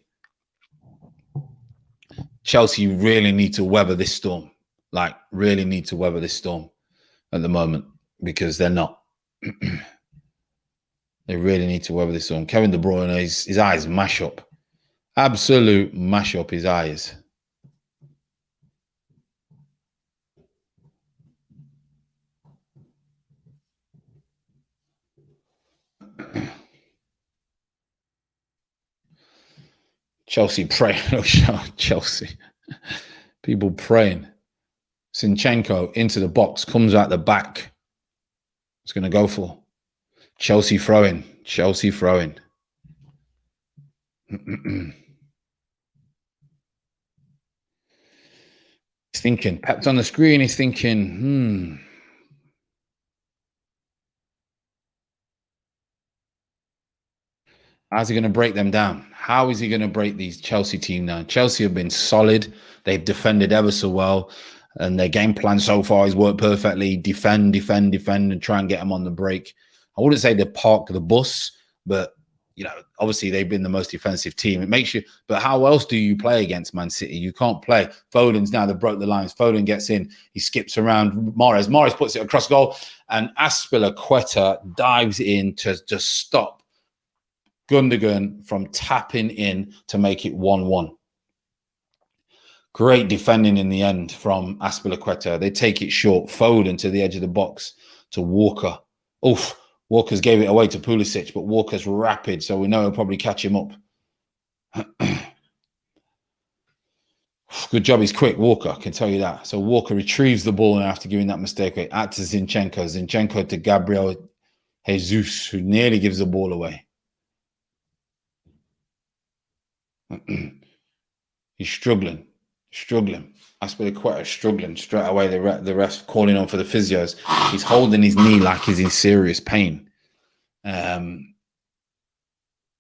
Chelsea really need to weather this storm. Like, really need to weather this storm at the moment, because they're not. They really need to weather this storm. Kevin De Bruyne, his eyes mash up. Absolute mash up his eyes. Chelsea praying. Chelsea. People praying. Zinchenko into the box, comes out the back. It's going to go for Chelsea throwing. Chelsea throwing. He's thinking. Pep's on the screen. He's thinking, How's he going to break them down? How is he going to break these Chelsea team down? Chelsea have been solid. They've defended ever so well. And their game plan so far has worked perfectly. Defend, and try and get them on the break. I wouldn't say they park the bus, but, you know, obviously they've been the most defensive team. It makes you, but how else do you play against Man City? You can't play. Foden's now, they broke the lines. Foden gets in. He skips around Mahrez. Mahrez puts it across goal. And Azpilicueta dives in to just stop Gundogan from tapping in to make it 1-1. Great defending in the end from Azpilicueta. They take it short. Foden to the edge of the box to Walker. Oof. Walker's gave it away to Pulisic, but Walker's rapid, so we know he'll probably catch him up. Good job, he's quick, Walker, I can tell you that. So Walker retrieves the ball after giving that mistake away. Out to Zinchenko. Zinchenko to Gabriel Jesus, who nearly gives the ball away. He's struggling. Azpilicueta struggling straight away. The ref calling on for the physios. He's holding his knee like he's in serious pain. They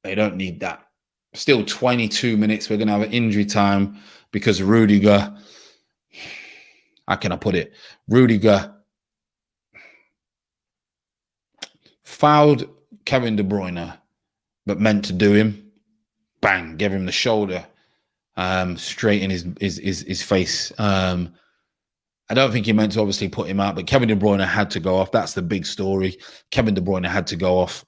don't need that. Still 22 minutes. We're going to have an injury time because Rudiger, how can I put it? Rudiger fouled Kevin De Bruyne, but meant to do him. Bang, gave him the shoulder. Straight in his face. I don't think he meant to obviously put him out, but Kevin De Bruyne had to go off. That's the big story. Kevin De Bruyne had to go off.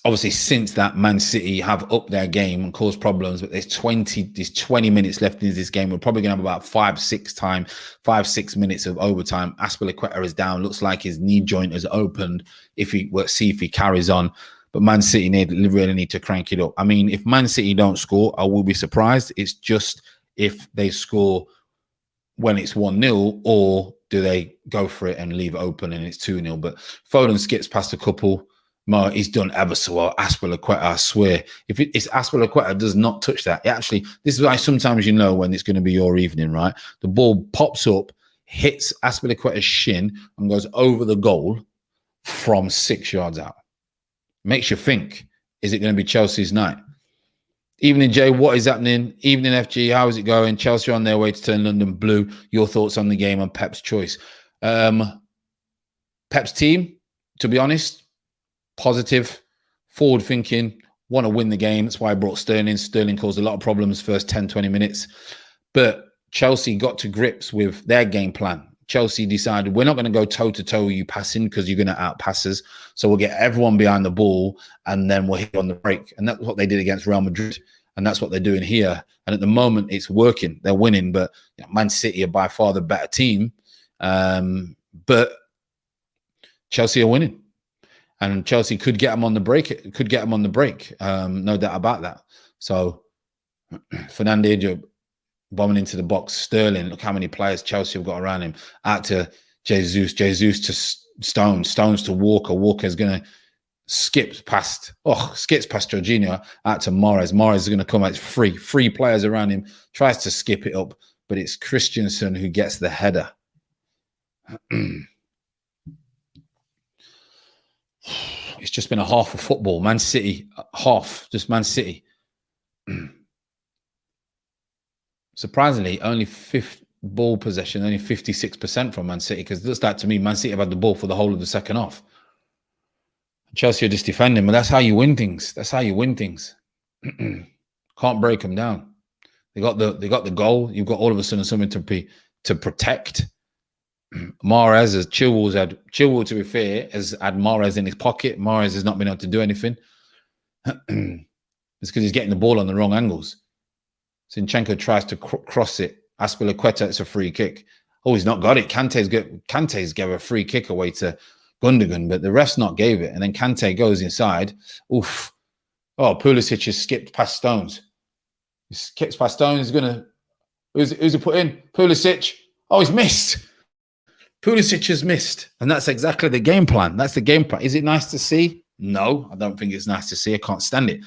Obviously, since that, Man City have upped their game and caused problems, but there's 20 minutes left in this game. We're probably going to have about 5-6 minutes of overtime. Azpilicueta is down. Looks like his knee joint has opened. If he carries on. but Man City really need to crank it up. I mean, if Man City don't score, I will be surprised. It's just if they score when it's 1-0, or do they go for it and leave it open and it's 2-0? But Foden skips past a couple. He's done ever so well. Azpilicueta, I swear. If it's Azpilicueta does not touch that. Actually, this is why sometimes you know when it's going to be your evening, right? The ball pops up, hits Azpilicueta's shin, and goes over the goal from 6 yards out. Makes you think, is it going to be Chelsea's night? Evening, Jay, what is happening? Evening, FG, how is it going? Chelsea on their way to turn London blue. Your thoughts on the game and Pep's choice? Pep's team, to be honest, positive, forward thinking, want to win the game. That's why I brought Sterling. Sterling caused a lot of problems first 10, 20 minutes. But Chelsea got to grips with their game plan. Chelsea decided, we're not going to go toe-to-toe with you passing because you're going to outpass us. So we'll get everyone behind the ball and then we'll hit on the break. And that's what they did against Real Madrid. And that's what they're doing here. And at the moment, it's working. They're winning. But Man City are by far the better team. But Chelsea are winning. And Chelsea could get them on the break. No doubt about that. So Fernandinho bombing into the box. Sterling, look how many players Chelsea have got around him. Out to Jesus to Stones. Stones to Walker. Walker's going to skips past Jorginho. Out to Mahrez. Mahrez is going to come out. It's free. Three players around him. Tries to skip it up. But it's Christensen who gets the header. It's just been a half of football. Man City, half. Just Man City. Surprisingly, only ball possession, only 56% from Man City, because it looks like to me Man City have had the ball for the whole of the second half. Chelsea are just defending, but that's how you win things. That's how you win things. Can't break them down. They got the goal. You've got all of a sudden something to protect. Mahrez, as Chilwell, to be fair, has had Mahrez in his pocket. Mahrez has not been able to do anything. It's because he's getting the ball on the wrong angles. Zinchenko tries to cross it. Azpilicueta, it's a free kick. Oh, he's not got it. Kante's gave a free kick away to Gundogan, but the ref's not gave it. And then Kante goes inside. Oof. Oh, Pulisic has skipped past Stones. He skips past Stones. He's going to... Who's he put in? Pulisic. Oh, he's missed. Pulisic has missed. And that's exactly the game plan. That's the game plan. Is it nice to see? No, I don't think it's nice to see. I can't stand it.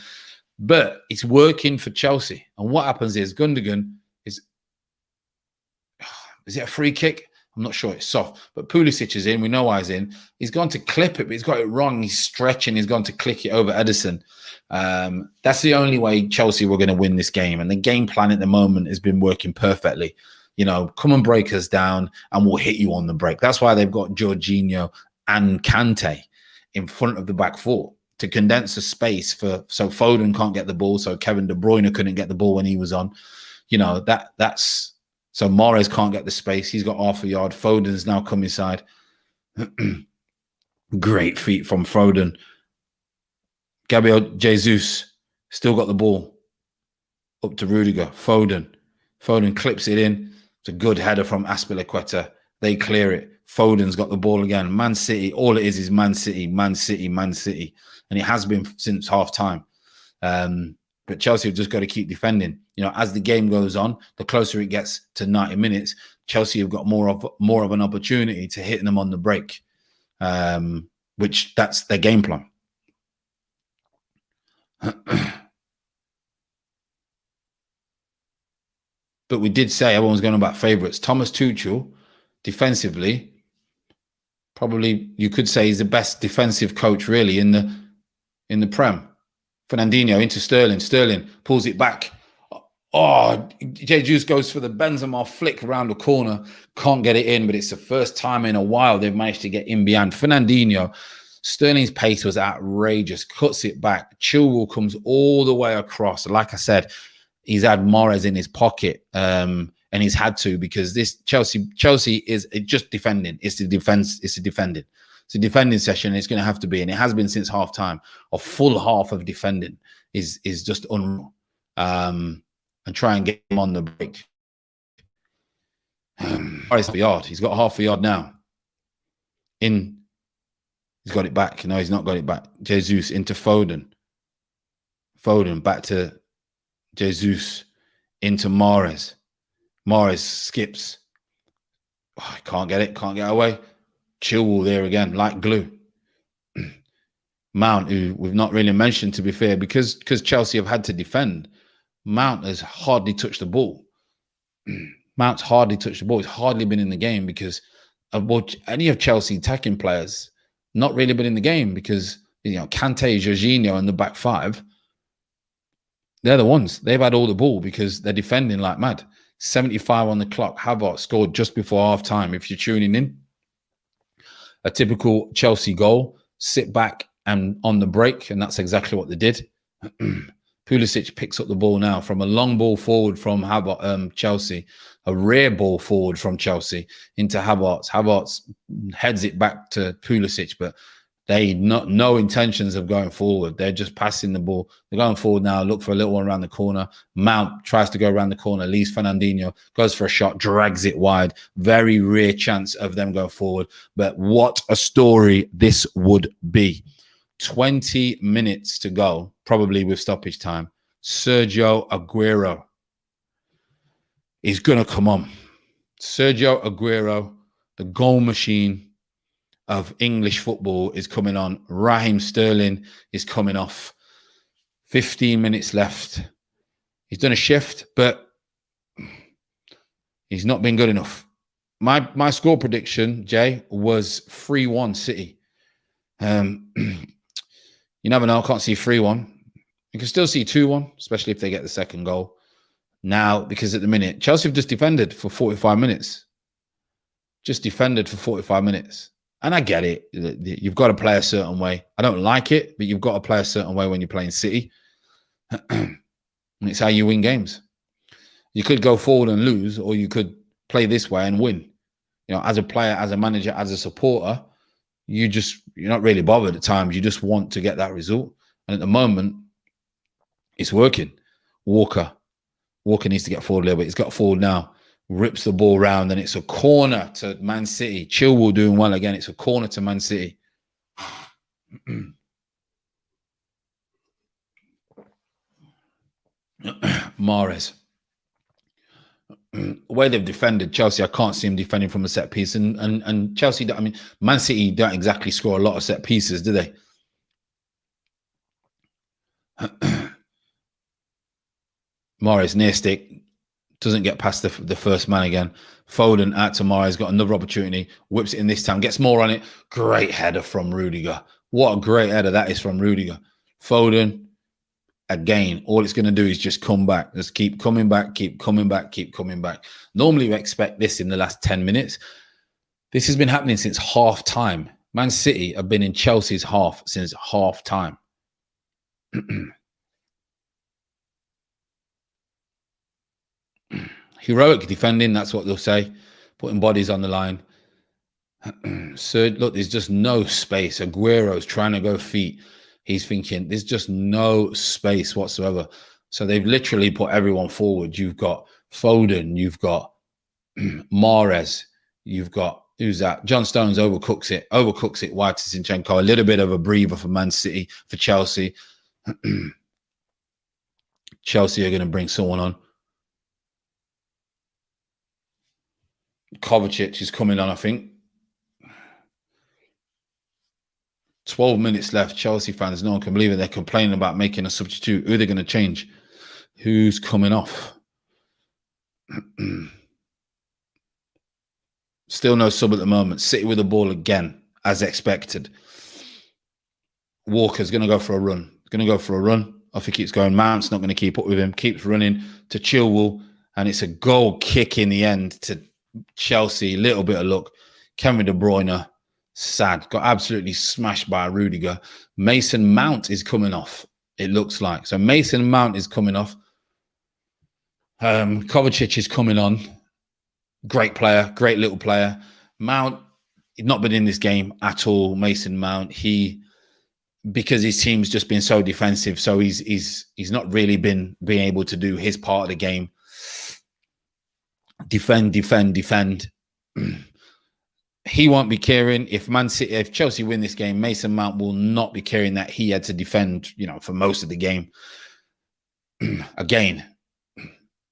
But it's working for Chelsea. And what happens is Gundogan is it a free kick? I'm not sure. It's soft. But Pulisic is in. We know why he's in. He's gone to clip it, but he's got it wrong. He's stretching. He's gone to click it over Ederson. That's the only way Chelsea were going to win this game. And the game plan at the moment has been working perfectly. You know, come and break us down and we'll hit you on the break. That's why they've got Jorginho and Kante in front of the back four to condense the space so Foden can't get the ball, so Kevin De Bruyne couldn't get the ball when he was on. You know, that's so Mahrez can't get the space. He's got half a yard. Foden's now come inside. Great feet from Foden. Gabriel Jesus still got the ball. Up to Rudiger. Foden clips it in. It's a good header from Azpilicueta. They clear it. Foden's got the ball again. Man City, all it is Man City, Man City, Man City. And it has been since half time. But Chelsea have just got to keep defending. You know, as the game goes on, the closer it gets to 90 minutes, Chelsea have got more of an opportunity to hit them on the break, which that's their game plan. But we did say everyone's going about favourites. Thomas Tuchel, defensively, probably you could say he's the best defensive coach really in the Prem. Fernandinho into Sterling. Sterling pulls it back. Oh, Jesus goes for the Benzema flick around the corner. Can't get it in, but it's the first time in a while they've managed to get in behind. Fernandinho, Sterling's pace was outrageous. Cuts it back. Chilwell comes all the way across. Like I said, he's had Mahrez in his pocket, and he's had to because this Chelsea is just defending. It's the defense. It's a defending. It's a defending session. It's going to have to be, and it has been since half time. A full half of defending is just unreal. And try and get him on the break. Half a yard. He's got half a yard now. He's got it back. No, he's not got it back. Jesus into Foden. Foden back to Jesus into Mahrez. Mahrez skips. Oh, can't get it. Can't get away. Chilwell there again, like glue. Mount, who we've not really mentioned, to be fair, because Chelsea have had to defend. Mount has hardly touched the ball. Mount's hardly touched the ball. He's hardly been in the game because any of Chelsea attacking players not really been in the game because, Kante, Jorginho and the back five, they're the ones. They've had all the ball because they're defending like mad. 75 on the clock. Havertz scored just before half-time. If you're tuning in, a typical Chelsea goal, sit back and on the break, and that's exactly what they did. Pulisic picks up the ball now from a long ball forward from Chelsea, a rare ball forward from Chelsea into Havertz. Havertz heads it back to Pulisic, but they no intentions of going forward. They're just passing the ball. They're going forward now. Look for a little one around the corner. Mount tries to go around the corner, leaves Fernandinho, goes for a shot, drags it wide. Very rare chance of them going forward. But what a story this would be. 20 minutes to go, probably with stoppage time. Sergio Aguero is going to come on. Sergio Aguero, the goal machine of English football, is coming on. Raheem Sterling is coming off. 15 minutes left. He's done a shift, but he's not been good enough. My score prediction, Jay, was 3-1 City. You never know. I can't see 3-1. You can still see 2-1, especially if they get the second goal. Now, because at the minute, Chelsea have just defended for 45 minutes. Just defended for 45 minutes. And I get it. You've got to play a certain way. I don't like it, but you've got to play a certain way when you're playing City. And it's how you win games. You could go forward and lose, or you could play this way and win. As a player, as a manager, as a supporter, you're not really bothered at times. You just want to get that result. And at the moment, it's working. Walker needs to get forward a little bit. He's got forward now. Rips the ball round, and it's a corner to Man City. Chilwell doing well again. It's a corner to Man City. Mahrez. The way they've defended Chelsea, I can't see him defending from a set piece. And Chelsea, Man City don't exactly score a lot of set pieces, do they? Mahrez near stick, doesn't get past the first man again. Foden out to Mahrez, got another opportunity, whips it in this time, gets more on it. Great header from Rudiger. What a great header that is from Rudiger. Foden, again, all it's going to do is just come back. Just keep coming back, keep coming back, keep coming back. Normally, we expect this in the last 10 minutes. This has been happening since half time. Man City have been in Chelsea's half since half time. Heroic defending, that's what they'll say. Putting bodies on the line. So, look, there's just no space. Aguero's trying to go feet. He's thinking there's just no space whatsoever. So they've literally put everyone forward. You've got Foden, you've got Mahrez, you've got, who's that? John Stones overcooks it wide to Zinchenko. A little bit of a breather for Man City, for Chelsea. Chelsea are going to bring someone on. Kovacic is coming on, I think. 12 minutes left. Chelsea fans, no one can believe it. They're complaining about making a substitute. Who are they going to change? Who's coming off? Still no sub at the moment. City with the ball again, as expected. Walker's going to go for a run. Off he keeps going. Mount's not going to keep up with him. Keeps running to Chilwell. And it's a goal kick in the end to Chelsea. Little bit of luck. Kevin De Bruyne. Sad. Got absolutely smashed by Rudiger. Mason Mount is coming off, it looks like. So Mason Mount is coming off. Kovacic is coming on. Great player. Great little player. Mount, he's not been in this game at all. Mason Mount. Because his team's just been so defensive, so he's not really been being able to do his part of the game. Defend. he won't be caring. If if Chelsea win this game, Mason Mount will not be caring that he had to defend, for most of the game. Again,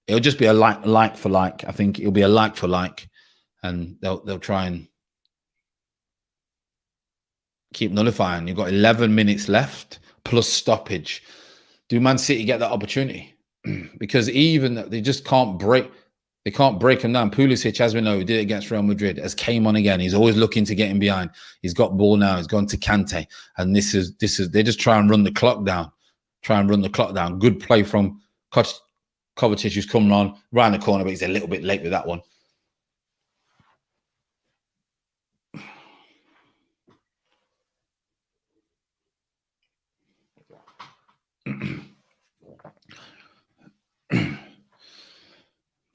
it'll just be a like for like. I think it'll be a like for like, and they'll try and keep nullifying. You've got 11 minutes left plus stoppage. Do Man City get that opportunity? Because even they just can't break. They can't break him down. Pulisic, as we know, he did it against Real Madrid, has came on again. He's always looking to get him behind. He's got ball now. He's gone to Kante, and this is they just try and run the clock down. Good play from Kovacic, who's coming on around the corner, but he's a little bit late with that one.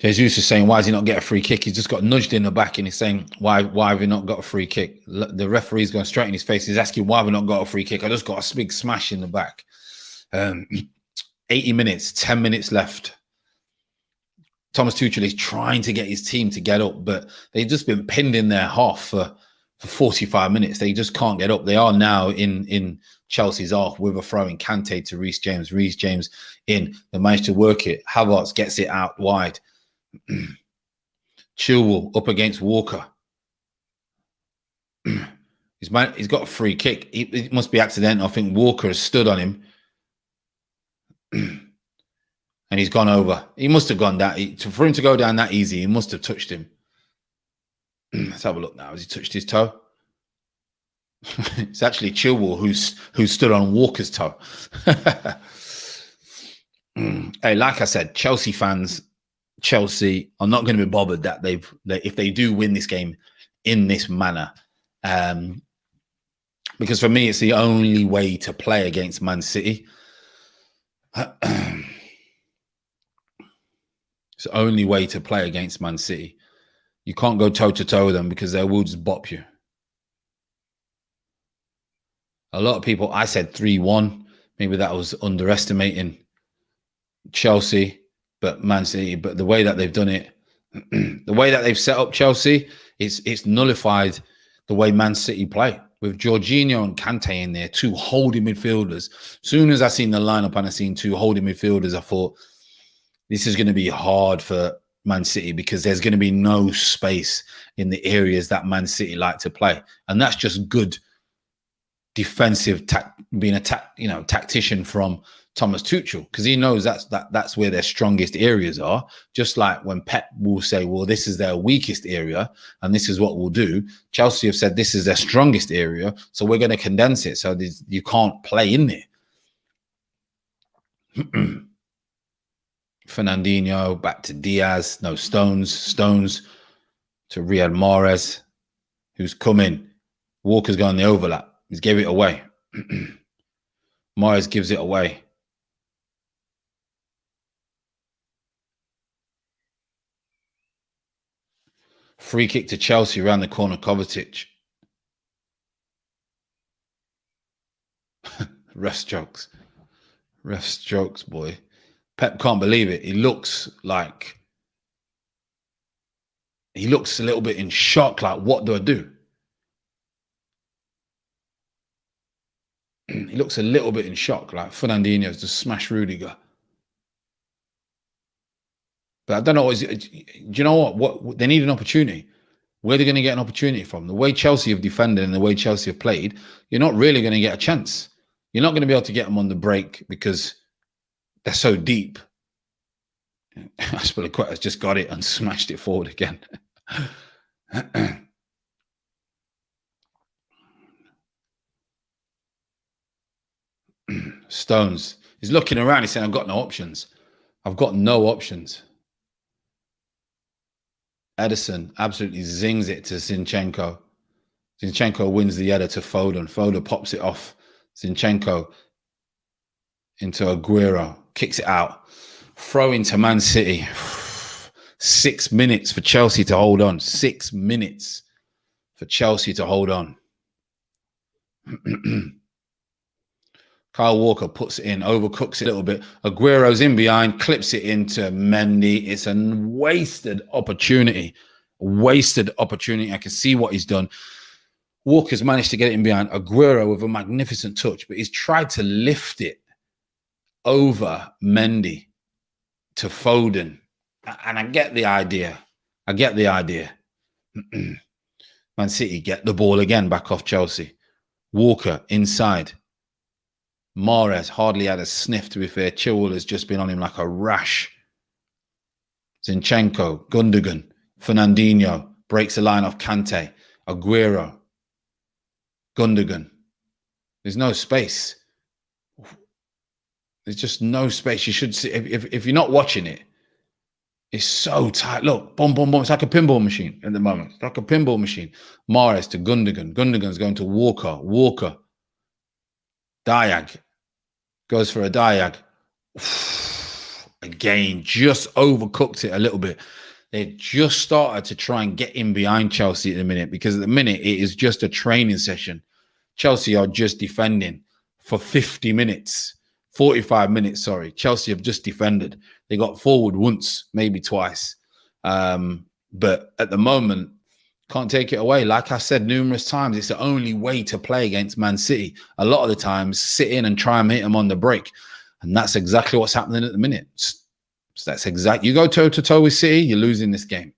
Jesus is saying, why does he not get a free kick? He's just got nudged in the back, and he's saying, why have we not got a free kick? The referee's going straight in his face. He's asking, why have we not got a free kick? I just got a big smash in the back. 80 minutes, 10 minutes left. Thomas Tuchel is trying to get his team to get up, but they've just been pinned in their half for 45 minutes. They just can't get up. They are now in Chelsea's half with a throw in Kante to Reece James. Reece James in. They managed to work it. Havertz gets it out wide. Chilwell up against Walker. He's got a free kick. It must be accidental. I think Walker has stood on him. And he's gone over. He must have gone for him to go down that easy, he must have touched him. Let's have a look now. Has he touched his toe? It's actually Chilwell who stood on Walker's toe. Hey, like I said, Chelsea fans, Chelsea are not going to be bothered that if they do win this game in this manner. Because for me, it's the only way to play against Man City. It's the only way to play against Man City. You can't go toe-to-toe with them because they will just bop you. A lot of people, I said 3-1. Maybe that was underestimating Chelsea, but Man City. But the way that they've done it, the way that they've set up Chelsea, it's nullified the way Man City play. With Jorginho and Kante in there, two holding midfielders. As soon as I seen the lineup and I seen two holding midfielders, I thought, this is going to be hard for Man City because there's going to be no space in the areas that Man City like to play. And that's just good defensive tactician from Thomas Tuchel, because he knows that's where their strongest areas are. Just like when Pep will say, well, this is their weakest area and this is what we'll do. Chelsea have said this is their strongest area, so we're going to condense it so you can't play in there. Fernandinho back to Diaz. No, Stones to Riyad Mahrez, who's coming. Walker's gone the overlap. He's gave it away. Mahrez gives it away. Free kick to Chelsea around the corner, Kovacic. Ref jokes, boy. Pep can't believe it. He looks a little bit in shock, like, what do I do? He looks a little bit in shock, like Fernandinho's just smashed Rudiger. But I don't know. Do you know what? They need an opportunity. Where are they going to get an opportunity from? The way Chelsea have defended and the way Chelsea have played, you're not really going to get a chance. You're not going to be able to get them on the break because they're so deep. Azpilicueta's just got it and smashed it forward again. Stones. He's looking around. He's saying, I've got no options. I've got no options. Ederson absolutely zings it to Zinchenko. Zinchenko wins the header to Foden. Foden pops it off. Zinchenko into Aguero. Kicks it out. Throw into Man City. 6 minutes for Chelsea to hold on. 6 minutes for Chelsea to hold on. Kyle Walker puts it in, overcooks it a little bit. Aguero's in behind, clips it into Mendy. It's a wasted opportunity. wasted opportunity. I can see what he's done. Walker's managed to get it in behind. Aguero with a magnificent touch, but he's tried to lift it over Mendy to Foden. And I get the idea. Man City get the ball again back off Chelsea. Walker inside. Mahrez hardly had a sniff, to be fair. Chilwell has just been on him like a rash. Zinchenko, Gundogan, Fernandinho breaks the line off Kante. Aguero, Gundogan. There's no space. There's just no space. You should see, if you're not watching it, it's so tight. Look, boom, boom, boom. It's like a pinball machine at the moment. It's like a pinball machine. Mahrez to Gundogan. Gundogan's going to Walker. Walker. Diag. Goes for a Diag. Again, just overcooked it a little bit. They just started to try and get in behind Chelsea at the minute, because at the minute it is just a training session. Chelsea are just defending for 50 minutes. 45 minutes, sorry. Chelsea have just defended. They got forward once, maybe twice. But at the moment, can't take it away. Like I said numerous times, it's the only way to play against Man City. A lot of the times, sit in and try and hit them on the break. And that's exactly what's happening at the minute. So that's exactly. You go toe-to-toe with City, you're losing this game.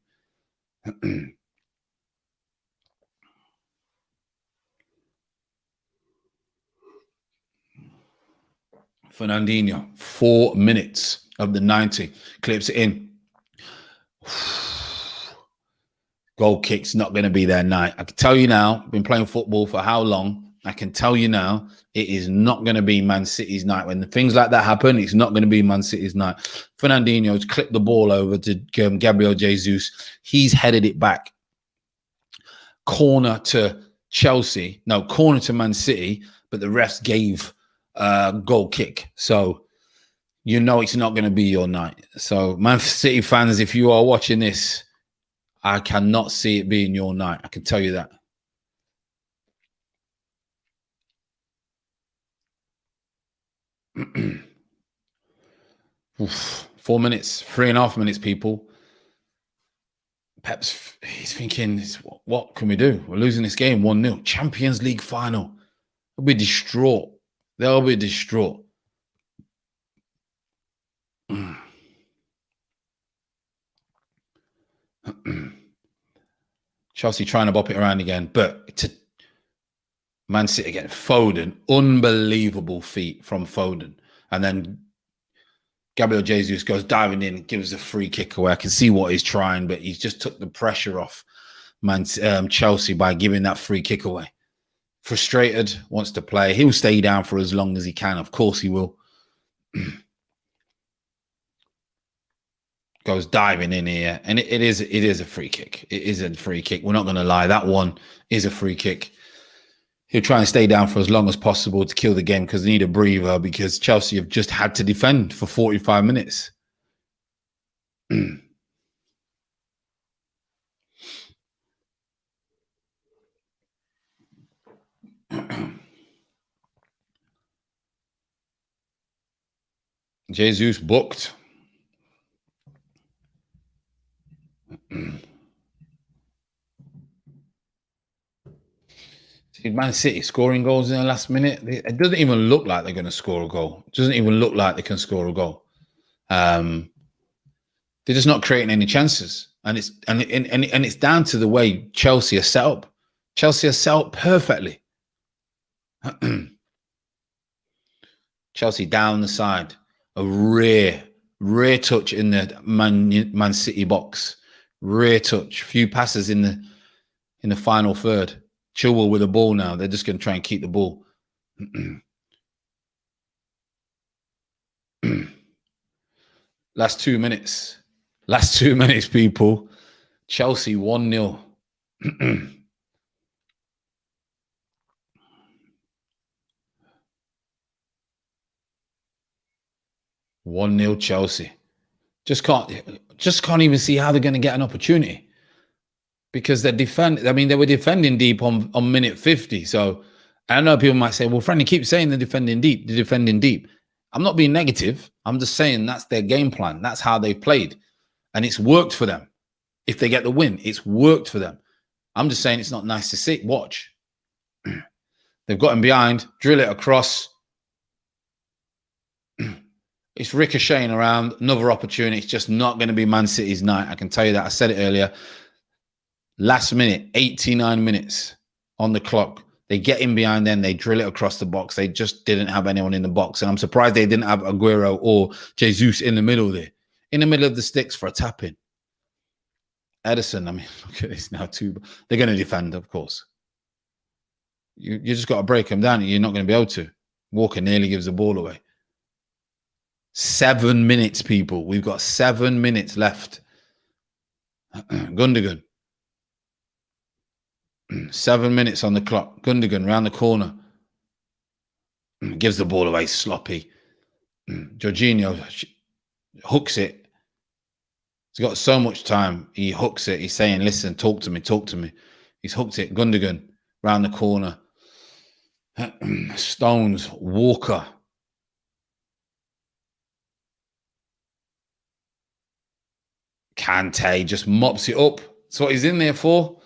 Fernandinho, 4 minutes of the 90. Clips it in. Goal kick's not going to be their night. I can tell you now, been playing football for how long? I can tell you now, it is not going to be Man City's night. When things like that happen, it's not going to be Man City's night. Fernandinho's clipped the ball over to Gabriel Jesus. He's headed it back. Corner to Chelsea. No, corner to Man City, but the refs gave goal kick. So you know it's not going to be your night. So Man City fans, if you are watching this, I cannot see it being your night. I can tell you that. Oof, 4 minutes, 3.5 minutes, people. Pep's, he's thinking, what can we do? We're losing this game 1-0. Champions League final. They'll be distraught. They'll be distraught. Chelsea trying to bop it around again, but to Man City again. Foden, unbelievable feat from Foden. And then Gabriel Jesus goes diving in, gives a free kick away. I can see what he's trying, but he's just took the pressure off Chelsea by giving that free kick away. Frustrated, wants to play. He'll stay down for as long as he can. Of course he will. Goes diving in here. And it is a free kick. It is a free kick. We're not going to lie. That one is a free kick. He'll try and stay down for as long as possible to kill the game because they need a breather, because Chelsea have just had to defend for 45 minutes. Jesus booked. Man City scoring goals in the last minute. It doesn't even look like they're going to score a goal. It doesn't even look like they can score a goal. They're just not creating any chances, and it's down to the way Chelsea are set up. Chelsea are set up perfectly. Chelsea down the side, a rare touch in the Man City box. Rare touch, few passes in the final third. Chilwell with the ball now. They're just going to try and keep the ball. Last 2 minutes. Last 2 minutes, people. Chelsea 1-0. 1-0 Chelsea. Just can't even see how they're going to get an opportunity. Because they were defending deep on minute 50. So I know people might say, well, Franny, keep saying they're defending deep. They're defending deep. I'm not being negative. I'm just saying that's their game plan. That's how they played. And it's worked for them. if they get the win. It's worked for them. I'm just saying it's not nice to see. Watch. They've got him behind, drill it across. It's ricocheting around. Another opportunity. It's just not going to be Man City's night. I can tell you that. I said it earlier. Last minute, 89 minutes on the clock. They get in behind then. They drill it across the box. They just didn't have anyone in the box. And I'm surprised they didn't have Aguero or Jesus in the middle there. In the middle of the sticks for a tap-in. Ederson, I mean, look at this now too. They're going to defend, of course. You just got to break them down. You're not going to be able to. Walker nearly gives the ball away. 7 minutes, people. We've got 7 minutes left. Gundogan. 7 minutes on the clock. Gundogan round the corner. Gives the ball away sloppy. Jorginho hooks it. He's got so much time. He hooks it. He's saying, listen, talk to me, talk to me. He's hooked it. Gundogan round the corner. Stones. Walker. Kante just mops it up. That's what he's in there for.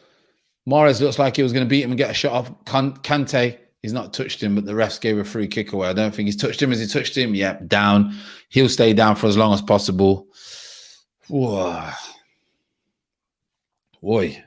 Mahrez looks like he was going to beat him and get a shot off. Kante, he's not touched him, but the refs gave a free kick away. I don't think he's touched him. Has he touched him? Yep, down. He'll stay down for as long as possible. Whoa. Boy.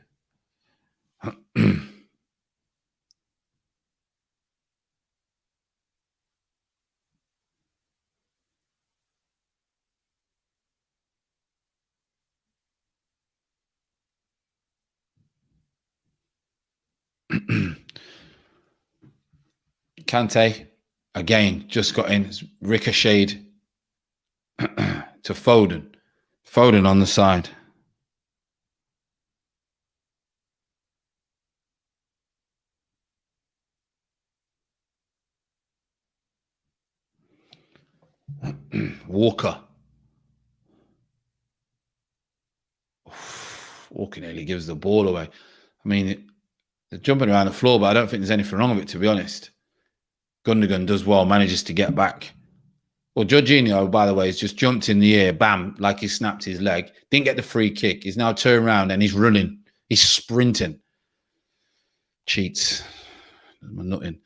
Kante, again, just got in. It's ricocheted to Foden. Foden on the side. Walker. Walker nearly gives the ball away. I mean, they're jumping around the floor, but I don't think there's anything wrong with it, to be honest. Gundogan does well, manages to get back. Well, Jorginho, by the way, has just jumped in the air, bam, like he snapped his leg. Didn't get the free kick. He's now turned around and he's running. He's sprinting. Cheats. Nothing.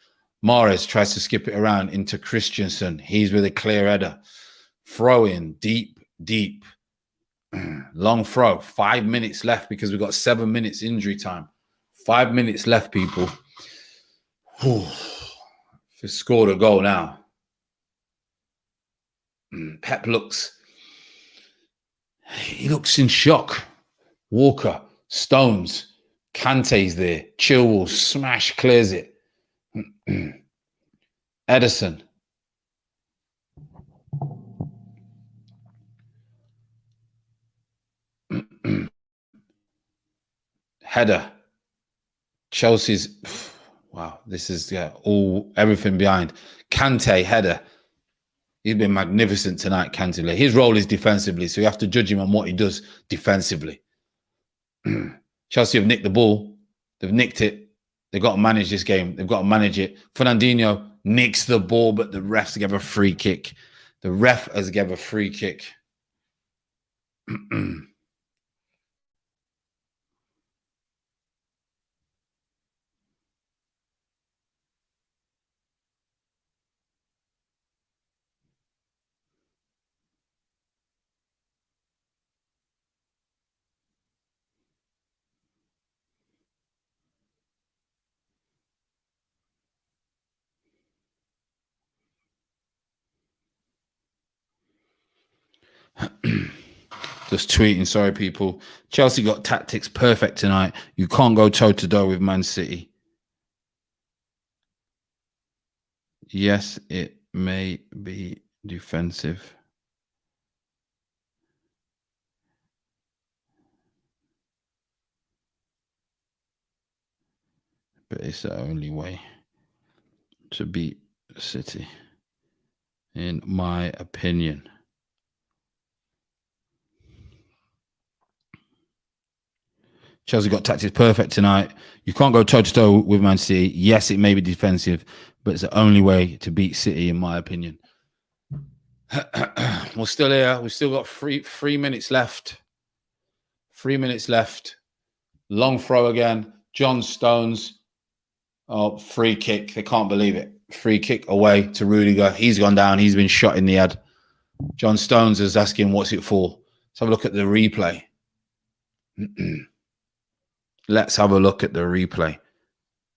Mahrez tries to skip it around into Christensen. He's with a clear header. Throw in, deep, deep. Long throw. 5 minutes left because we've got 7 minutes injury time. 5 minutes left, people. They've scored a goal now. Pep looks in shock. Walker, Stones, Kante's there. Chilwell, smash, clears it. Ederson. Header. Chelsea's, wow, this is everything behind. Kante, header. He's been magnificent tonight, Kante. His role is defensively, so you have to judge him on what he does defensively. Chelsea have nicked the ball. They've nicked it. They've got to manage this game. They've got to manage it. Fernandinho nicks the ball, but the refs give a free kick. The ref has given a free kick. Just tweeting, sorry people. Chelsea got tactics perfect tonight. You can't go toe-to-toe with Man City. Yes, it may be defensive. But it's the only way to beat City, in my opinion. Chelsea got tactics perfect tonight. You can't go toe-to-toe with Man City. Yes, it may be defensive, but it's the only way to beat City, in my opinion. We're still here. We've still got three minutes left. 3 minutes left. Long throw again. John Stones. Oh, free kick. They can't believe it. Free kick away to Rudiger. He's gone down. He's been shot in the head. John Stones is asking, what's it for? Let's have a look at the replay. Let's have a look at the replay.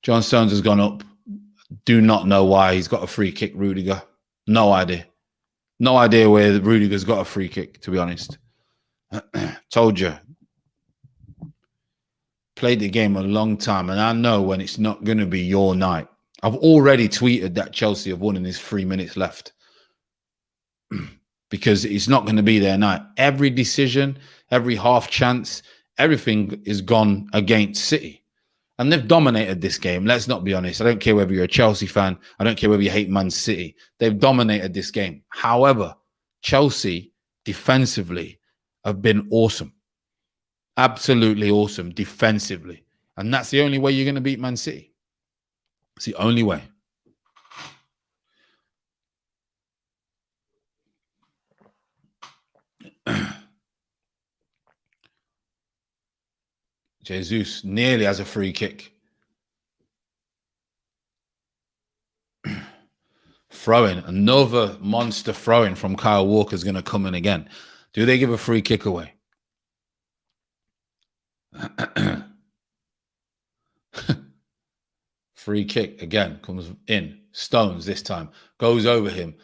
John Stones has gone up. Do not know why he's got a free kick, Rudiger. No idea. No idea where Rudiger's got a free kick, to be honest. Told you. Played the game a long time, and I know when it's not going to be your night. I've already tweeted that Chelsea have won and there's 3 minutes left. Because it's not going to be their night. Every decision, every half chance, everything is gone against City. And they've dominated this game. Let's not be honest. I don't care whether you're a Chelsea fan. I don't care whether you hate Man City. They've dominated this game. However, Chelsea defensively have been awesome. Absolutely awesome defensively. And that's the only way you're going to beat Man City. It's the only way. Jesus nearly has a free kick. Throwing. Another monster throwing from Kyle Walker is going to come in again. Do they give a free kick away? Free kick again. Comes in. Stones this time. Goes over him.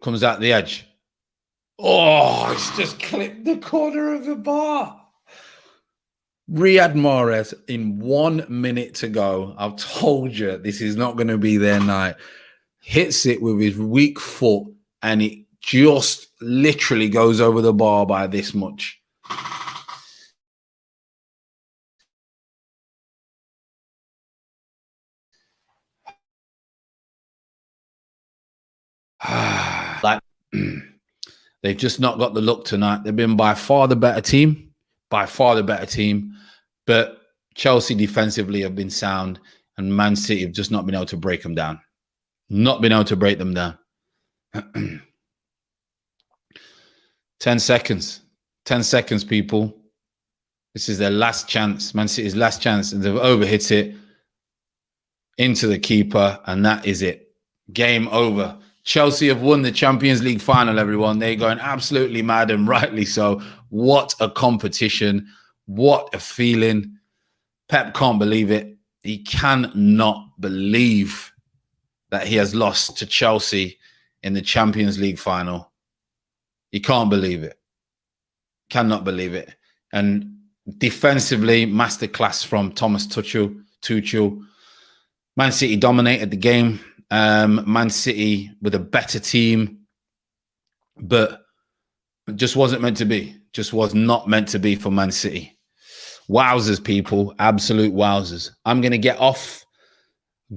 Comes out the edge. Oh, it's just clipped the corner of the bar. Riyad Mahrez in 1 minute to go. I've told you this is not going to be their night. Hits it with his weak foot and it just literally goes over the bar by this much. Like they've just not got the look tonight. They've been by far the better team. By far the better team. But Chelsea defensively have been sound and Man City have just not been able to break them down. Not been able to break them down. 10 seconds. 10 seconds, people. This is their last chance. Man City's last chance. And they've overhit it into the keeper. And that is it. Game over. Chelsea have won the Champions League final, everyone. They're going absolutely mad and rightly so. What a competition. What a feeling. Pep can't believe it. He cannot believe that he has lost to Chelsea in the Champions League final. He can't believe it. Cannot believe it. And defensively, masterclass from Thomas Tuchel. Man City dominated the game. Man City with a better team, but it just wasn't meant to be. Just was not meant to be for Man City. Wowzers, people. Absolute wowzers. I'm going to get off.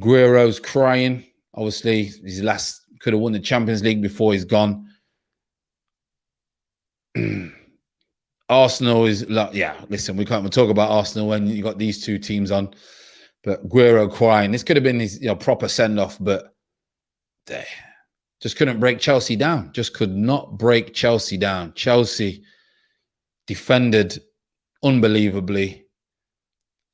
Guerrero's crying. Obviously, his last could have won the Champions League before he's gone. Arsenal is like, yeah, listen, we can't even talk about Arsenal when you got these two teams on. But Guerrero crying. This could have been his proper send-off, but they just couldn't break Chelsea down. Just could not break Chelsea down. Chelsea defended unbelievably.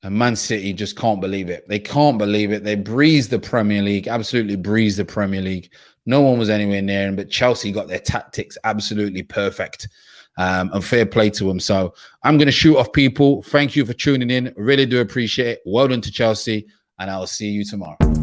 And Man City just can't believe it. They can't believe it. They breezed the Premier League, absolutely breezed the Premier League. No one was anywhere near him, but Chelsea got their tactics absolutely perfect. And fair play to them. So I'm going to shoot off, people. Thank you for tuning in. Really do appreciate it. Well done to Chelsea, and I'll see you tomorrow.